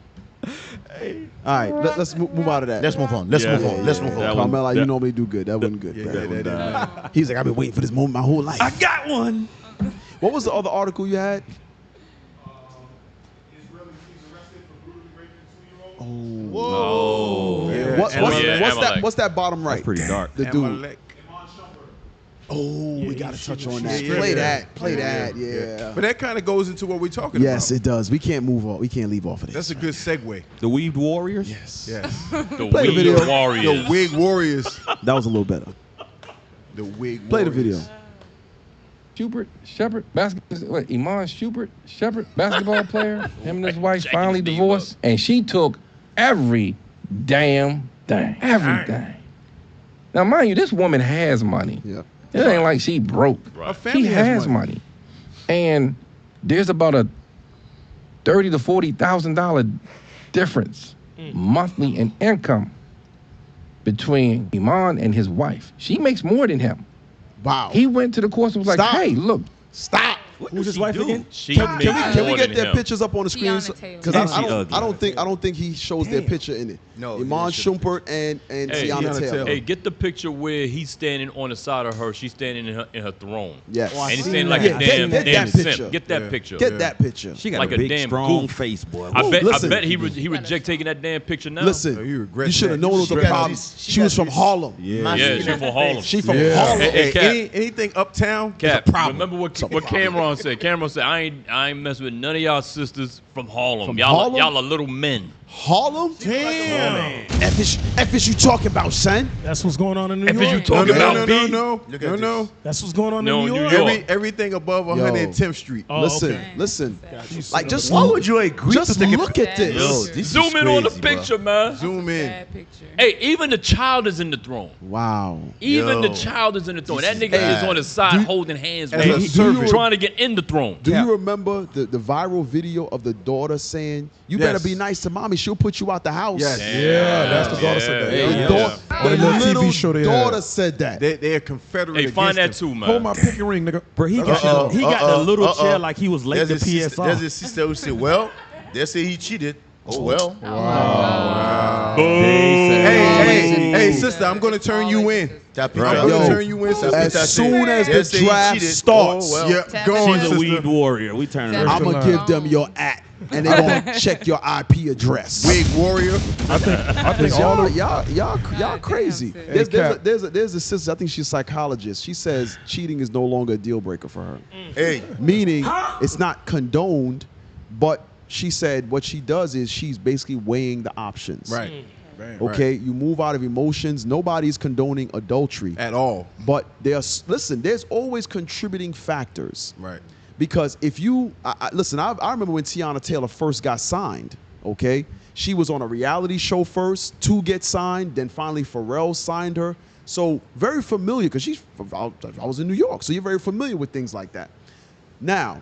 All right, let's move out of that. Let's move on. Let's move on. Let's move on. Carmela, you normally do good. That wasn't good. He's like, I've been waiting for this moment my whole life. I got one. What was the other article you had? Oh. Yeah. What's that bottom right? That's pretty dark. The dude. Oh, we gotta touch on that. Play that. Yeah. But that kind of goes into what we're talking Yes, about. it does. We can't move off. We can't leave off of this. That's a good segue. The Weaved Warriors? Yes. The Play the Weed video. Warriors. The Wig Warriors. That was a little better. The Wig Play the Warriors. video. Shepard, Iman Shepard, basketball player. Him and his wife finally divorced, and she took every damn thing. Everything. Now, mind you, this woman has money. Yeah. It ain't like she broke. Her family She has money. And there's about a $30,000 to $40,000 difference monthly in income between Iman and his wife. She makes more than him. Wow. He went to the course and was like, Stop. hey, look. Stop. Who's his wife again? Can Can we get their pictures up on the screen? Tiana Taylor. Because And she I ugly. don't think he shows their picture in it. No, Iman Shumpert and Hey, Tiana Taylor. Hey, get the picture where he's standing on the side of her. She's standing in her throne. Yes. And he's seen standing like that. a damn Get that picture. simp. Get that picture. Get that picture. She got Like a a big, damn strong goof. face, boy. I Listen. bet he reject taking that damn picture now. Listen, you regret you should have that. known it was a She got problem. these- She was from Harlem. Yeah, she from Harlem. She from Yeah. Harlem. Hey, Cap. Anything uptown is Cap, a problem. remember what Cameron said? Cameron said, I ain't messing with none of y'all sisters from Harlem. From Y'all Harlem? are little men. Harlem? Damn. F is you talking about, son? That's what's going on in New If York. you talking about B. No. That's what's going on No, in New New York. York. Everything above 110th Street. Oh, Listen, okay. listen. Gotcha. Like, just Why would you agree just to take a look at this. Yo, this Zoom is in on the crazy, bro. picture, man. Zoom in. Bad picture. Hey, even the child is in the throne. Wow. Even Yo. the child is in the throne. That This nigga is bad. is on the side holding hands As with a him, servant. trying to get in the throne. Do you remember the viral video of the daughter saying, "You better Yes. be nice to mommy. She'll put you out the house." Yes. Yeah, that's the daughter said that. Yeah. The Yeah. daughter- On the that little little TV show they had. daughter said that. They're Confederate. Hey, find that against too, them. man. Hold my pinky ring, nigga. Bro, he got the little chair like he was late to There's a PSR. sister who said, well, they say he cheated. Oh, well. Hey, sister, I'm gonna turn you in. That I'm picture. gonna turn you in. Sister. As soon as They the say he draft cheated. starts, Oh, well. Yeah, go on, She's a sister. Weaved Warrior. We turn her. I'm gonna give them your @, and they're gonna check your IP address. Wig Warrior. I think all the Y'all crazy. There's a sister. I think she's a psychologist. She says cheating is no longer a deal breaker for her. Hey. Meaning it's not condoned, but she said what she does is she's basically weighing the options. Right. Okay, you move out of emotions. Nobody's condoning adultery At all. but there's always contributing factors. Right. Because if you listen, I remember when Tiana Taylor first got signed. Okay, she was on a reality show first to get signed, then finally Pharrell signed her. So very familiar because I was in New York, so you're very familiar with things like that. Now,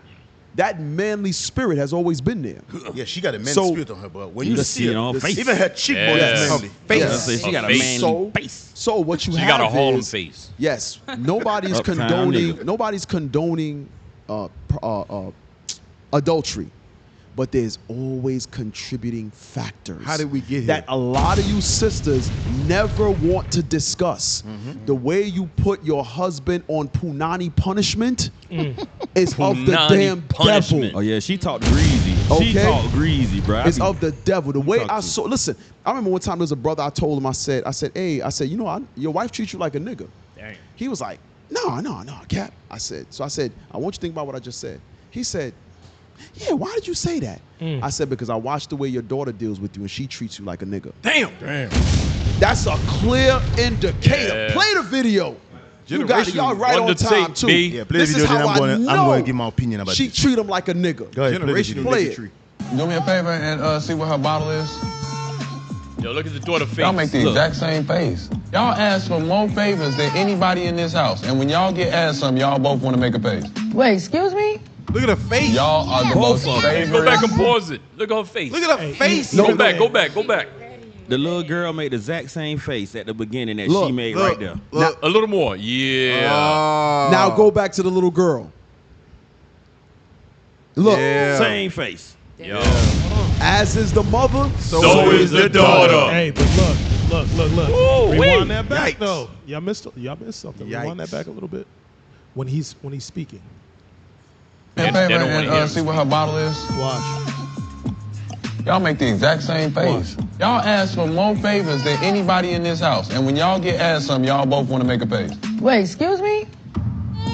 that manly spirit has always been there. Yeah, she got a manly So- spirit on her, but when You you just see see it it on her face. even her cheekbone Yeah. is manly. Face. She got a face. manly face. So what you She have got a Harlem is, face. yes, nobody's Uptown condoning nigga. nobody's condoning adultery, but there's always contributing factors. How did we get here? That a lot of you sisters never want to discuss. The way you put your husband on punani punishment is of the Punani damn punishment. devil. Oh yeah, she talked greasy. Okay. She talked greasy, bro. It's of the devil. The way talk I to saw, listen, I remember one time there was a brother, I told him, I said, hey, you know, your wife treats you like a nigga. Dang. He was like, no, Cap. I said, I want you to think about what I just said. He said, yeah, why did you say that? I said, because I watched the way your daughter deals with you and she treats you like a nigga. Damn. That's a clear indicator. Yeah. Play the video. You got it. Y'all right on time, too. Yeah, play the video, then I'm going to give my opinion about she this. treat him like a nigga. Go ahead, Play it. Do me a favor and see what her bottle is. Yo, look at the daughter face. Y'all make the exact same face. Y'all ask for more favors than anybody in this house. And when y'all get asked something, y'all both want to make a face. Wait, excuse me? Look at her face. Y'all are the most favorite. Go back and pause it. Look at her face. Look at her face. Go back. The little girl made the exact same face at the beginning that Look, she made look, right there. Now, a little more. Yeah. Now go back to the little girl. Look. Yeah. Same face. Yo. As is the mother, So is the daughter. Hey, but look. Ooh, Rewind wait. that back Yikes. though. Y'all missed something. Rewind that Yikes. back a little bit. When he's speaking. Do me a They favor don't wanna hear and him. see what her bottle is. Watch. Y'all make the exact same face. Y'all ask for more favors than anybody in this house. And when y'all get asked something, y'all both want to make a face. Wait, excuse me?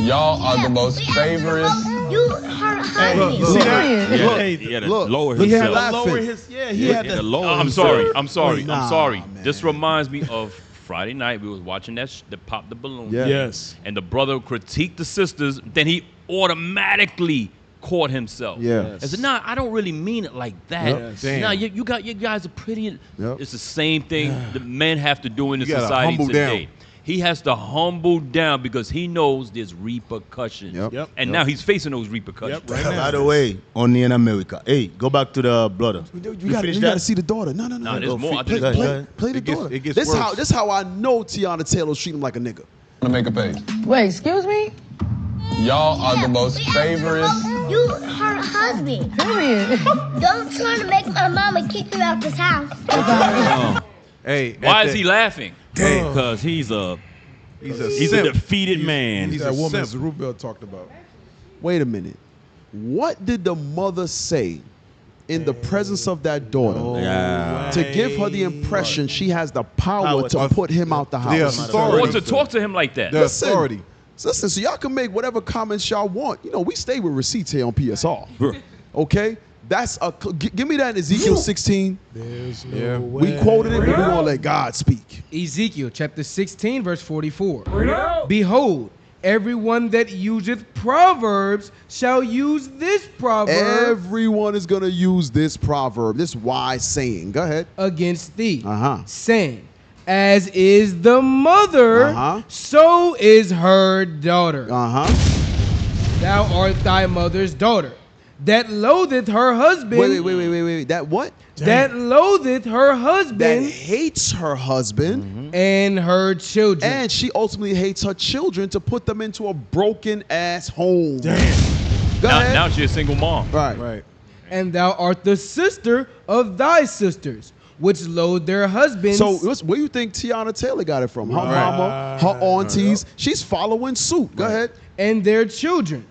Y'all are the most favorite. You hurt me. See that? He had to look, lower he had himself. to Lower his. Yeah, he had to. lower I'm himself. sorry. Wait, I'm nah, sorry. man. This reminds me of Friday night. We was watching that Pop the Balloon. Yeah. Yes. And the brother critiqued the sisters. Then he automatically caught himself. Yeah. I said, nah, I don't really mean it like that. Yes. Damn. Nah, you guys are pretty. Yep. It's the same thing the men have to do in the You gotta society humble today. down. He has to humble down because he knows there's repercussions. Yep. And now he's facing those repercussions. Yep, right now. By the way, only in America. Hey, go back to the brother. You got to see the daughter. No. Nah, there's more. I Play, just- play the It gets- daughter. it gets This worse. how I know Tiana Taylor's treating him like a nigga. Want to make a face. Wait, excuse me? Y'all are the most favorite. You hurt me. Period. Don't try to make my mama kick you out this house. Hey, Why is he laughing? Because he's a simp. defeated man. He's that a woman simp. Rubel talked about. Wait a minute. What did the mother say in the presence of that daughter Yeah. to give her the impression she has the power Power to to- put him out the The house? authority. Or to talk to him like that. The authority. Listen, so y'all can make whatever comments y'all want. You know, we stay with receipts here on PSR. Okay? That's give me that in Ezekiel 16. There's no Yeah. way. We quoted it, but we're going to let God speak. Ezekiel chapter 16, verse 44. Behold, everyone that useth proverbs shall use this proverb Everyone is going to use this proverb, this wise saying. Go ahead. against thee, Uh-huh. saying, as is the mother, Uh-huh. so is her daughter. Uh-huh. Thou art thy mother's daughter, that loatheth her husband. Wait. That what? That loatheth her That husband hates her husband. and her children. And she ultimately hates her children to put them into a broken ass home. Go ahead. Now she's a single mom. Right. And thou art the sister of thy sisters, which loathe their husbands. So where do you think Tiana Taylor got it from? Her mama, her aunties. She's following suit. Go ahead. And their children.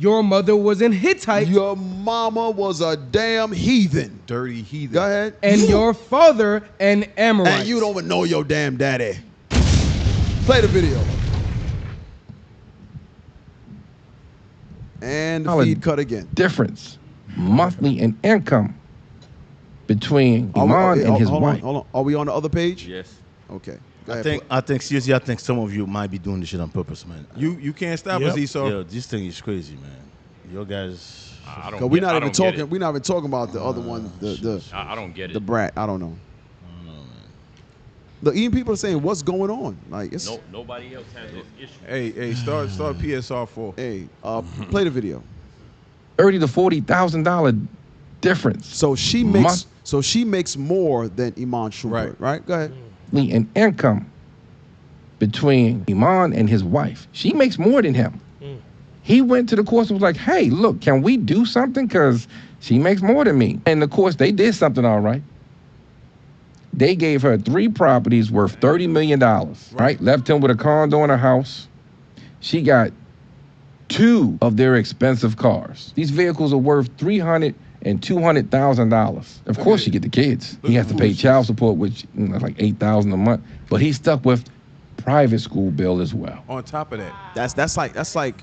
Your mother was an Hittite. Your mama was a damn heathen. Dirty heathen. Go ahead. And your father an Amorite. And you don't even know your damn daddy. Play the video. And the feed cut again. Difference monthly in income between Iman and his wife. Hold on. Are we on the other page? Yes. Okay. I think seriously, I think some of you might be doing this shit on purpose, man. You can't stop us, Esau. Yo, this thing is crazy, man. Your guys. I don't. Cause we're not I even don't get talking. it. We're not even talking about the other one. I don't get it. The brat. I don't know. The even people are saying, "What's going on?" Like it's. Nobody else has this issue. Hey, start PSR 4. Hey, play the video. $30,000 to $40,000 difference. So she makes more than Iman Shumpert, right? Go ahead. In income between Iman and his wife. She makes more than him. He went to the courts and was like, hey, look, can we do something? Because she makes more than me. And of course, they did something all right. They gave her 3 properties worth $30 million, right? Left him with a condo and a house. She got 2 of their expensive cars. These vehicles are worth $300,000 and $200,000. Of course, she get the kids. He has to pay child support, which is like $8,000 a month. But he's stuck with private school bill as well. On top of that, that's like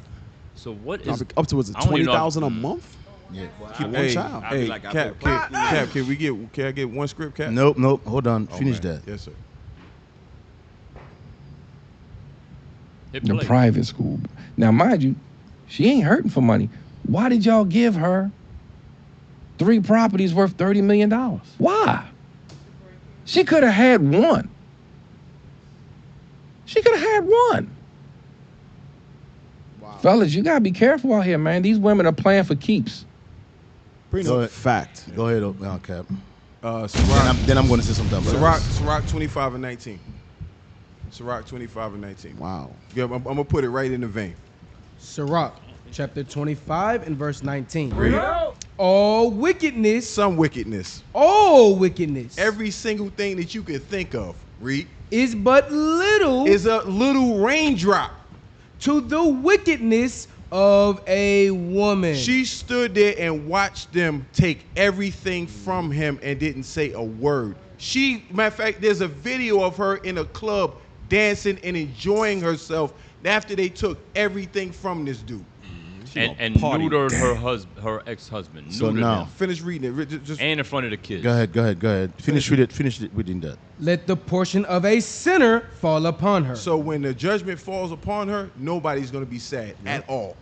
So what is up to was it I don't even know- 20,000 a month? Yeah. Keep one hey, child. hey, like, I Cap, feel- Cap, can I get one script, Cap? Nope. Hold on. Oh, Finish man. that. Yes, sir. Hit The play. private school. Now, mind you, she ain't hurting for money. Why did y'all give her 3 properties worth $30 million? Why? She could have had one. She could have had one. Wow. Fellas, you gotta be careful out here, man. These women are playing for keeps. Go ahead. Fact. Go ahead, Cap. Sirach, Then I'm going to say something about Sirach 25 and 19. Sirach 25 and 19. Wow. Yeah, I'm gonna put it right in the vein. Sirach, chapter 25 and verse 19. Read. All wickedness, Some wickedness. all wickedness, Every single thing that you could think of. Read. is but little Is a little raindrop. to the wickedness of a woman. She stood there and watched them take everything from him and didn't say a word. Matter of fact, there's a video of her in a club dancing and enjoying herself after they took everything from this dude. and neutered her ex-husband. So Neutered now- him. Finish reading it. Just And in front of the kids. Go ahead. Finish it within that. Let the portion of a sinner fall upon her. So when the judgment falls upon her, nobody's going to be sad at all.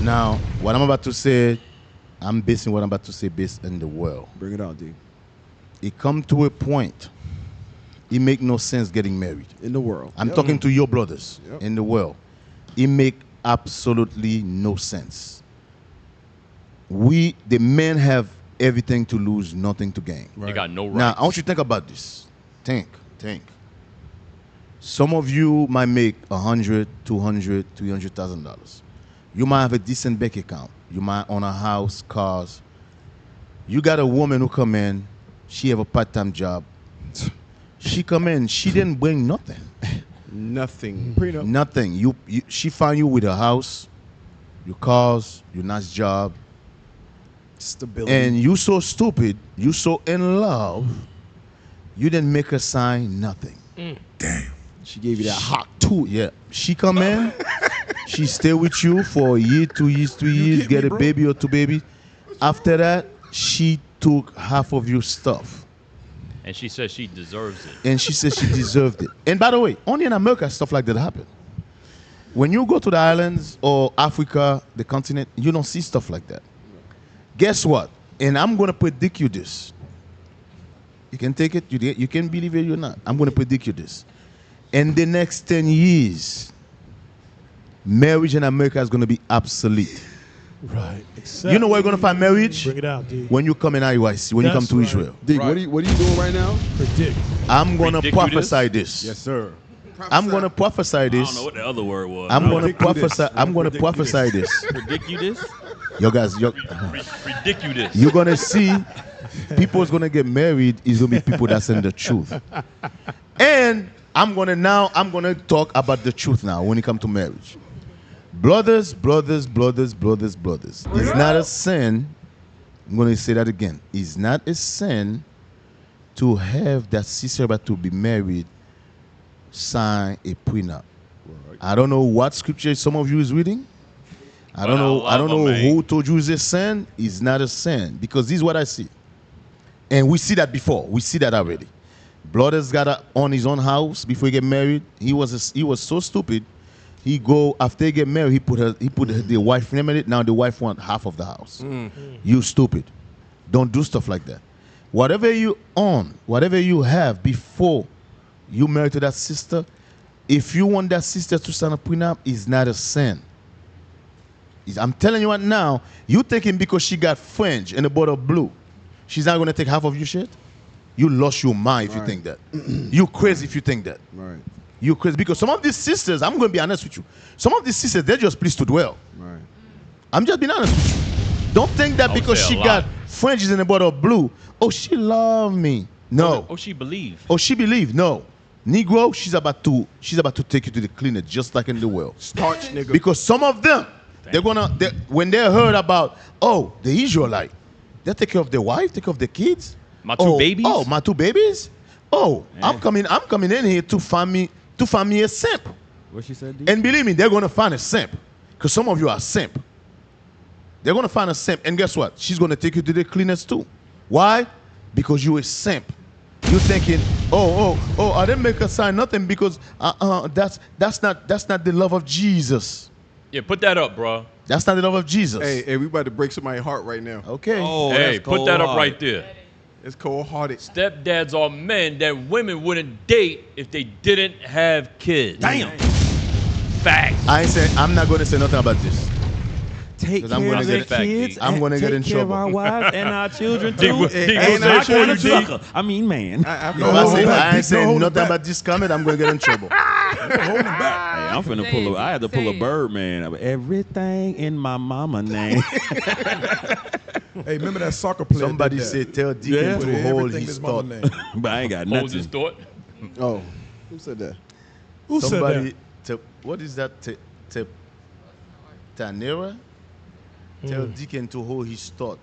Now, what I'm about to say, I'm basing what I'm about to say based in the world. Bring it out, D. It come to a point, it make no sense getting married. In the world. I'm talking to your brothers Yep. in the world. It make absolutely no sense. The men have everything to lose, nothing to gain. They got no rights. Now, I want you to think about this. Think. Some of you might make $100,000, $200,000, $300,000. You might have a decent bank account. You might own a house, cars. You got a woman who come in. She have a part-time job. She come in. She didn't bring nothing. Nothing. Nothing. She found you with a house, your cars, your nice job, Stability. and you so stupid. You so in love. You didn't make her sign nothing. she gave you that hot Two, yeah. She come in. She stay with you for a year, 2 years, 3 years. Get a baby or 2 babies. After that, she took half of your stuff. And she says she deserves it. And she said she deserved it. And by the way, only in America stuff like that happen. When you go to the islands or Africa, the continent, you don't see stuff like that. Guess what? And I'm going to predict you this. You can take it, you can believe it or not. I'm going to predict you this. In the next 10 years, marriage in America is going to be obsolete. Right. You know where you're going to find marriage? Bring it out, D. When you come in IUIC, when you come That's to right. Israel. D, what are you doing right now? Predict. I'm going to Predict you prophesy this. Yes, sir. I'm going to prophesy I this. don't know what the other word was. I'm going to Predict you this. prophesy. I'm going to prophesy this. Predict you this? Yo guys, Predict you this. you're gonna see people's gonna get married is gonna be people that's in the truth. And I'm gonna talk about the truth now when it comes to marriage. Brothers. It's not a sin. I'm gonna say that again. It's not a sin to have that sister about to be married sign a prenup. I don't know what scripture some of you is reading. I don't know who told you it's a sin. It's not a sin because this is what I see. And we see that before. We see that already. Brothers got on his own house before he get married. He was so stupid. He go after he get married. He put the wife name in it. Now the wife want half of the house. You stupid. Don't do stuff like that. Whatever you own, whatever you have before you married to that sister, if you want that sister to sign a prenup, it's not a sin. I'm telling you right now, you thinking because she got French and a bottle of blue, she's not going to take half of your shit? You lost your mind if you think that. You crazy if you think that. Right. You crazy because some of these sisters, I'm going to be honest with you, some of these sisters, they're just pleased to dwell. Right. I'm just being honest with you. Don't think that because she got French in a bottle of blue, oh, she love me. No. Oh, she believe. Oh, she believe. No. Negro, she's about to take you to the clinic just like in the world. Starch, nigga. Because some of them, when they heard about, the Israelite, they take care of their wife, take care of their kids. My two babies? Oh, my two babies? Oh, I'm coming in here to find me a simp. What she said, D? And believe me, they're gonna find a simp. Because some of you are simp. They're gonna find a simp. And guess what? She's gonna take you to the cleaners too. Why? Because you're a simp. You're thinking, I didn't make her sign nothing because that's not the love of Jesus. Yeah, put that up, bro. That's not the love of Jesus. Hey, we about to break somebody's heart right now. Okay. Oh, hey, put that up right there. It's cold-hearted. Stepdads are men that women wouldn't date if they didn't have kids. Damn. Facts. I'm not gonna say nothing about this. Take care of their kids. I'm gonna get in Take care trouble. of our wives and our children D, too. what- D, And what's I that for kind you, of D? sucker. I mean, man. I ain't saying nothing about this comment. I'm gonna get in trouble. Hey, I'm finna pull I had to pull a bird, man. Everything in my mama name. Hey, remember that soccer player? Somebody did that? said tell Deacon to hold Everything his is mama thought. name. But I ain't got Hold his nothing. thought. Oh, who said that? Who Somebody said what is that? Tanera? Tell Deacon to hold his thought.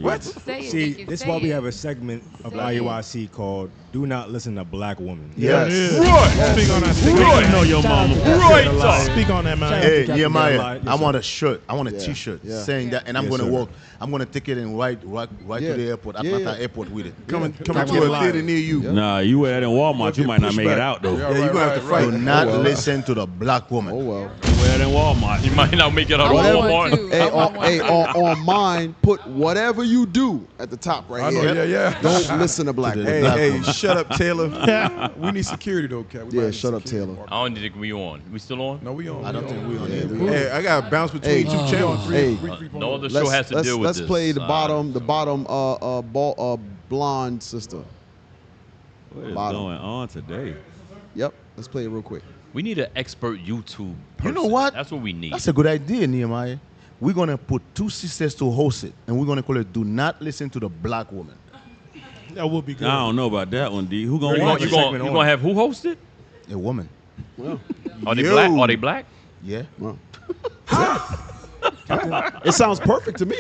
What? Say it, See, Deacon, this is say why we it. have a segment of IUIC called "Do Not Listen to Black Women." Yes. Right. Speak on that. Speak Right. on that. Know your mama. Right. Speak on that, man. Hey, Captain Nehemiah, Carolina. I want a shirt. I want a T-shirt saying that, and I'm Yes, gonna sir. walk. I'm gonna take it and ride Yeah. to the airport, Yeah. Atlanta Airport with it. Coming Captain to a Carolina. theater near you. Nah, you wear that in Walmart, you Get might not pushed make it back. out though. Yeah, you're gonna have to fight. Do not Oh, well. listen to the black woman. Oh well. Wear it in Walmart. You might not make it out of I want one Walmart. too. Hey, I want one too. on mine, put whatever you do at the top right I know, here. yeah. Don't listen to black To the women. black Hey, woman. shut up, Taylor. We need security though, Cat. We Yeah, might need shut up, security. Taylor. I don't think we on. We still on? No, we on. I don't think we on Yeah, it. we- Hey, I gotta bounce between Hey. two channels. Hey, No other show has to deal with let's this. play the bottom blonde sister. What is Bottom. going on today? Yep, let's play it real quick. We need an expert YouTube person. You know what? That's what we need. That's a good idea, Nehemiah. We're gonna put two sisters to host it, and we're gonna call it "Do Not Listen to the Black Woman." That would be good. I don't know about that one, D. Who You gonna gonna, watch you it? gonna, you gonna have who host it? A woman. Are they black? Are they black? Yeah. Well. It sounds perfect to me.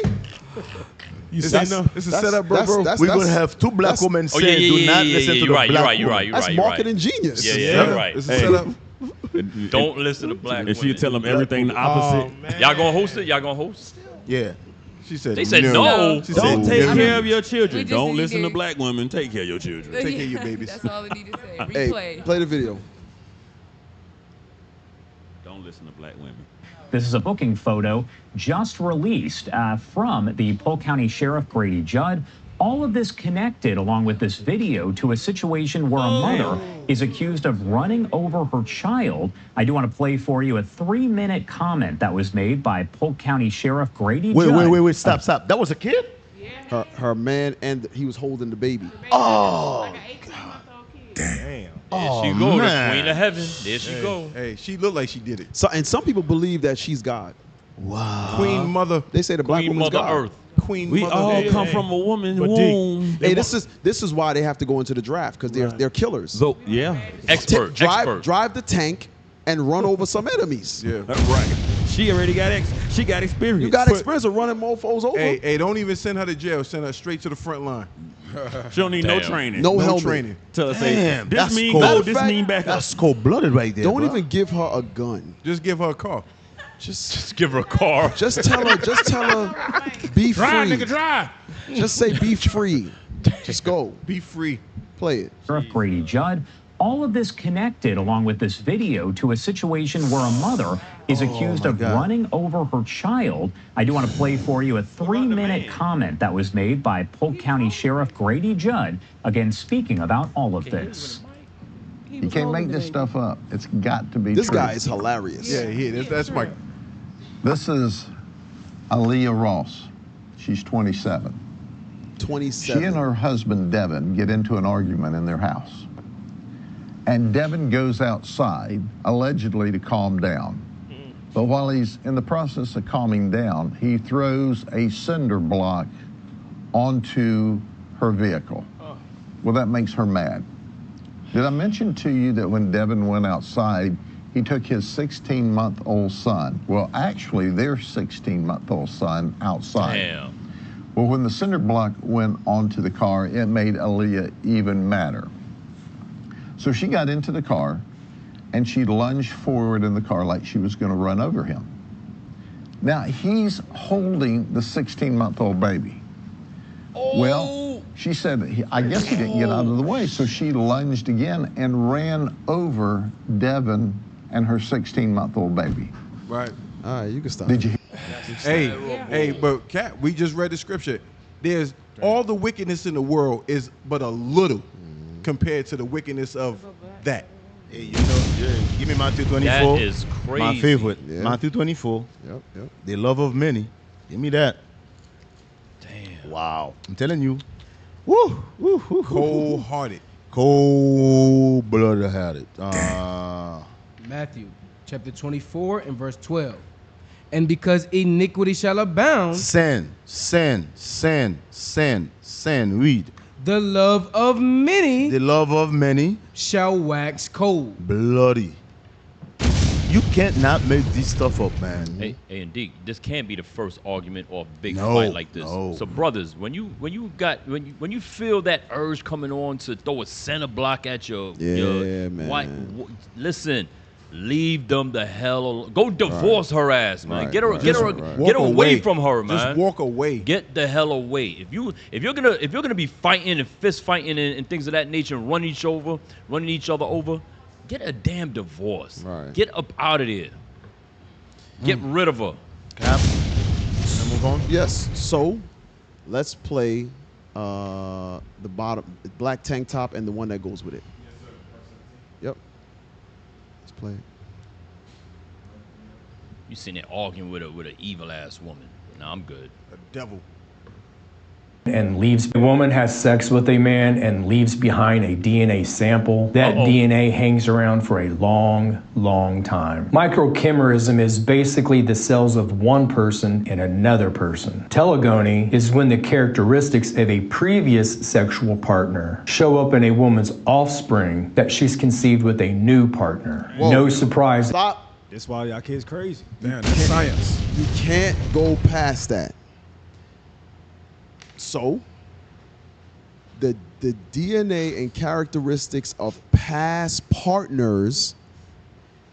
You say no? It's a setup, bro. We're gonna have two black women Oh, yeah, saying, yeah, "Do not yeah, listen yeah, to you're the right, black you're right, you're woman." right, you're That's right, you're marketing right. genius. Yeah, setup. you're right. It's a Hey. setup. Don't listen to black If she women. tell them everything the opposite, Y'all gonna host it? Y'all gonna host? Yeah. She said They said no. She don't said take no. care of your children. We just Don't need listen to to- black women. Take care of your children. Take care of your babies. That's all I need to say. Hey, Replay. play the video. Don't listen to black women. This is a booking photo just released from the Polk County Sheriff Grady Judd. All of this connected, along with this video, to a situation where a mother is accused of running over her child. I do want to play for you a 3-minute comment that was made by Polk County Sheriff Grady Judd. Wait. Stop. That was a kid? Her man, and he was holding the baby. Oh. There Oh, she go, man. the queen of heaven. There she go. Hey, she looked like she did it. So, and some people believe that she's God. Wow. Queen Mother. They say the black Queen woman's Mother God. Earth. Queen We Mother. all Hey, come hey. from a woman's But D, womb. Hey, this is why they have to go into the draft because they're killers. So yeah, Expert. Expert. Drive the tank and run over some enemies. Yeah. right. She already got she got experience. You got experience of running mofos over. Hey, don't even send her to jail. Send her straight to the front line. She don't need no Damn. training. No No helmet. training. Tell her say Damn, this that's mean cold. go, Matter of this fact, mean back up. That's cold-blooded right there. Don't bro. even give her a gun. Just give her a car. Just give her a car. Just tell her. Be Drive, free. nigga, drive. Just say be free. Just go. Be free. Play it. Sheriff Grady Judd. All of this connected, along with this video, to a situation where a mother is accused of running over her child. I do want to play for you a 3-minute comment that was made by Polk County Sheriff Grady Judd, again speaking about all of this. You can't make this stuff up. It's got to be This true. guy is hilarious. Yeah, that's my. This is Aaliyah Ross. She's 27. 27. She and her husband, Devin, get into an argument in their house. And Devin goes outside, allegedly to calm down. But while he's in the process of calming down, he throws a cinder block onto her vehicle. Well, that makes her mad. Did I mention to you that when Devin went outside, he took his 16-month-old son, well, actually their 16-month-old son, outside. Damn. Well, when the cinder block went onto the car, it made Aaliyah even madder. So she got into the car, and she lunged forward in the car like she was going to run over him. Now, he's holding the 16-month-old baby. Well, she said, I guess he didn't get out of the way, so she lunged again and ran over Devin and her 16-month-old baby. Right. All right, you can stop. Did you? Hey, but Kat, we just read the scripture. There's all the wickedness in the world is but a little compared to the wickedness of that. Hey, you know, give me Matthew 24. That is crazy. My favorite. Yeah. Matthew 24. Yep. The love of many. Give me that. Damn. Wow. I'm telling you. Woo. Cold-hearted. Cold-blooded. Matthew chapter 24 and verse 12. And because iniquity shall abound, sin. Read. the love of many shall wax cold. Bloody. You can't not make this stuff up, man. Hey, and D, this can't be the first argument or big No, fight like this. no. So, brothers, when you feel that urge coming on to throw a center block at your man. Listen, leave them the hell alone. Go divorce her ass, man. Right, Get her, right. get her, Just get her walk away away. from her, man. Just walk away. Get the hell away. If you're gonna be fighting and fist fighting and things of that nature and running each other over, get a damn divorce. Right. Get up out of there. Get rid of her. Cap. Can I move on? Yes. So, let's play the bottom black tank top and the one that goes with it. Yep. Let's play it. You sitting there arguing with an evil ass woman. Nah, I'm good. A devil. And leaves, a woman has sex with a man and leaves behind a DNA sample. That DNA hangs around for a long, long time. Microchimerism is basically the cells of one person in another person. Telegony is when the characteristics of a previous sexual partner show up in a woman's offspring that she's conceived with a new partner. Whoa. No surprise. Stop. That's why y'all kids crazy. Damn, that's science. You can't go past that. So, the DNA and characteristics of past partners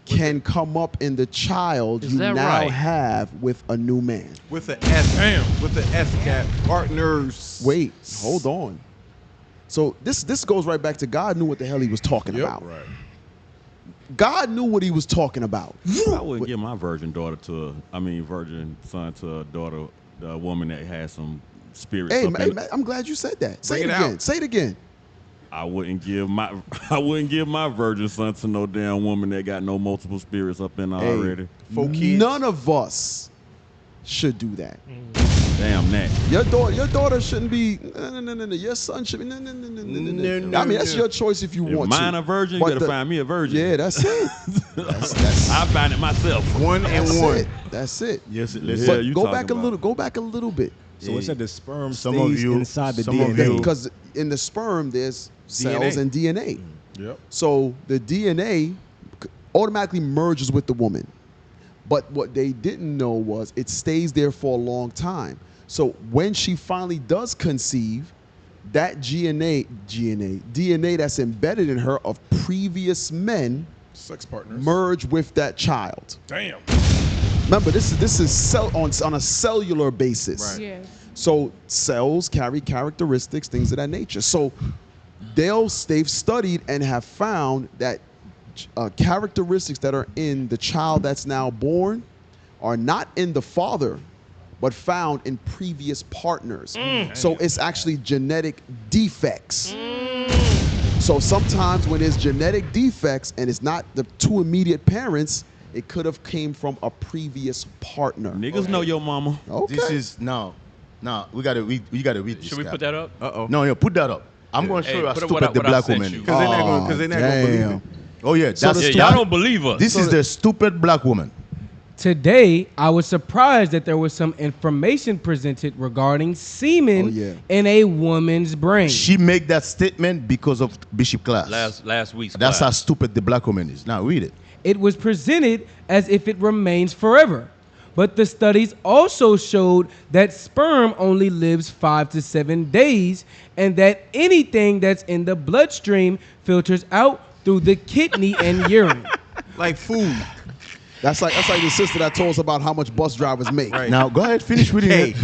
can come up in the child Is you that now right? have with a new man. With the S. Damn. With the S, Cat. Partners. Wait, hold on. So this goes right back to God knew what the hell he was talking about. Right. God knew what he was talking about. I wouldn't give my virgin son to a daughter, a woman that has some spirits. Hey, up in man, I'm glad you said that. Say Bring it it again. out. Say it again. I wouldn't give my virgin son to no damn woman that got no multiple spirits up in her Hey, already. none of us should do that. Damn that. Your daughter shouldn't be. No. Your son should be. No. I mean, that's your choice if you If want mine to. a virgin, But you gotta find me a virgin. Yeah, that's it. that's I find it myself. that's it. That's it. Yes, But you go talking back a about. little. Go back a little bit. So it said the sperm Some of stays you- inside the some of DNA. you- Because in the sperm there's cells DNA. and DNA. Yep. So the DNA automatically merges with the woman. But what they didn't know was it stays there for a long time. So when she finally does conceive, that DNA that's embedded in her of previous men Sex partners. merge with that child. Damn. Remember, this is on a cellular basis. Right. Yes. So cells carry characteristics, things of that nature. So they've studied and have found that characteristics that are in the child that's now born are not in the father, but found in previous partners. So it's actually genetic defects. So sometimes when there's genetic defects and it's not the two immediate parents, it could have came from a previous partner. Niggas know your mama. Okay. This is no. We gotta read this. Should we Cap. put that up? No, put that up. I'm gonna show Hey, you how put up stupid what the I black sent woman you. is. Because they're not gonna believe it. Oh yeah, So that's Yeah, y'all don't believe us. This is the stupid black woman. Today, I was surprised that there was some information presented regarding semen in a woman's brain. She made that statement because of Bishop class. Last week's That's how class. stupid the black woman is. Now read it. It was presented as if it remains forever. But the studies also showed that sperm only lives 5 to 7 days, and that anything that's in the bloodstream filters out through the kidney and urine. Like food. That's like the sister that told us about how much bus drivers make. Right. Now go ahead, finish with it.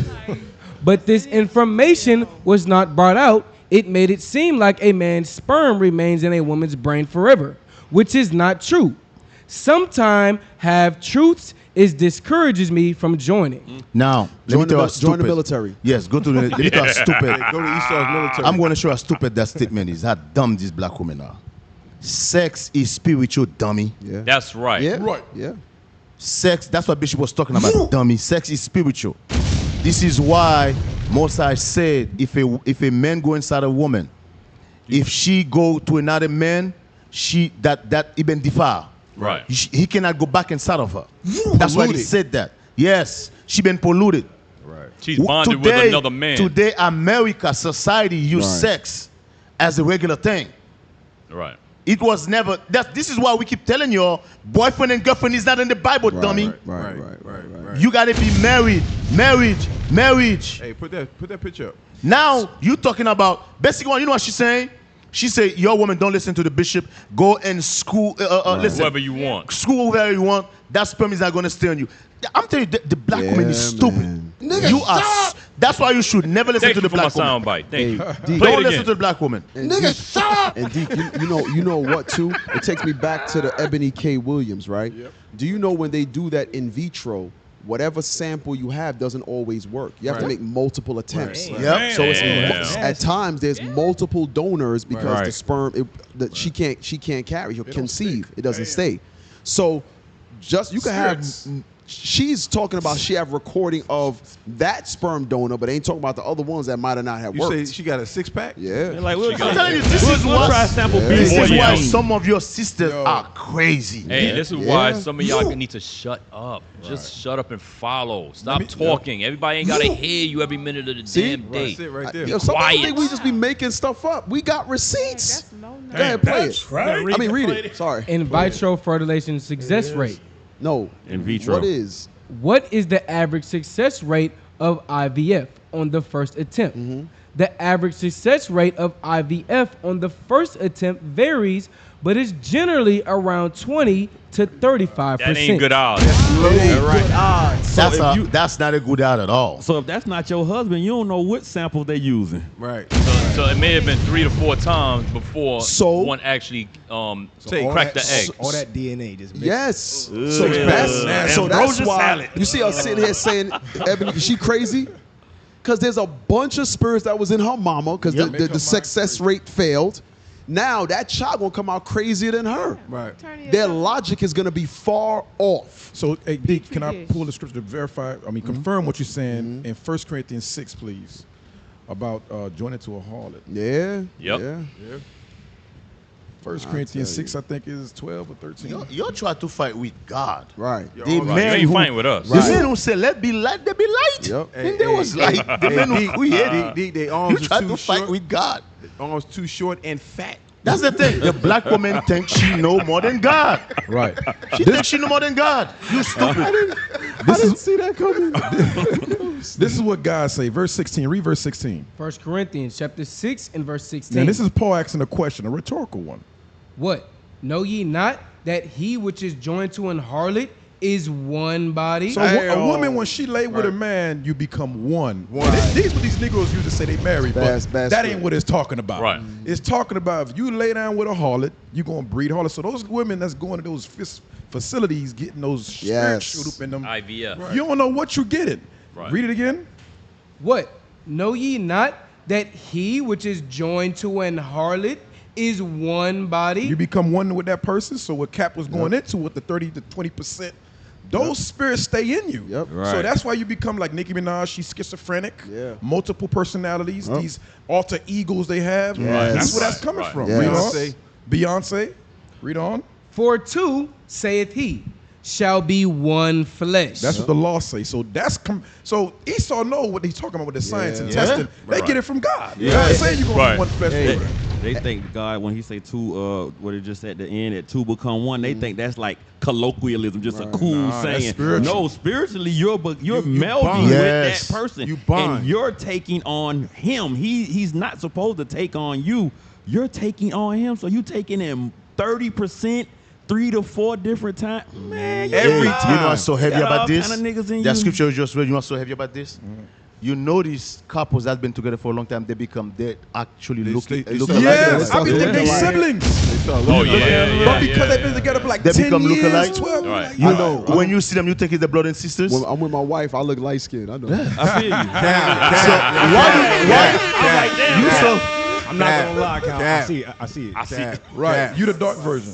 But this information was not brought out. It made it seem like a man's sperm remains in a woman's brain forever, which is not true. Sometime have truths is discourages me from joining. Now, let me tell you how join the stupid. military. Yes, go to the. Let me tell you how stupid. Go to Esau's military. I'm going to show how stupid that statement is. How dumb these black women are. Sex is spiritual, dummy. Yeah. That's right. Yeah. Right. Yeah. Sex, that's what Bishop was talking about, dummy. Sex is spiritual. This is why Mosai said if a man go inside a woman, if she go to another man, that he been defiled. Right. He cannot go back inside of her. That's why he said that. Yes, she been polluted. Right. She's bonded with another man. Today, America, society use sex as a regular thing. Right. It was never. This is why we keep telling you, boyfriend and girlfriend is not in the Bible, dummy. Right. You gotta be married. Marriage. Hey, put that picture up. Now you talking about basically. You know what she's saying? She said, "Your woman don't listen to the bishop. Go and school. Listen, Whoever you want. School whoever you want. That sperm is not gonna stay on you." I'm telling you, the black woman is stupid. Nigga, you are. That's why you should never listen Thank to you the for my black woman. soundbite. Thank you. Deke, Play it Don't listen again. to the black woman. And Deke, you know what too? It takes me back to the Ebony K. Williams, right? Yep. Do you know when they do that in vitro, whatever sample you have doesn't always work. You have to make multiple attempts. Right. Yep. So it's at times there's multiple donors because the sperm she can't carry, she'll conceive. It doesn't stay. So just you can have. She's talking about she have recording of that sperm donor, but ain't talking about the other ones that might have not have worked. You say she got a 6-pack? Yeah. Like, I'm telling you, this is why some of your sisters are crazy. Hey, this is why some of y'all need to shut up. Just shut up and follow. Stop talking. Everybody ain't gotta hear you every minute of the damn day. That's it right there. Some people think we just be making stuff up. We got receipts. Go ahead, play it. Right. I mean, read it. Sorry. In vitro fertilization success rate. No. In vitro. What is the average success rate of IVF on the first attempt? The average success rate of IVF on the first attempt varies, but is generally around 20 to 35%. That ain't good odds. Good odds. So That's not a good odd at all. So if that's not your husband, you don't know what sample they're using. Right. So it may have been 3 to 4 times before one actually cracked the egg. All that DNA just mixed. Yes. So that's why you see us sitting here saying, Ebony, is she crazy? Because there's a bunch of spirits that was in her mama because the success rate failed. Now that child gonna come out crazier than her. Right. Their logic is gonna be far off. So, hey, Deke, can I pull the scripture to verify? I mean, confirm what you're saying in 1 Corinthians 6, please, about joining to a harlot. Yeah. Yep. Yeah. 1 Corinthians 6, I think, is 12 or 13. Y'all try to fight with God. Right. The man you who fighting with us. The man who said, "Let be light," there be light. Yep. And there was light. The man who created. They arms You are try too to fight short. with God. Arms too short and fat. That's the thing. The black woman thinks she know more than God. Right. She thinks she know more than God. You stupid. I didn't see that coming. This is what God say. Verse 16. Read verse 16. 1 Corinthians chapter 6 and verse 16. Now, this is Paul asking a question, a rhetorical one. What? Know ye not that he which is joined to an harlot is one body? So a woman, when she lay with a man, you become one. These what these Negroes used to say they married, but that ain't what it's talking about. Right. It's talking about if you lay down with a harlot, you're going to breed harlots. So those women that's going to those facilities getting those shoot up in them. IVF. You don't know what you're getting. Right. Read it again. What? Know ye not that he which is joined to an harlot is one body? You become one with that person. So what Cap was going into with the 30 to 20%, those spirits stay in you. Yep. So Right. that's why you become like Nicki Minaj. She's schizophrenic. Multiple personalities. These alter egos they have. Yes. That's where that's coming Right. from. Yes. Read on. Beyonce. Read on. For two, saith he, shall be one flesh. That's what the law say. So so Esau know what he's talking about with the science and testing. They get it from God. Yeah. God saying you're gonna be one flesh. They think God, when he say two, what it just said at the end, that two become one, they think that's like colloquialism, just a cool saying. No, spiritually, you're melding with that person. You bond. And you're taking on him. He's not supposed to take on you. You're taking on him. So you taking him 30%, 3 to 4 different times. Man, every time. You know what's so heavy about this? Kind of niggas in that you. scripture you just read, you know what's so heavy about this? You notice couples that's been together for a long time, they actually looking. Yes, I mean they siblings. But because they've been together for like 10 become years, lookalike. 12. Right. You know, when you see them, you think it's the brothers and sisters. When I'm with my wife, I look light skinned. I know. I feel you. I'm not gonna lie, Cal. I see it. Right, you the dark version.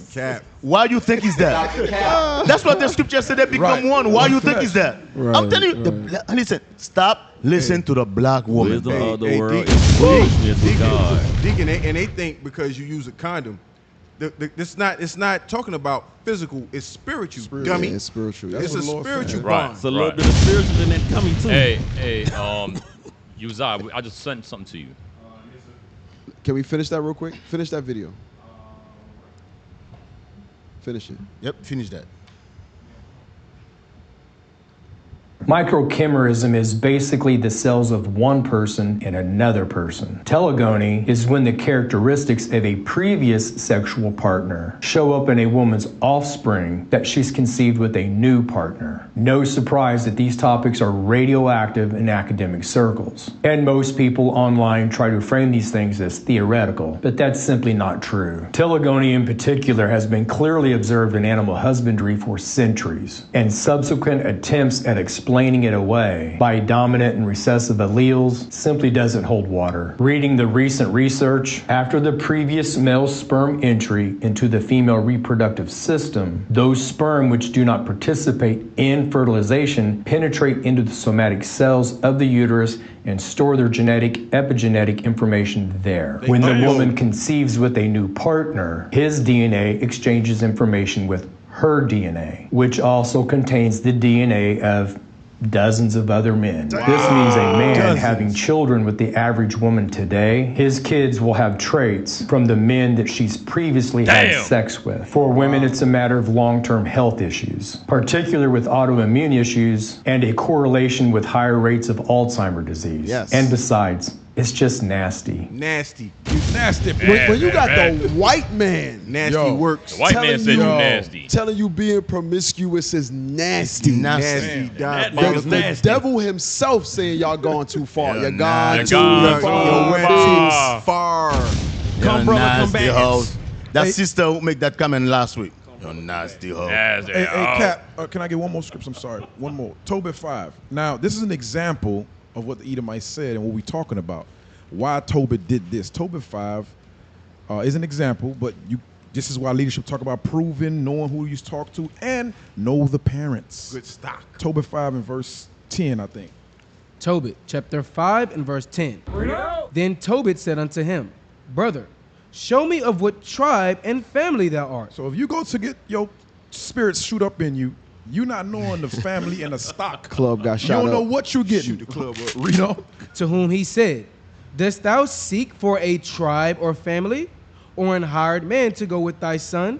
Why you think is that? That's what the scripture said. They become one. Why you think is that? I'm telling you. Listen, stop. Listen to the black woman. Wisdom of the world is foolishness with God. Deacon, and they think because you use a condom, it's not talking about physical. It's spiritual. Dummy. Yeah, it's spiritual. It's a spiritual Right. bond. It's a little bit of spiritual in that coming too. Hey, Uzziah, I just sent something to you. Can we finish that real quick? Finish that video. Finish it. Yep, finish that. Microchimerism is basically the cells of one person in another person. Telegony is when the characteristics of a previous sexual partner show up in a woman's offspring that she's conceived with a new partner. No surprise that these topics are radioactive in academic circles. And most people online try to frame these things as theoretical, but that's simply not true. Telegony in particular has been clearly observed in animal husbandry for centuries, and subsequent attempts at explaining it away by dominant and recessive alleles simply doesn't hold water. Reading the recent research, after the previous male sperm entry into the female reproductive system, those sperm which do not participate in fertilization penetrate into the somatic cells of the uterus and store their genetic, epigenetic information there. When the woman conceives with a new partner, his DNA exchanges information with her DNA, which also contains the DNA of dozens of other men. This means a man having children with the average woman today, his kids will have traits from the men that she's previously had sex with. For women, it's a matter of long-term health issues, particularly with autoimmune issues and a correlation with higher rates of Alzheimer's disease. Yes. And besides, it's just nasty. Nasty. Nasty. When you got the white man, nasty works. The white man said you nasty. Telling you being promiscuous is nasty. Nasty. The devil himself saying y'all going too far. You're gone too far. Come brother, come back. That sister who make that comment last week. You're nasty hoe. Hey, Cap, can I get one more script? I'm sorry. One more. Tobit 5. Now, this is an example of what the Edomites said and what we're talking about. Why Tobit did this. Tobit 5 is an example, but this is why leadership talk about proving, knowing who you talk to, and know the parents. Good stock. Tobit 5 and verse 10, I think. Tobit, chapter 5 and verse 10. Then Tobit said unto him, Brother, show me of what tribe and family thou art. So if you go to get your spirits shoot up in you, you not knowing the family and the stock. Club got shot You don't know up. what you getting. Shoot the club up. Read on. To whom he said, Dost thou seek for a tribe or family, or an hired man to go with thy son?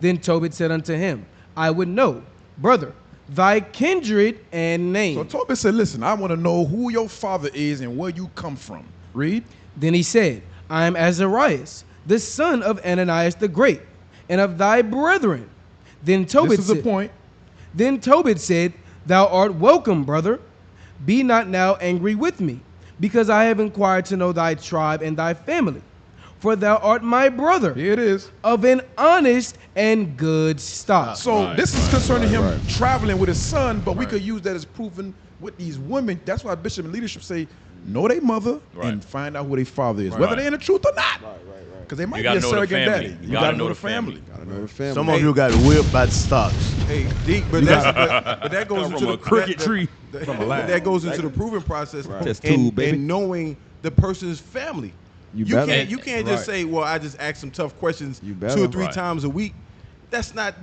Then Tobit said unto him, I would know, brother, thy kindred and name. So Tobit said, listen, I want to know who your father is and where you come from. Read. Then he said, I am Azarias, the son of Ananias the Great, and of thy brethren. Then Tobit This is the point. Then Tobit said, Thou art welcome, brother. Be not now angry with me, because I have inquired to know thy tribe and thy family. For thou art my brother. Here it is. Of an honest and good stock. So this is concerning him traveling with his son, but we could use that as proven with these women. That's why bishop and leadership say, know their mother and find out who their father is, whether they're in the truth or not. Because they might be a surrogate daddy. You gotta know the family. Gotta know the family. Some of you got real bad stocks. Hey, Deke, but that goes into the cricket tree. That goes into the proving process Test and, tube, baby. and knowing the person's family. You can't just say, well, I just ask some tough questions 2 or 3 times a week. That's not.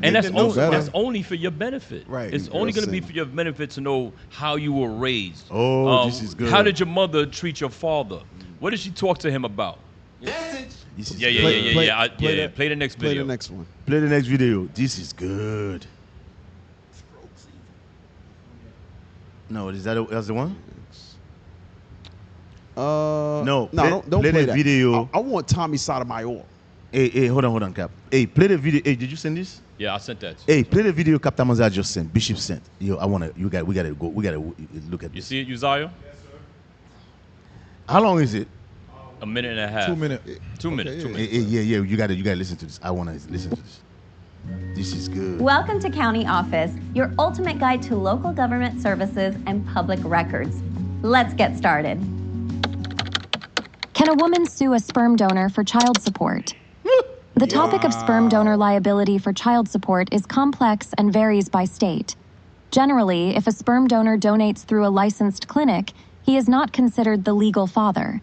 And that's only for your benefit. Right. It's only going to be for your benefit to know how you were raised. Oh, this is good. How did your mother treat your father? What did she talk to him about? Play Play the next video. Play the next one. Play the next video. This is good. No, that's the one? No, play, don't play play the that. video. I want Tommy Sotomayor. Hey, hold on, Cap. Hey, play the video. Hey, did you send this? Yeah, I sent that. Hey, play the video Captain Mazza just sent. Bishop sent. Yo, we gotta look at You this. see it, Uzziah? How long is it? A minute and a half. 2 minutes. 2 minutes. 2 minutes. Yeah. You gotta listen to this. I wanna listen to this. This is good. Welcome to County Office, your ultimate guide to local government services and public records. Let's get started. Can a woman sue a sperm donor for child support? The topic of sperm donor liability for child support is complex and varies by state. Generally, if a sperm donor donates through a licensed clinic, he is not considered the legal father.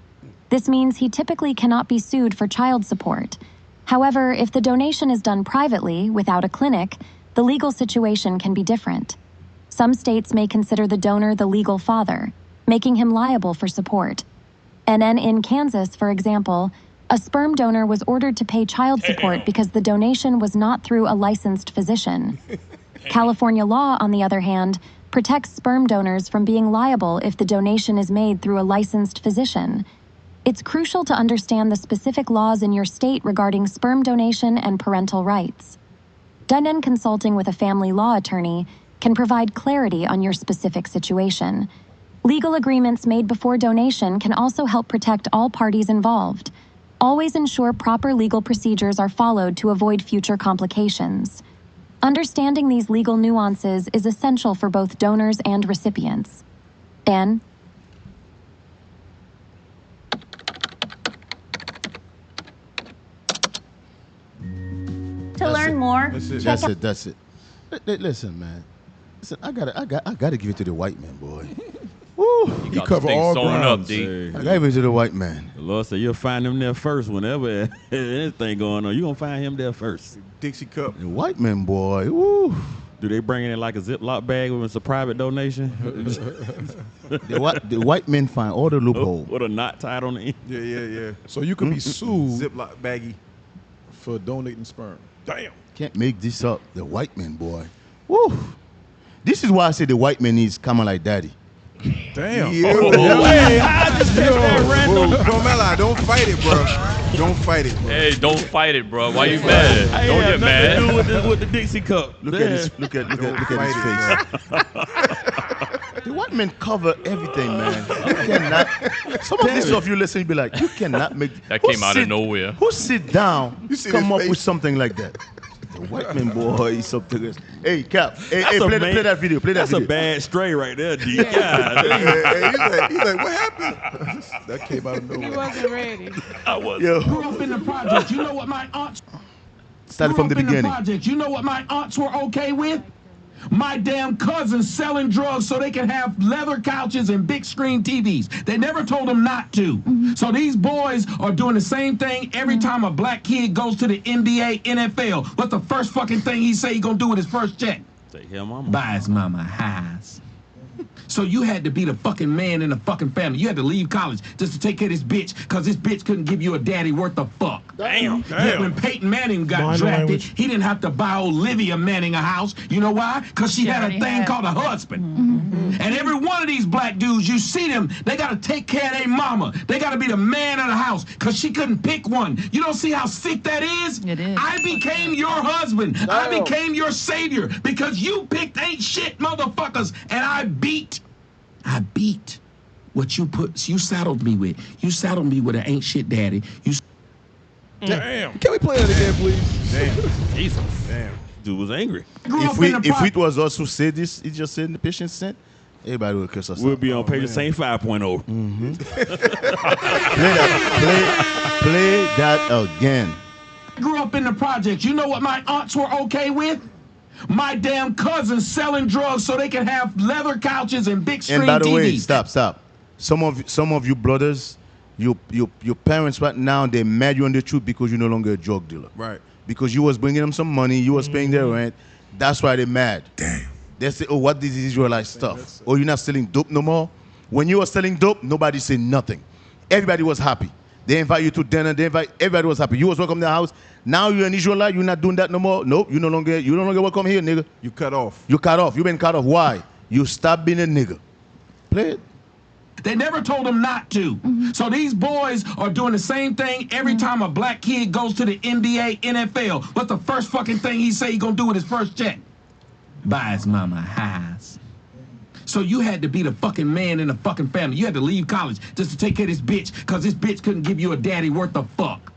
This means he typically cannot be sued for child support. However, if the donation is done privately, without a clinic, the legal situation can be different. Some states may consider the donor the legal father, making him liable for support. And then in Kansas, for example, a sperm donor was ordered to pay child support because the donation was not through a licensed physician. California law, on the other hand, protects sperm donors from being liable if the donation is made through a licensed physician. It's crucial to understand the specific laws in your state regarding sperm donation and parental rights. Done consulting with a family law attorney can provide clarity on your specific situation. Legal agreements made before donation can also help protect all parties involved. Always ensure proper legal procedures are followed to avoid future complications. Understanding these legal nuances is essential for both donors and recipients. Dan? To learn more, That's it. Listen, man. Listen, I gotta give it to the white man, boy. Woo! He covered all grounds. I gotta give it to the white man. The Lord said you'll find him there first whenever anything going on. You're going to find him there first. Dixie cup. The white man, boy. Woo! Do they bring it in like a Ziploc bag when it's a private donation? the white men find all the loopholes. With a knot tied on the end. Yeah. So you could be sued Ziploc baggie for donating sperm. Damn. Can't make this up. The white man, boy. Woo! This is why I say the white man needs Kamala Daddy. Damn. Yeah. Hey, I just catch that random. Bro, Mela, don't fight it, bro. Don't fight it, bro. Hey, don't fight it, bro. Why you mad? Don't get mad. Do with the Dixie cup. Look at his face. The white men cover everything, man. You cannot. Some of this stuff you listen, you be like, you cannot make. That came out of nowhere. Who sit down, You see come his up face? with something like that? The white man, boy, is something else. Hey, Cap. Hey, That's a play man- that video. Play that That's video. a bad stray right there, D. Hey, God. he's like, what happened? That came out of He nowhere. wasn't ready. I was. Yo, Grew up in the project. You know what my aunts started from the grew up in beginning. project. You know what my aunts were okay with? My damn cousins selling drugs so they can have leather couches and big screen TVs. They never told them not to. So these boys are doing the same thing every time a black kid goes to the NBA, NFL. What's the first fucking thing he say he gonna do with his first check? Say, hell, mama. Buy his mama a house. So you had to be the fucking man in the fucking family. You had to leave college just to take care of this bitch because this bitch couldn't give you a daddy worth of fuck. Damn. Yet when Peyton Manning got Mind drafted, language. he didn't have to buy Olivia Manning a house. You know why? Because she had a thing called a husband. And every one of these black dudes, you see them, they got to take care of their mama. They got to be the man of the house because she couldn't pick one. You don't see how sick that is? It is. I became your husband. I became your savior because you picked ain't shit motherfuckers and I beat what you saddled me with. You saddled me with an ain't shit daddy. You Damn. Can we play that again, please? Damn. Jesus. Damn. Dude was angry. grew up If in the it was us who said this, it just said in the patient sent, everybody would curse us We'll out. be on page the same 5.0. Play that again. grew up in the projects. You know what my aunts were okay with? My damn cousins selling drugs so they can have leather couches and big screen And by the TVs. way, stop. Some of you brothers, your parents right now, they mad you on the truth because you're no longer a drug dealer. Right. because you was bringing them some money, you was paying their rent. That's why they're mad. Damn. They say, oh, what is this Israelite stuff? Oh, you're not selling dope no more? When you were selling dope, nobody said nothing. Everybody was happy. They invite you to dinner. Everybody was happy. You was welcome to the house. Now you're an Israelite. You're not doing that no more. Nope. You no longer welcome here, nigga. You cut off. You cut off. You been cut off. Why? You stopped being a nigga. Play it. They never told them not to. So these boys are doing the same thing every time a black kid goes to the NBA, NFL. What's the first fucking thing he say he gonna do with his first check? Buy his mama a house. So you had to be the fucking man in the fucking family. You had to leave college just to take care of this bitch, because this bitch couldn't give you a daddy worth of fuck.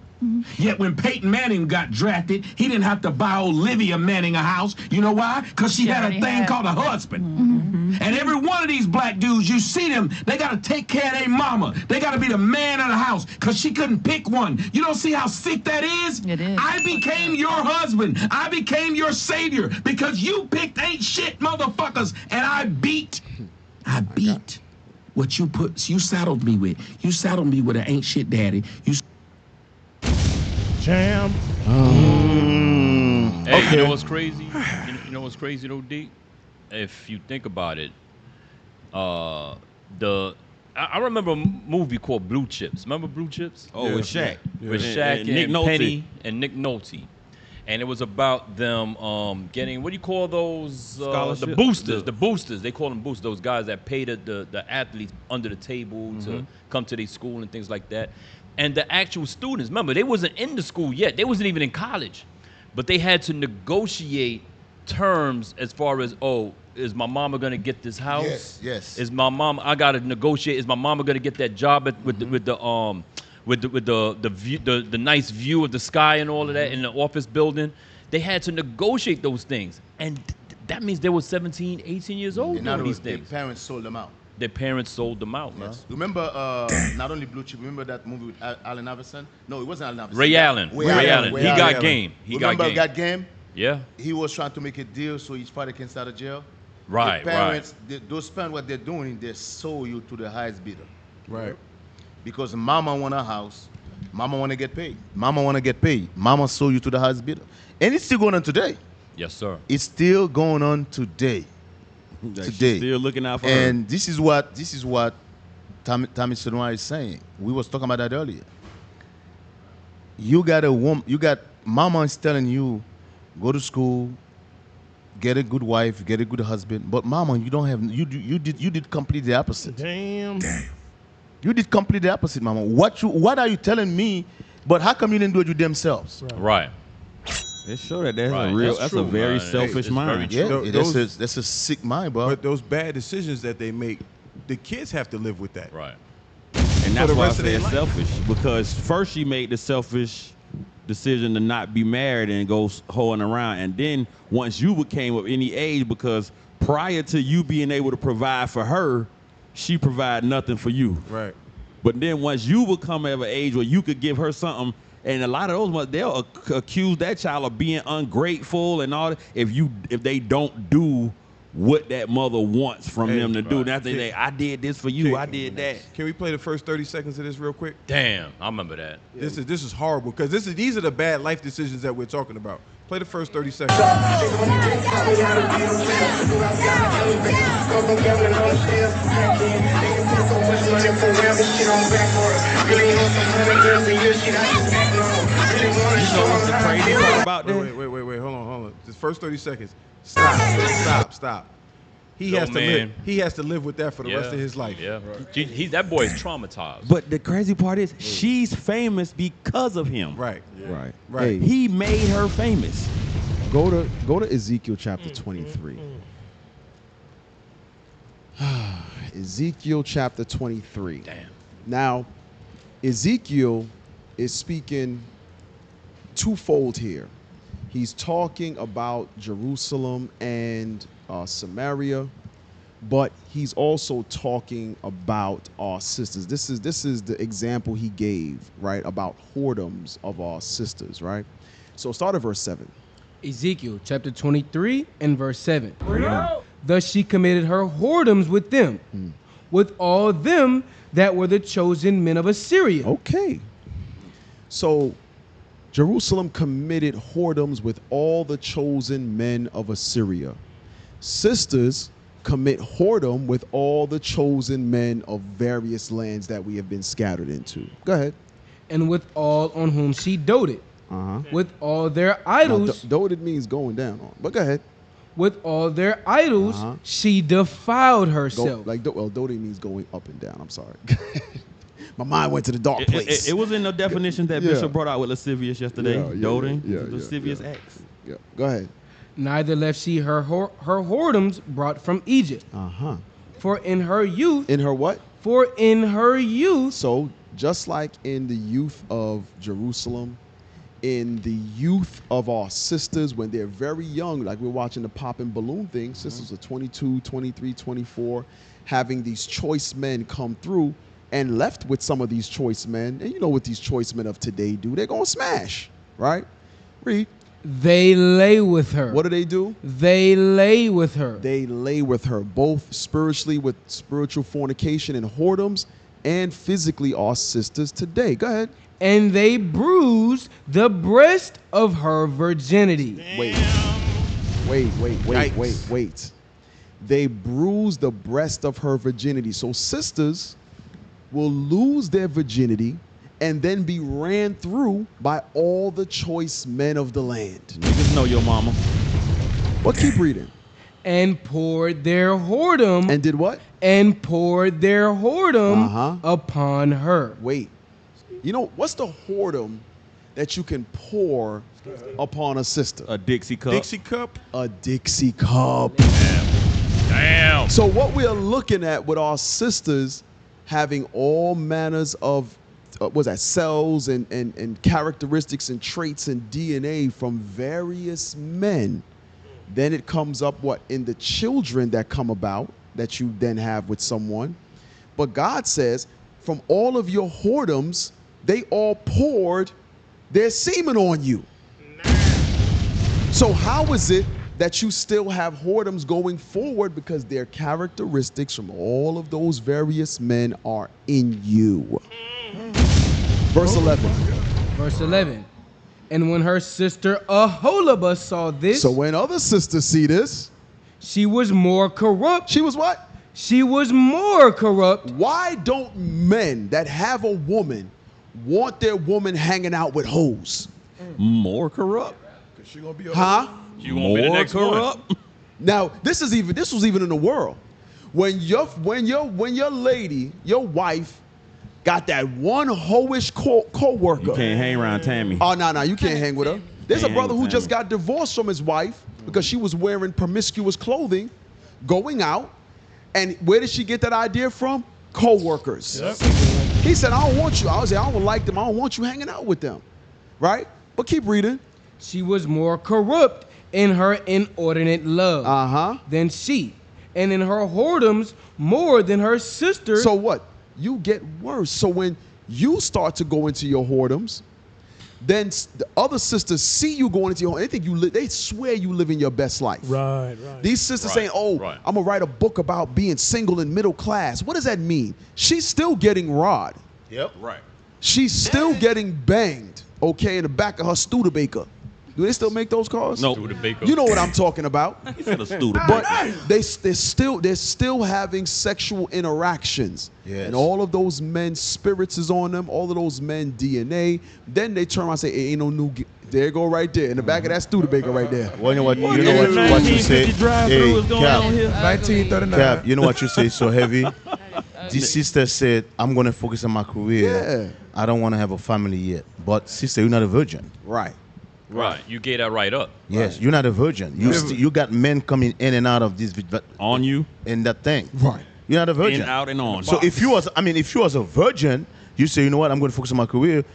Yet when Peyton Manning got drafted, he didn't have to buy Olivia Manning a house. You know why? Because she had a thing called a husband. And every one of these black dudes, you see them, they got to take care of their mama. They got to be the man of the house, because she couldn't pick one. You don't see how sick that is? It is. I became your husband. I became your savior, because you picked ain't shit motherfuckers, and I beat what you saddled me with. You saddled me with an ain't shit daddy. Jam. Hey, you know what's crazy? You know what's crazy though, D? If you think about it, I remember a movie called Blue Chips. Remember Blue Chips? Oh, with Shaq. With Shaq and Nick Nolte. Penny and Nick Nolte. And it was about them getting, what do you call those? The boosters. The boosters. They call them boosters. Those guys that pay the athletes under the table to come to their school and things like that. And the actual students, remember, they wasn't in the school yet. They wasn't even in college. But they had to negotiate terms as far as, oh, is my mama gonna get this house? Yes. Is my mama? I gotta negotiate. Is my mama gonna get that job with the nice view of the sky and all of that in the office building? They had to negotiate those things, and that means they were 17, 18 years old doing these things. Their parents sold them out. Their parents sold them out, man. Remember, not only Blue Chip, remember that movie with Allen Iverson? No, it wasn't Allen Iverson. Ray Allen. Ray Allen. He got game. Remember Got Game? Yeah. He was trying to make a deal so his father can start a jail. Right, the parents, those parents, what they're doing, they sold you to the highest bidder. Right. Because mama want a house, mama want to get paid. Mama want to get paid. Mama sold you to the highest bidder. And it's still going on today. Yes, sir. It's still going on today. Today. Still looking out for her. And this is what Tommy Sonoy is saying. We was talking about that earlier. You got a woman, mama is telling you, go to school, get a good wife, get a good husband. But mama, you don't have, you did complete the opposite. Damn. You did complete the opposite, mama. What are you telling me? But how come you didn't do it with themselves? Right. It show that that's a very selfish mind. That's a sick mind, bro. But those bad decisions that they make, the kids have to live with that. Right. And that's why I say it's selfish. Because first she made the selfish decision to not be married and go hoeing around. And then once you became of any age, because prior to you being able to provide for her, she provided nothing for you. Right. But then once you become of an age where you could give her something, and a lot of those, they'll accuse that child of being ungrateful and all that if they don't do what that mother wants from them to do. That's they I did this for you, I did that. Can we play the first 30 seconds of this real quick? Damn, I remember that. This is horrible, because these are the bad life decisions that we're talking about. Play the first 30 seconds. What's the crazy part about that? Wait, hold on. This first 30 seconds. Stop. He has to live with that for the rest of his life. Yeah. That boy is traumatized. But the crazy part is she's famous because of him. Right. Right. Right. He made her famous. Go to Ezekiel chapter 23. Ezekiel chapter 23. Damn. Now, Ezekiel is speaking twofold here. He's talking about Jerusalem and Samaria, but he's also talking about our sisters. This is the example he gave, right, about whoredoms of our sisters, right? So start at verse 7. Ezekiel chapter 23 and verse 7. Thus she committed her whoredoms with them, with all them that were the chosen men of Assyria. Okay. So Jerusalem committed whoredoms with all the chosen men of Assyria. Sisters commit whoredom with all the chosen men of various lands that we have been scattered into. Go ahead. And with all on whom she doted. With all their idols. Doted means going down on. But go ahead. With all their idols, she defiled herself. Doting means going up and down. I'm sorry. My mind went to the dark place. It was in the definition that Bishop brought out with lascivious yesterday. Doting, lascivious acts. Yeah. Go ahead. Neither left she her whoredoms brought from Egypt. For in her youth. In her what? For in her youth. So just like in the youth of Jerusalem, in the youth of our sisters when they're very young, like we're watching the pop and balloon thing, sisters are 22, 23, 24, having these choice men come through and left with some of these choice men. And you know what these choice men of today do? They're going to smash, right? Read. They lay with her. What do? They lay with her. They lay with her, both spiritually with spiritual fornication and whoredoms, and physically our sisters today. Go ahead. And they bruised the breast of her virginity. Wait. They bruised the breast of her virginity. So sisters will lose their virginity and then be ran through by all the choice men of the land. Niggas know your mama. Well, keep reading. And poured their whoredom. And did what? And poured their whoredom upon her. Wait. You know, what's the whoredom that you can pour upon a sister? A Dixie cup. Dixie cup? A Dixie cup. Damn. So what we are looking at with our sisters having all manners of cells and characteristics and traits and DNA from various men. Then it comes up in the children that come about that you then have with someone. But God says, from all of your whoredoms, they all poured their semen on you. So how is it that you still have whoredoms going forward? Because their characteristics from all of those various men are in you. Verse 11. Verse 11. And when her sister Aholibah saw this. So when other sisters see this. She was more corrupt. She was what? She was more corrupt. Why don't men that have a woman want their woman hanging out with hoes? More corrupt? Because she gonna be She won't be the next corrupt. Now, this was even in the world. When your lady, your wife, got that one hoish co-worker. You can't hang around Tammy. Oh, no, you can't hang with her. There's a brother who just got divorced from his wife because she was wearing promiscuous clothing, going out. And where did she get that idea from? Co-workers. Yep. He said, I don't want you. I was like, I don't like them. I don't want you hanging out with them. Right? But keep reading. She was more corrupt in her inordinate love than she, and in her whoredoms more than her sister. So what? You get worse. So when you start to go into your whoredoms, then the other sisters see you going into your whoredom. They swear you living your best life. Right. These sisters saying, I'm going to write a book about being single and middle class. What does that mean? She's still getting rod. Yep. Right. She's still getting banged, in the back of her Studebaker. Do they still make those cars? No. You know what I'm talking about. But they're still having sexual interactions. Yes. And all of those men's spirits is on them, all of those men DNA. Then they turn around and say, hey, ain't no new there you go right there. In the back of that Studebaker right there. Well, you know what you say? Hey, Cap, 1939. Cap, you know what you say so heavy? This sister said, I'm going to focus on my career. Yeah. I don't want to have a family yet. But sister, you're not a virgin. Right. You gave that right up. Yes, you're not a virgin. You got men coming in and out of this on you in that thing. Right. You're not a virgin. In, out, and on. So if you was a virgin, you say, you know what, I'm going to focus on my career.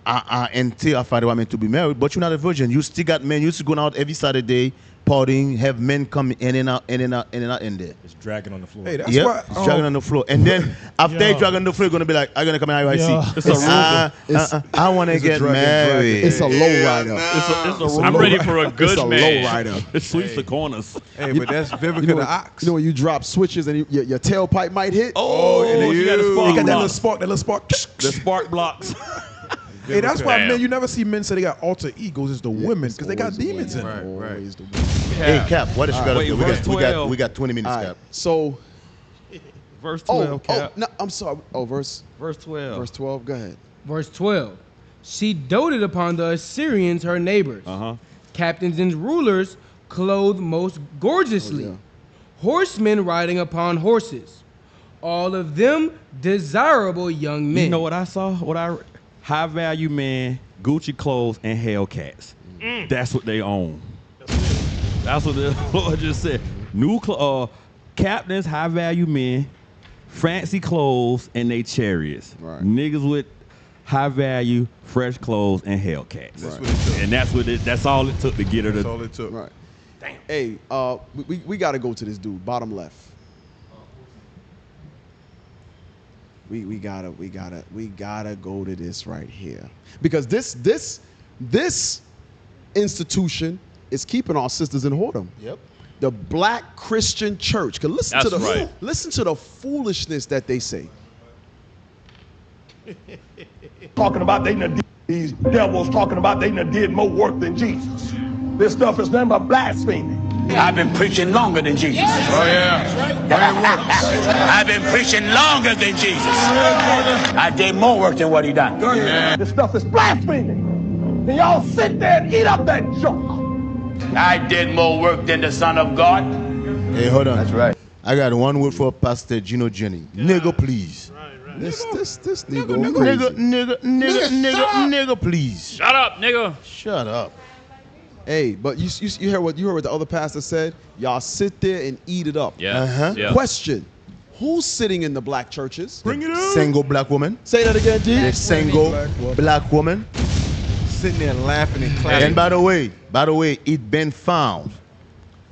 Until I find out I'm meant to be married. But you're not a virgin. You still got men. You still going out every Saturday, partying, have men come in and out in there. It's dragging on the floor. Hey, that's why it's dragging on the floor. And then after they drag on the floor, you're gonna be like, I'm gonna come in IYC. I want to get married. It's a low rider. I'm ready for a good it's a man. low rider. It sweeps the corners. Hey, but that's Vivica the Ox. You know when you drop switches and your tailpipe might hit? Oh, and then you got the spark got that blocks. little spark. The spark blocks. Hey, that's why Damn. men, you never see men say they got alter egos. It's the women because they got demons in them. Always the Hey, Cap, what is you got to Wait, do? verse 12. We got 20 minutes, All right, Cap. so Verse 12, Cap. no, I'm sorry. Verse 12. Verse 12. Go ahead. Verse 12. She doted upon the Assyrians, her neighbors. Captains and rulers clothed most gorgeously. Horsemen riding upon horses. All of them desirable young men. You know what I saw? High value men, Gucci clothes, and Hellcats. That's what they own. That's what the Lord just said. Captains, high value men, fancy clothes, and they chariots. Right. Niggas with high value, fresh clothes, and Hellcats. That's what it took. And that's all it took to get her That's to. all it took. Right. Damn. Hey, we got to go to this dude, bottom left. We gotta go to this right here because this institution is keeping our sisters in whoredom. Yep. The Black Christian Church. Cause listen to the foolishness that they say. Talking about these devils talking about they did more work than Jesus. This stuff is nothing but blasphemy. I've been preaching longer than Jesus. Oh yeah. I've been preaching longer than Jesus. I did more work than what he done. This stuff is blasphemy. And y'all sit there and eat up that junk. I did more work than the Son of God. Hey, hold on. That's right. I got one word for Pastor Gino Jennings. Nigga, please. This nigga Nigga, please. Shut up, nigga. Shut up. Hey, but you heard what the other pastor said? Y'all sit there and eat it up. Yeah. Yeah. Question: who's sitting in the black churches? Bring it up. Single black woman. Say that again, G. The single black woman. Sitting there laughing and clapping. And by the way, it been found.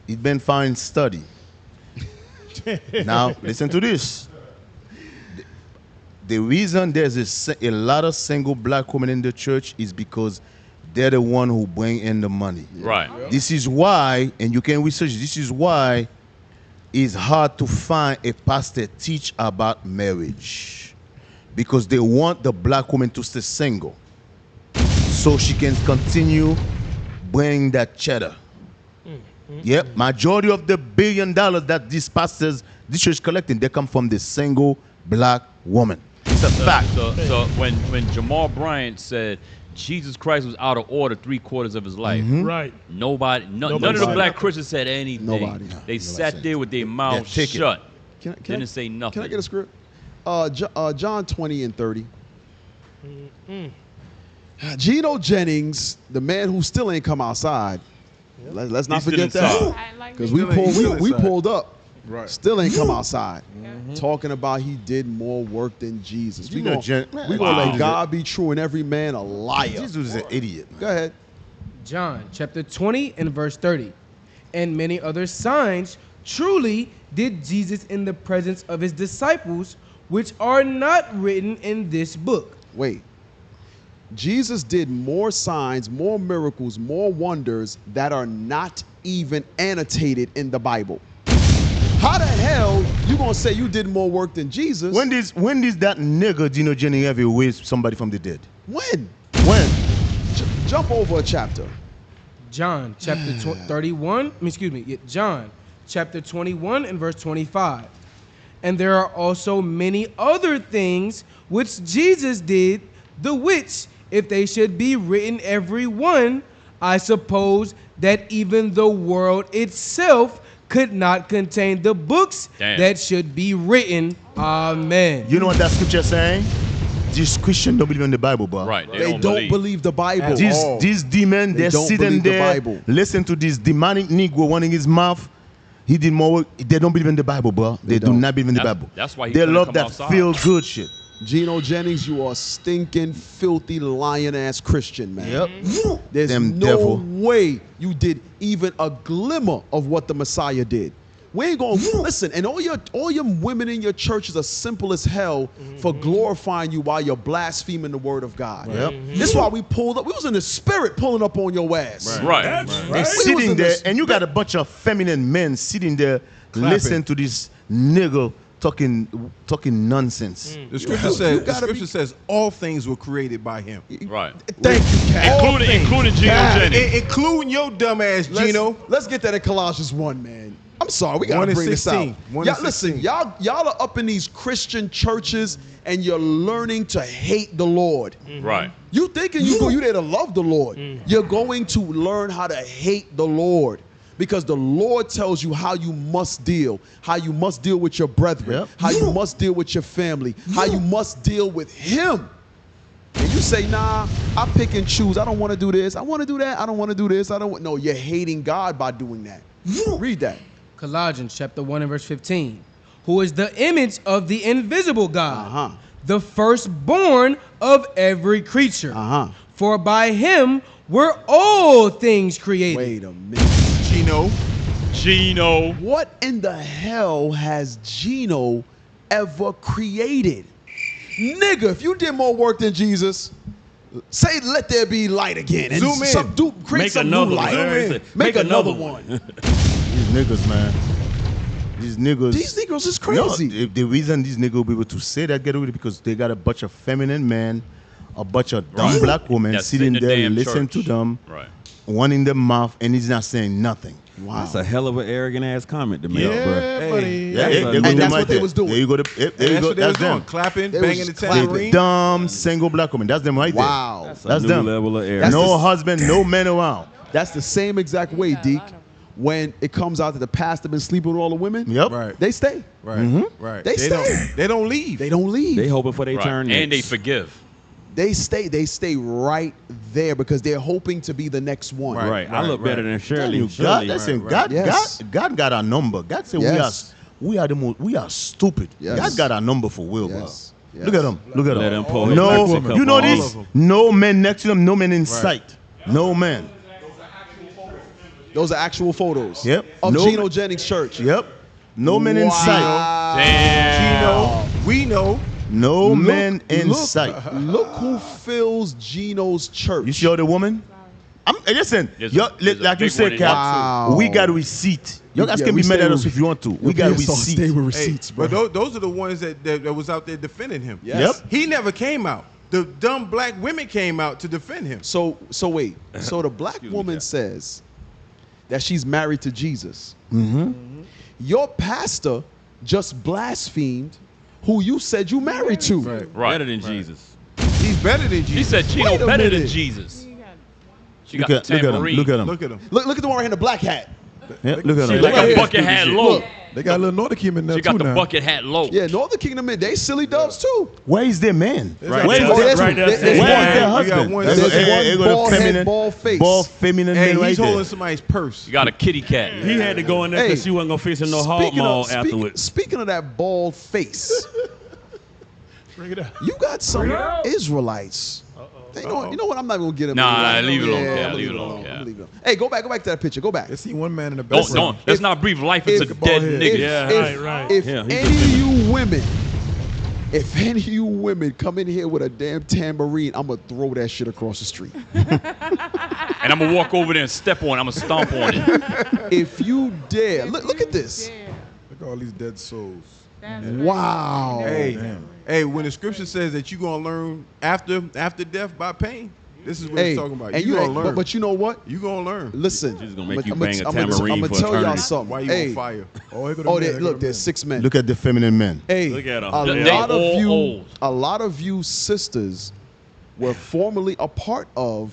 It been found in study. Now, listen to this. The reason there's a lot of single black women in the church is because they're the one who bring in the money. Right. This is why, and you can research, this is why it's hard to find a pastor teach about marriage. Because they want the black woman to stay single. So she can continue bringing that cheddar. Yep, majority of the $1 billion that these pastors, this church collecting, they come from the single black woman. It's a fact. So when Jamal Bryant said Jesus Christ was out of order 3/4 of his life, Right. none of the black Christians said anything. Nobody. They sat there with their mouths shut. Didn't say nothing. Can I get a script? John 20 and 30. Gino Jennings, the man who still ain't come outside. Let's not forget that. Because we pulled up. Right. Still ain't come outside. Talking about he did more work than Jesus. We gonna let God be true and every man a liar. Jesus is an idiot. Go ahead. John chapter 20 and verse 30. And many other signs truly did Jesus in the presence of his disciples, which are not written in this book. Wait. Jesus did more signs, more miracles, more wonders that are not even annotated in the Bible. How the hell you gonna say you did more work than Jesus? When does that nigga Gino Jennings ever raise somebody from the dead? When? When? Jump over a chapter. John chapter 31, John chapter 21 and verse 25. And there are also many other things which Jesus did, the which, if they should be written every one, I suppose that even the world itself could not contain the books that should be written. Amen. You know what that scripture saying? These Christians don't believe in the Bible, bro. Right. They don't believe the Bible. These demons, they're sitting there, listen to this demonic Negro running his mouth. He did more work. They don't believe in the Bible, bro. They do not believe in the Bible. That's why they love that feel-good shit. Gino Jennings, you are stinking, filthy, lion-ass Christian, man. Yep. There's Them no devil. way you did even a glimmer of what the Messiah did. We ain't gonna listen, and all your women in your churches are simple as hell for glorifying you while you're blaspheming the word of God. Yep. This is why we pulled up. We was in the spirit pulling up on your ass. Right. They're sitting there, and you got a bunch of feminine men sitting there listening to this nigga talking nonsense. The scripture says all things were created by him. Right. Thank you, Cat. Including Gino Jennings. Including your dumb ass, Gino. Let's get that in Colossians 1, man. I'm sorry, we gotta 1 and bring this 16. out. 1 Y'all, and listen, 16. y'all are up in these Christian churches and you're learning to hate the Lord. Right. You thinking you there to love the Lord. You're going to learn how to hate the Lord. Because the Lord tells you how you must deal with your brethren, how you must deal with your family, how you must deal with Him. And you say, nah, I pick and choose. I don't want to do this. I want to do that. I don't want to do this. No, you're hating God by doing that. Read that. Colossians chapter 1 and verse 15. Who is the image of the invisible God, the firstborn of every creature. For by Him were all things created. Wait a minute. Gino. What in the hell has Gino ever created? Nigga, if you did more work than Jesus, say let there be light again. And Zoom in. Create Make some another new one. light. Make another one. These niggas, man. These Negroes is crazy. No, the reason these niggas will be able to say that, get away, because they got a bunch of feminine men, a bunch of dumb black women That's sitting in the there, damn listen church. to them, Right. one in the mouth, and he's not saying nothing. Wow. That's a hell of an arrogant ass comment to make, Yeah, bro. buddy. Yeah, And that's what they was doing. There you go. There you go. That's what they was That's doing. them. Clapping, They banging was the clapping. tambourine. Dumb single black woman. That's them right there. Wow. That's a new them. level of arrogance. No husband, no man around. That's the same exact way, Deke. When it comes out that the pastor been sleeping with all the women, Yep. Right. they stay. Right. Right. They stay. They don't leave. They don't leave. They hoping for they Right. turn And they next. forgive. They stay right there because they're hoping to be the next one. Right. I look better than Shirley. God, Shirley. listen, Right. God got our number. God said Yes. we are stupid. Yes. God got our number for Will. Yes. Yes. Look at him. Look at Let him. him pull his No, Mexican you know cup this. off. No man next to them. No man in sight. No man. Those are actual photos. Yep. Of No Gino man- Jennings Church. Yep. No man in sight. Damn. Gino, we know. No man in sight. Look who fills Gino's church. You see all the woman? Listen, There's yo, a- there's a like you big said, one in Cap, Wow. we got a receipt. You guys Yeah, can we be mad stay at with- us if you want to. We got a receipt. Stay with Hey, receipts, bro. but those are the ones that was out there defending him. Yes. He never came out. The dumb black women came out to defend him. So wait. So the black woman says that she's married to Jesus. Mm-hmm. Your pastor just blasphemed who you said you married to. Right. Better than Jesus. He's better than Jesus. She said Gino Wait a better than minute. Jesus. She Look got at the tambourine. him. Look at him. Look at him. Look at the one right here in the black hat. Yeah, look at She him. like Look a at bucket hat Look. low. They got a little Nordic in there She got too the now. bucket hat low. Yeah, Northern Kingdom men, they silly doves too. Where is their man? Right Where there. is their, Right there. where is There's their one. husband? We got one. There's Hey, one go to bald head, feminine- bald face. Bald feminine Hey, man he's right holding there. somebody's purse. You got a kitty cat. He had to go in there because Hey, she wasn't gonna fix him no hog maul afterwards. Speaking of that bald face, Bring it up. you got some Israelites. They know, you know what? I'm not gonna get him. Nah, leave it alone, Yeah, Cat. I'm Leave it gonna alone, Cat. I'm gonna leave it alone. Hey, go back to that picture. Go back. I see one man in the back. Don't. Let's not breathe life into If- dead If- niggas. Yeah, right. If Yeah, he any of you women, if any of you women come in here with a damn tambourine, I'm gonna throw that shit across the street. And I'm gonna walk over there and step on it. I'm gonna stomp on it. If you dare, look at this. Look at all these dead souls. Wow. Hey, when the scripture says that you're gonna learn after death by pain, this is what Hey, it's talking about. and You you gonna learn. but you know what? You gonna learn. Listen, She's gonna make you bang a tambourine I'm for gonna tell y'all eternity. something. Why you Hey, on fire? look, there's 6 men. Look at the feminine men. Hey, Look at 'em. a They lot of all you, old. a lot of you sisters were formerly a part of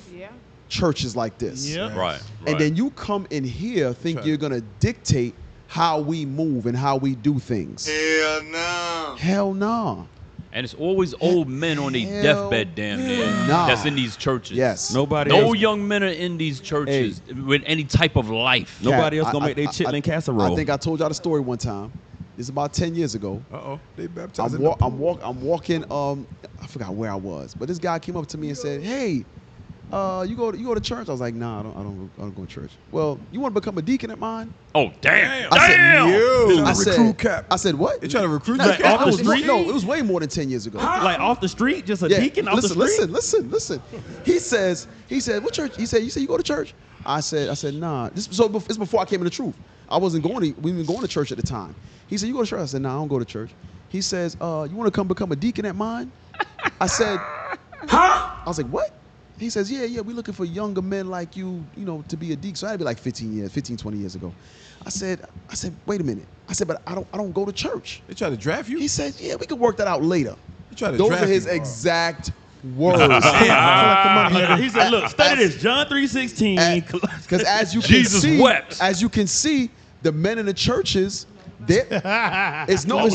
churches like this. Yep. Right. And then you come in here think you're gonna dictate how we move and how we do things. Hell no. Hell no. And it's always old men on their Hell deathbed damn near nah. that's in these churches. Yes. Nobody No else, young men are in these churches with any type of life. nobody else Cat, gonna make their chitlin casserole. I think I told y'all the story one time. This is about 10 years ago. They baptized. I'm walking. I forgot where I was, but this guy came up to me and said, "Hey, you go to church?" I was like, "Nah, I don't go to church." Well, you want to become a deacon at mine? Oh damn! I said, Damn! I said, recruit Cap. I said, what? They trying to recruit No, you? Like off the street? No, it was way more than 10 years ago. Like off the street, just a Yeah, deacon off the street. Listen. He said, what church? He said, you go to church? I said, nah. It's before I came in the truth. I wasn't going to. We weren't going to church at the time. He said, "You go to church?" I said, "No, I don't go to church." He says, "You want to come become a deacon at mine?" I said, "Huh?" I was like, "What?" He says, "Yeah, we're looking for younger men like you, to be a deacon." So that'd be like 15, 20 years ago. I said, "Wait a minute." I said, "But I don't go to church." They try to draft you? He said, "Yeah, we can work that out later." They try to Those draft are his you. exact words. He said, "Look, study this, John 3:16." Because as you can Jesus see, wept. as you can see, the men in the churches, it's no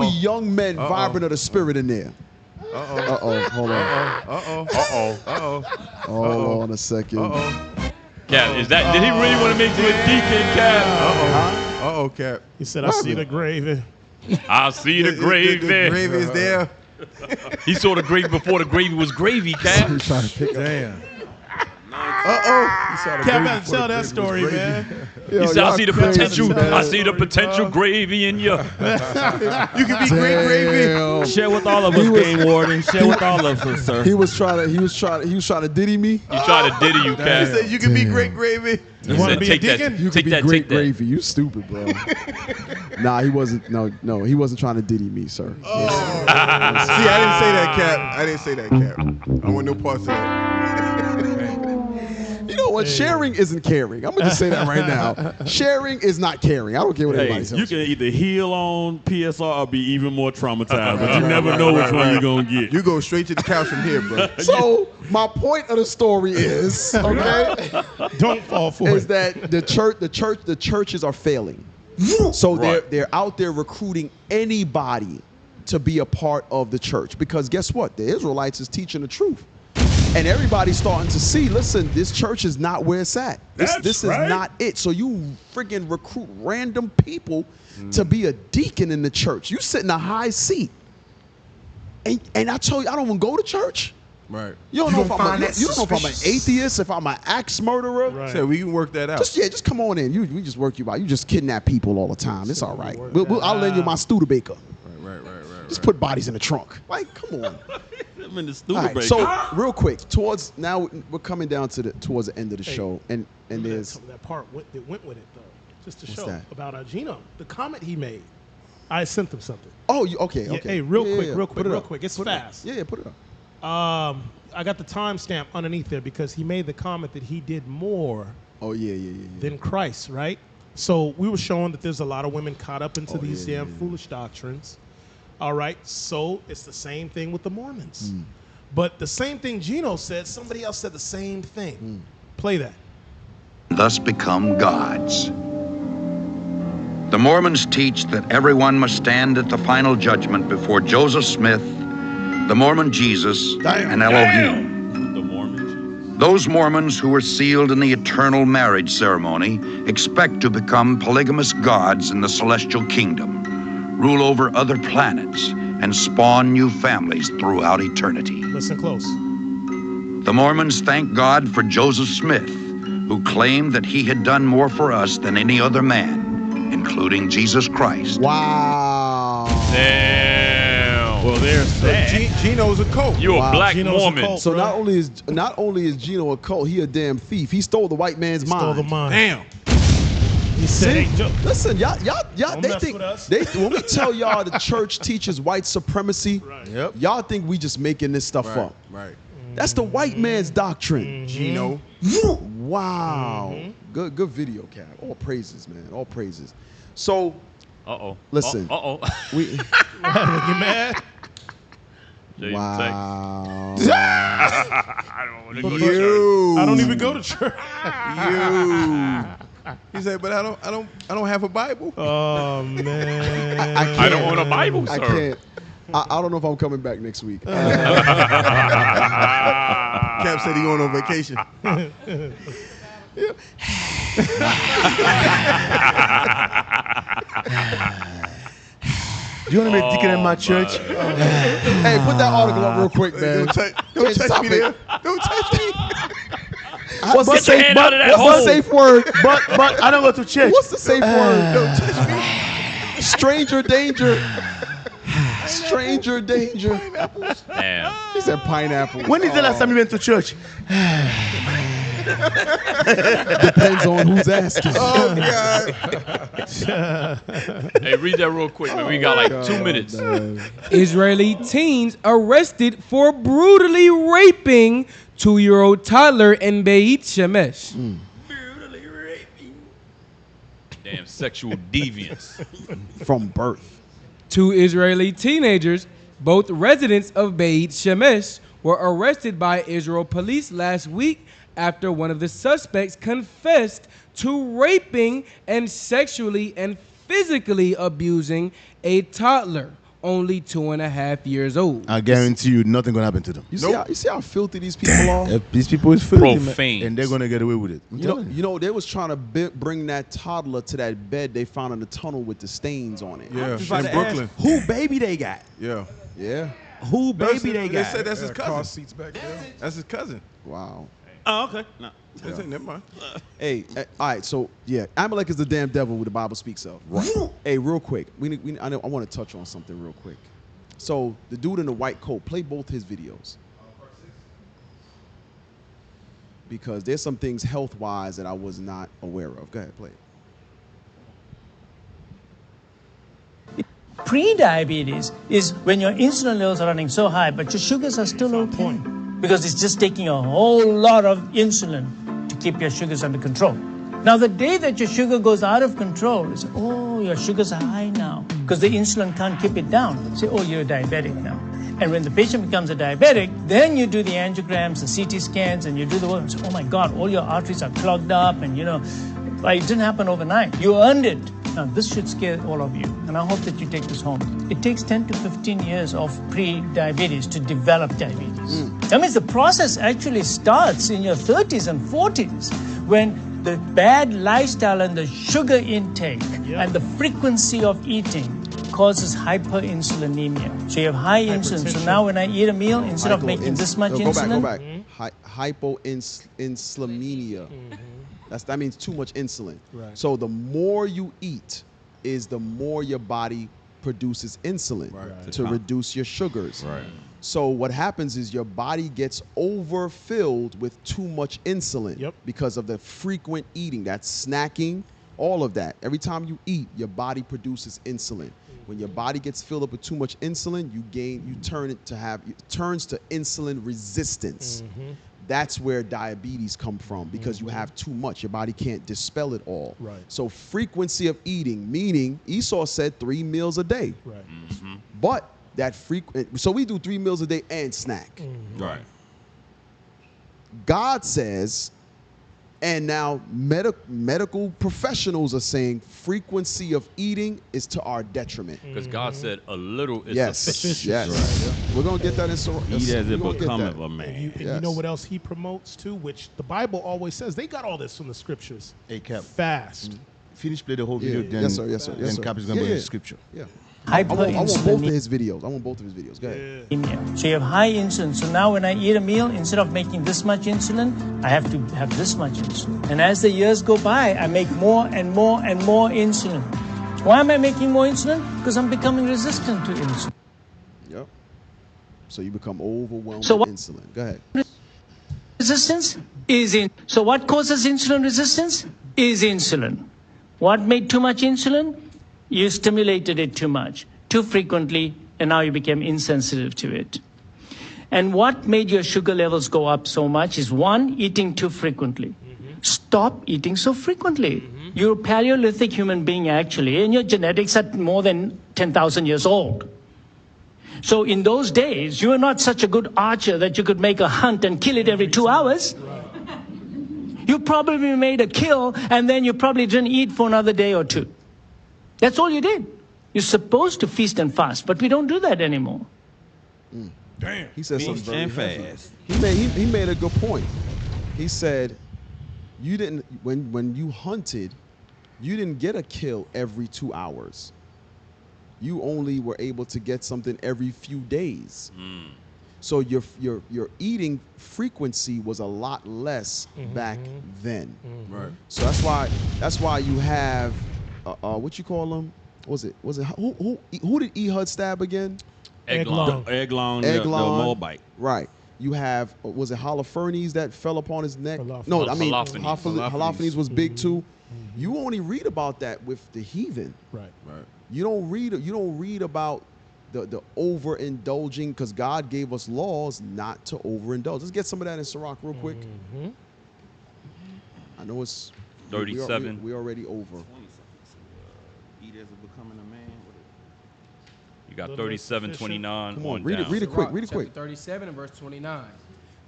young men vibrant of the spirit in there. Hold on. Hold on a second. Cap, did he really want to make you a deacon, Cap? Cap. He said, "I see the gravy." I see the gravy. The gravy is there. He saw the gravy before the gravy was gravy, Cap. He's trying to pick up. Damn. Cap got to tell that story, man. He said, "I see the potential. I see the potential gravy in you." You can be great gravy. Share with all of us, Game Warden. Share with all of us, sir. He was trying to diddy me. He tried to diddy you, He Cap. said you can be great gravy. He wanna said, be a "Take that, deacon? You take could be that, great take that." gravy. You stupid, bro. Nah, he wasn't. No, he wasn't trying to diddy me, sir. See, I didn't say that, Cap. I didn't say that, Cap. I want no parts of that. You know what? Sharing isn't caring. I'm gonna just say that right now. Sharing is not caring. I don't care what Hey, anybody says. you can either heal on PSR or be even more traumatized, but you never know which one you're gonna get. You go straight to the couch from here, bro. So my point of the story is, okay, Don't fall for is it. that the churches are failing. So they're out there recruiting anybody to be a part of the church, because guess what? The Israelites is teaching the truth. And everybody's starting to see, listen, this church is not where it's at. This is not it. So you friggin' recruit random people to be a deacon in the church. You sit in a high seat. And I tell you, I don't even go to church. Right. You don't know if I'm an atheist, if I'm an axe murderer. Right. So we can work that out. Just come on in. We just work you out. You just kidnap people all the time. It's all right. I'll lend you my Studebaker. Right. Just put bodies in the trunk. Like, come on. I'm in the All Studebaker. right, so real quick, now we're coming down to towards the end of the show, and there's that part that went with it though, just to What's show that? about Gino, the comment he made. I sent him something. Oh, okay. Yeah, hey, real quick. Put it up. It's Put it up. fast. Yeah, put it up. I got the timestamp underneath there because he made the comment that he did more. Oh yeah. Than Christ, right? So we were showing that there's a lot of women caught up into these damn foolish doctrines. All right, so it's the same thing with the Mormons. But the same thing Gino said, somebody else said the same thing. Play that. Thus become gods. The Mormons teach that everyone must stand at the final judgment before Joseph Smith, the Mormon Jesus, and Elohim. The Mormons. Those Mormons who were sealed in the eternal marriage ceremony expect to become polygamous gods in the celestial kingdom, rule over other planets, and spawn new families throughout eternity. Listen close. The Mormons thank God for Joseph Smith, who claimed that he had done more for us than any other man, including Jesus Christ. Wow. Damn. Well, there's that. Gino's a cult. You a black Gino's a Mormon. cult. So bro. not only is Gino a cult, he a damn thief. He stole the white man's mind. Stole the mind. Damn. He said, See, listen, y'all, Don't they mess think with us. when we tell y'all the church teaches white supremacy, Yep. y'all think we just making this stuff up. Right. That's the white man's doctrine. Gino. Wow. Good video, Cap. All praises, man. All praises. So, listen. We You mad? wow. I don't want to go to church. You. I don't even go to church. You. He said, but I don't have a Bible. Oh man. I don't own a Bible, sir. I can't. I don't know if I'm coming back next week. Cap said he going on vacation. You want to be a deacon in my church? Hey, put that article up real quick, man. Don't touch me there. Don't touch me. What's the Get your safe, hand out of that what's hole. the safe word? But I don't go to church. What's the safe word? Don't touch me. Stranger danger. Stranger danger. Damn. He said pineapple. When is the last time you went to church? Depends on who's asking. Oh God. Hey, read that real quick, man. We got like 2 minutes. Israeli teens arrested for brutally raping 2-year-old toddler in Beit Shemesh. Damn sexual deviance. From birth. 2 Israeli teenagers, both residents of Beit Shemesh, were arrested by Israel police last week after one of the suspects confessed to raping and sexually and physically abusing a toddler only 2.5 years old. I guarantee you, nothing gonna happen to them. You see how filthy these people are? If these people is filthy, Profane. and they're gonna get away with it. You know, they was trying to bring that toddler to that bed they found in the tunnel with the stains on it. Yeah, Just about in to Brooklyn. ask, who baby they got? Yeah. Yeah. Who baby They they got? said that's his Car cousin. seats back there. That's his cousin. Wow. Oh, okay. No. They said, never mind. Hey, all right, so yeah, Amalek is the damn devil who the Bible speaks of. Right. Hey, real quick, I want to touch on something real quick. So the dude in the white coat, play both his videos. Because there's some things health-wise that I was not aware of. Go ahead, play it. Pre-diabetes is when your insulin levels are running so high, but your sugars are still okay. Because it's just taking a whole lot of insulin to keep your sugars under control. Now, the day that your sugar goes out of control, you say, oh, your sugars are high now, because the insulin can't keep it down. Say, oh, you're a diabetic now. And when the patient becomes a diabetic, then you do the angiograms, the CT scans, and you do the work. And say, oh my God, all your arteries are clogged up, and but it didn't happen overnight. You earned it. Now, this should scare all of you, and I hope that you take this home. It takes 10 to 15 years of pre-diabetes to develop diabetes. That means the process actually starts in your 30s and 40s when the bad lifestyle and the sugar intake and the frequency of eating causes hyperinsulinemia. So you have high insulin. So now when I eat a meal, instead of making this much insulin... Go back. Hypoinsulinemia. That means too much insulin. Right. So the more you eat is the more your body produces insulin to reduce your sugars. Right. So what happens is your body gets overfilled with too much insulin because of the frequent eating, that snacking, all of that. Every time you eat, your body produces insulin. When your body gets filled up with too much insulin, it turns to insulin resistance. That's where diabetes come from, because you have too much. Your body can't dispel it all. Right. So frequency of eating, meaning Esau said 3 meals a day. Right. But that so we do 3 meals a day and snack. Right. God says, and now medical professionals are saying frequency of eating is to our detriment. Because God said a little is sufficient. Yes. We're going to get that in so Eat as it becometh a man. And you know what else he promotes too, which the Bible always says. They got all this from the scriptures. Hey, Cap. Fast. Finish play the whole video, then Yes, sir. then Cap is going to bring the scripture. Yeah. I want both of his videos. Go ahead. So you have high insulin. So now when I eat a meal, instead of making this much insulin, I have to have this much insulin. And as the years go by, I make more and more and more insulin. Why am I making more insulin? Because I'm becoming resistant to insulin. Yep. So you become overwhelmed So with what- insulin. Go ahead. Resistance is in. So what causes insulin resistance? Is insulin. What made too much insulin? You stimulated it too much, too frequently, and now you became insensitive to it. And what made your sugar levels go up so much is, one, eating too frequently. Stop eating so frequently. You're a Paleolithic human being, actually, and your genetics are more than 10,000 years old. So in those days, you were not such a good archer that you could make a hunt and kill it every 2 hours. You probably made a kill, and then you probably didn't eat for another day or two. That's all you did. You're supposed to feast and fast, but we don't do that anymore. Damn. He said something very and heavy. fast. He made a good point. He said, you didn't when you hunted, you didn't get a kill every 2 hours. You only were able to get something every few days. So your eating frequency was a lot less back then. Right. So that's why you have what you call them? Was it who did Ehud stab again? Eglon. Eglon, the Moabite. Right. You have, was it Holofernes that fell upon his neck? Holofernes. No, I mean, Holofernes. Holofernes was big too. You only read about that with the heathen. Right. You don't read about the overindulging, because God gave us laws not to overindulge. Let's get some of that in Sirach real quick. I know it's 37. We already over. Eat as becoming a man. You got 37:29. Come on, read it quick. Read it quick. Chapter 37 and verse 29.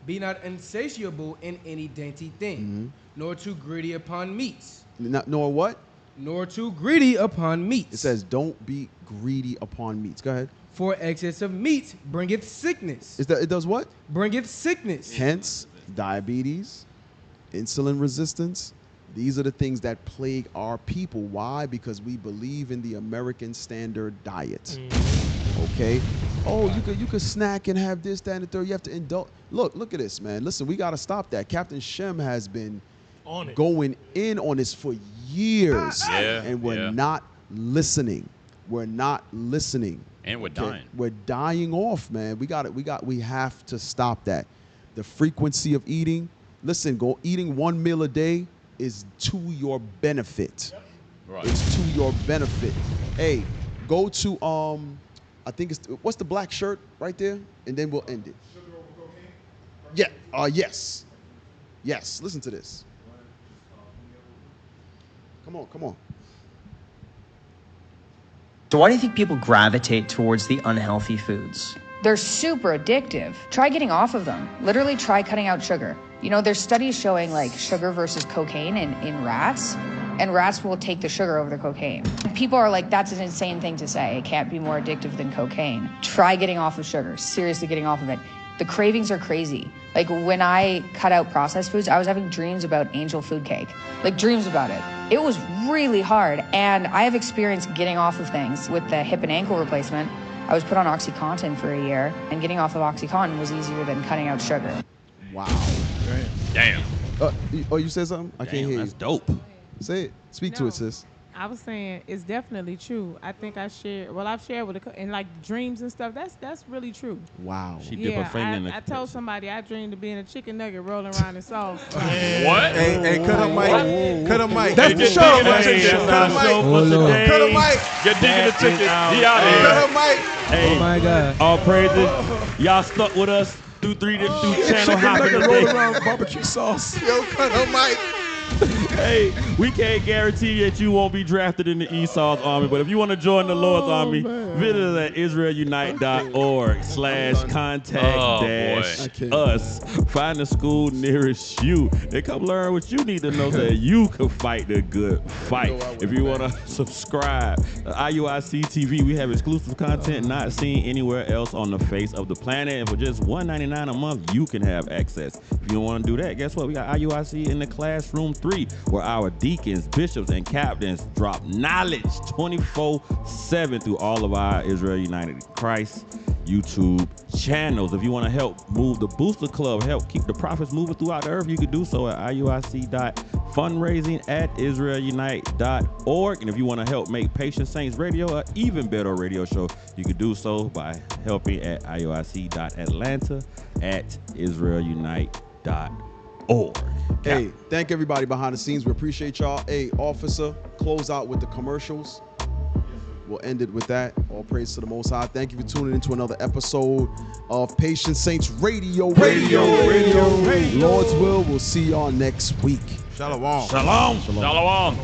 Be not insatiable in any dainty thing, nor too greedy upon meats. Nor what? Nor too greedy upon meats. It says, don't be greedy upon meats. Go ahead. For excess of meat bringeth sickness. It does what? Bringeth sickness. Hence, diabetes, insulin resistance. These are the things that plague our people. Why? Because we believe in the American standard diet. Okay? Oh, you could snack and have this, that, and the third. You have to indulge. Look at this, man. Listen, we got to stop that. Captain Shem has been going in on this for years. And we're not listening. We're not listening. And we're dying. We're dying off, man. We have to stop that. The frequency of eating. Listen, eating one meal a day is to your benefit. Right. It's to your benefit. Hey, go to I think it's, what's the black shirt right there? And then we'll end it. Yeah. Yes. Yes. Listen to this. Come on. So why do you think people gravitate towards the unhealthy foods? They're super addictive. Try getting off of them. Literally try cutting out sugar. You know, there's studies showing like sugar versus cocaine in rats, and rats will take the sugar over the cocaine. People are like, that's an insane thing to say. It can't be more addictive than cocaine. Try getting off of sugar, seriously getting off of it. The cravings are crazy. Like when I cut out processed foods, I was having dreams about angel food cake, like dreams about it. It was really hard. And I have experience getting off of things with the hip and ankle replacement. I was put on OxyContin for a year, and getting off of OxyContin was easier than cutting out sugar. Wow. Damn. You said something? I can't hear you. That's dope. Say it. Speak to it, sis. I was saying it's definitely true. I think I've shared with and like dreams and stuff. That's really true. Wow. She dipped her finger in the I told somebody I dreamed of being a chicken nugget rolling around in sauce. What? Hey, cut a mic. Cut a mic. That's the show. Cut a mic. Get digging the chicken. He out here. Cut a mic. Hey, Oh my God. all praises. Y'all stuck with us through channel hopping Roll today. around barbecue sauce. Yo, cut a mic. Hey, we can't guarantee that you won't be drafted in the Esau's army, but if you want to join the Lord's army, visit us at israelunite.org/contact-us. Find the school nearest you and come learn what you need to know so that you can fight the good fight. If you want to subscribe to IUIC TV, we have exclusive content not seen anywhere else on the face of the planet. And for just $1.99 a month, you can have access. If you don't want to do that, guess what? We got IUIC in the Classroom 3, where our deacons, bishops, and captains drop knowledge 24/7 through all of our Israel United in Christ YouTube channels. If you want to help move the Booster Club, help keep the prophets moving throughout the earth, you can do so at iuic.fundraising@israelunite.org. And if you want to help make Patient Saints Radio an even better radio show, you can do so by helping at iuic.atlanta@israelunite.org. Hey, thank everybody behind the scenes. We appreciate y'all. Hey, officer, close out with the commercials. We'll end it with that. All praise to the Most High. Thank you for tuning into another episode of Patient Saints Radio. Lord's will. We'll see y'all next week. Shalom. Shalom. Shalom.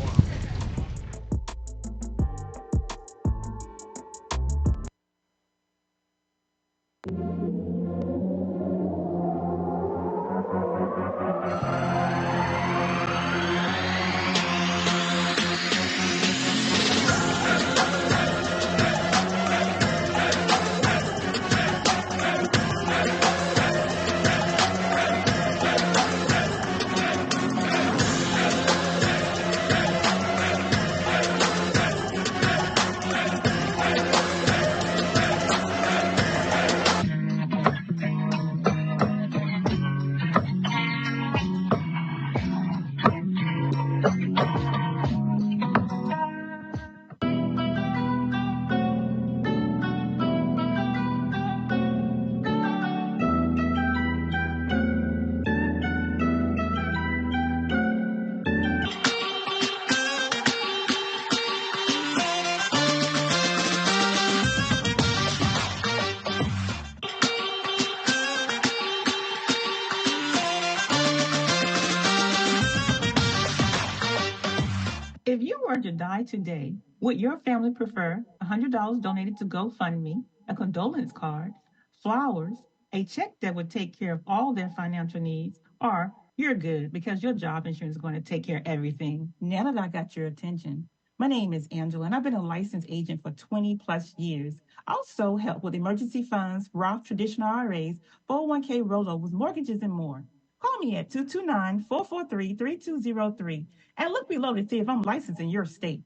heard you die today, would your family prefer $100 donated to GoFundMe, a condolence card, flowers, a check that would take care of all their financial needs, or you're good because your job insurance is going to take care of everything? Now that I got your attention, my name is Angela, and I've been a licensed agent for 20 plus years. I also help with emergency funds, Roth traditional IRAs, 401k rollovers, mortgages, and more. Call me at 229-443-3203 and look below to see if I'm licensed in your state.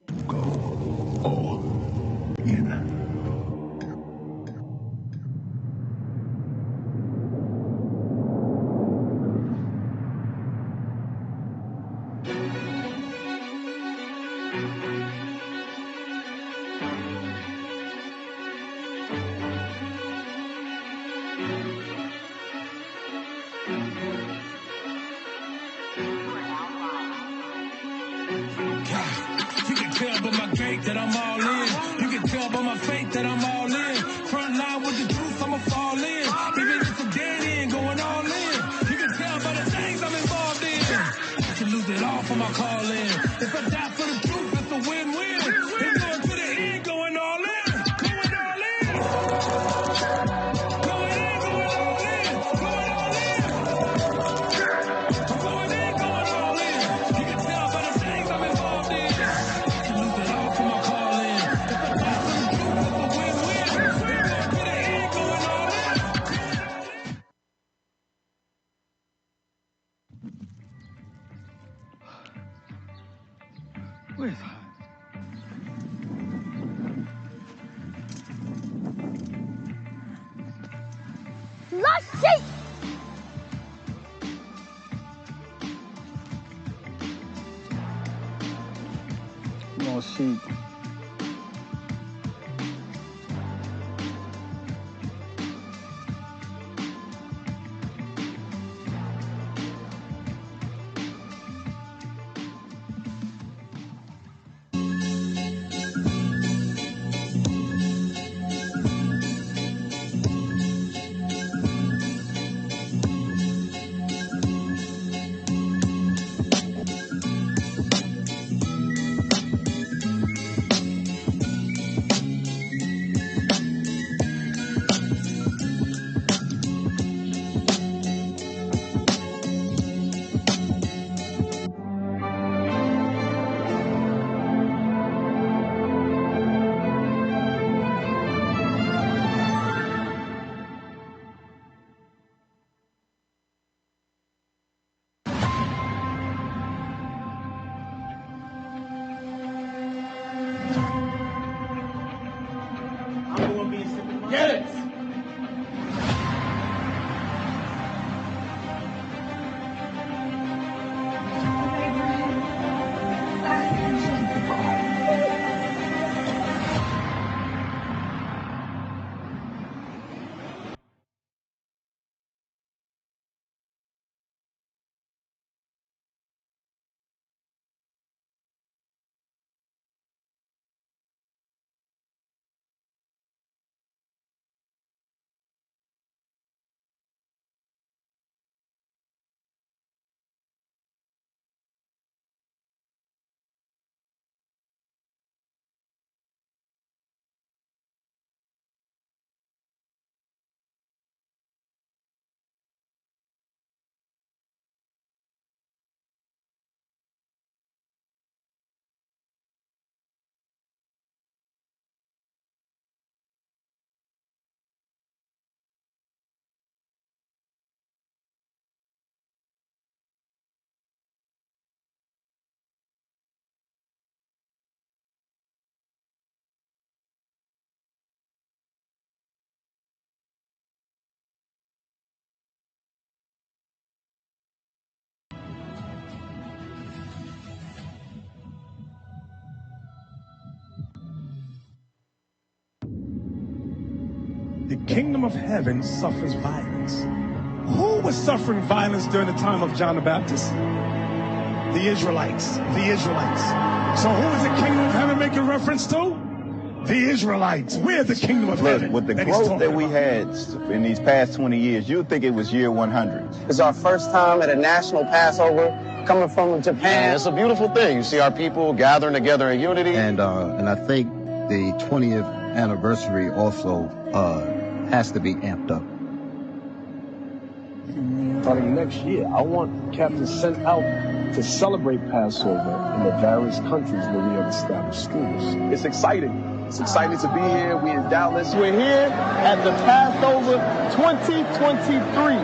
You can tell by my gait that I'm all in. You can tell by my faith that I'm all in. Front line with the truth, I'ma fall in. Even if I'm dead end, going all in. You can tell by the things I'm involved in. I can lose it all for my calling. If I die for the truth, it's a win-win. It's going to the end, going all in. Going all in. Going in, going all in. Going all in. Going in, going all in. You can tell by the things I'm involved in. Where's hot? Lost sheep! Lost sheep. Get it! The kingdom of heaven suffers violence. Who was suffering violence during the time of John the Baptist? The Israelites. The Israelites. So who is the kingdom of heaven making reference to? The Israelites. We're the kingdom of heaven. With the growth that we had in these past 20 years, you'd think it was year 100. It's our first time at a national Passover coming from Japan. It's a beautiful thing. You see our people gathering together in unity. And I think the 20th anniversary also has to be amped up. Starting next year, I want captains sent out to celebrate Passover in the various countries where we have established schools. It's exciting. It's exciting to be here. We in Dallas. We're here at the Passover 2023.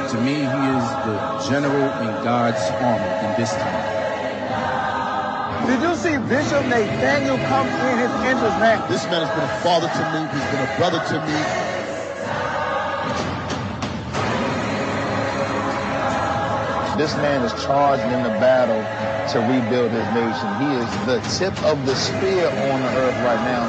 To me, he is the general in God's army in this time. Did you see Bishop Nathaniel come in his entrance, man? This man has been a father to me. He's been a brother to me. This man is charged in the battle to rebuild his nation. He is the tip of the spear on the earth right now.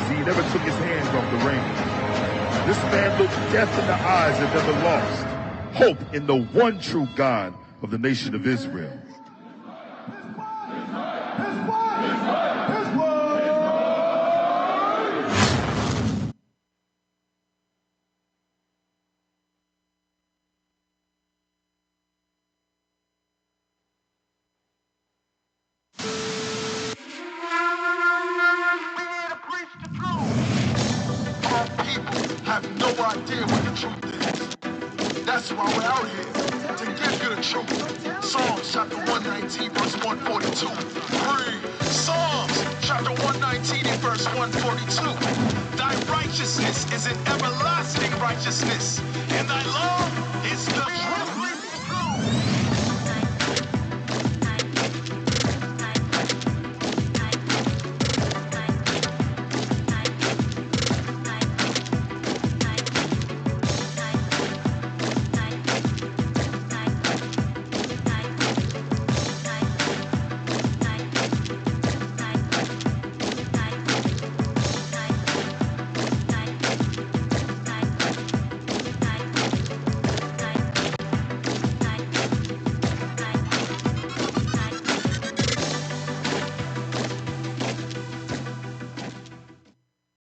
See, he never took his hands off the reins. This man looked death in the eyes and never lost hope in the one true God of the nation of Israel. Have no idea what the truth is. That's why we're out here, to give you the truth. Psalms chapter 119, verse 142. Read. Psalms chapter 119 and verse 142. Thy righteousness is an everlasting righteousness, and thy law is the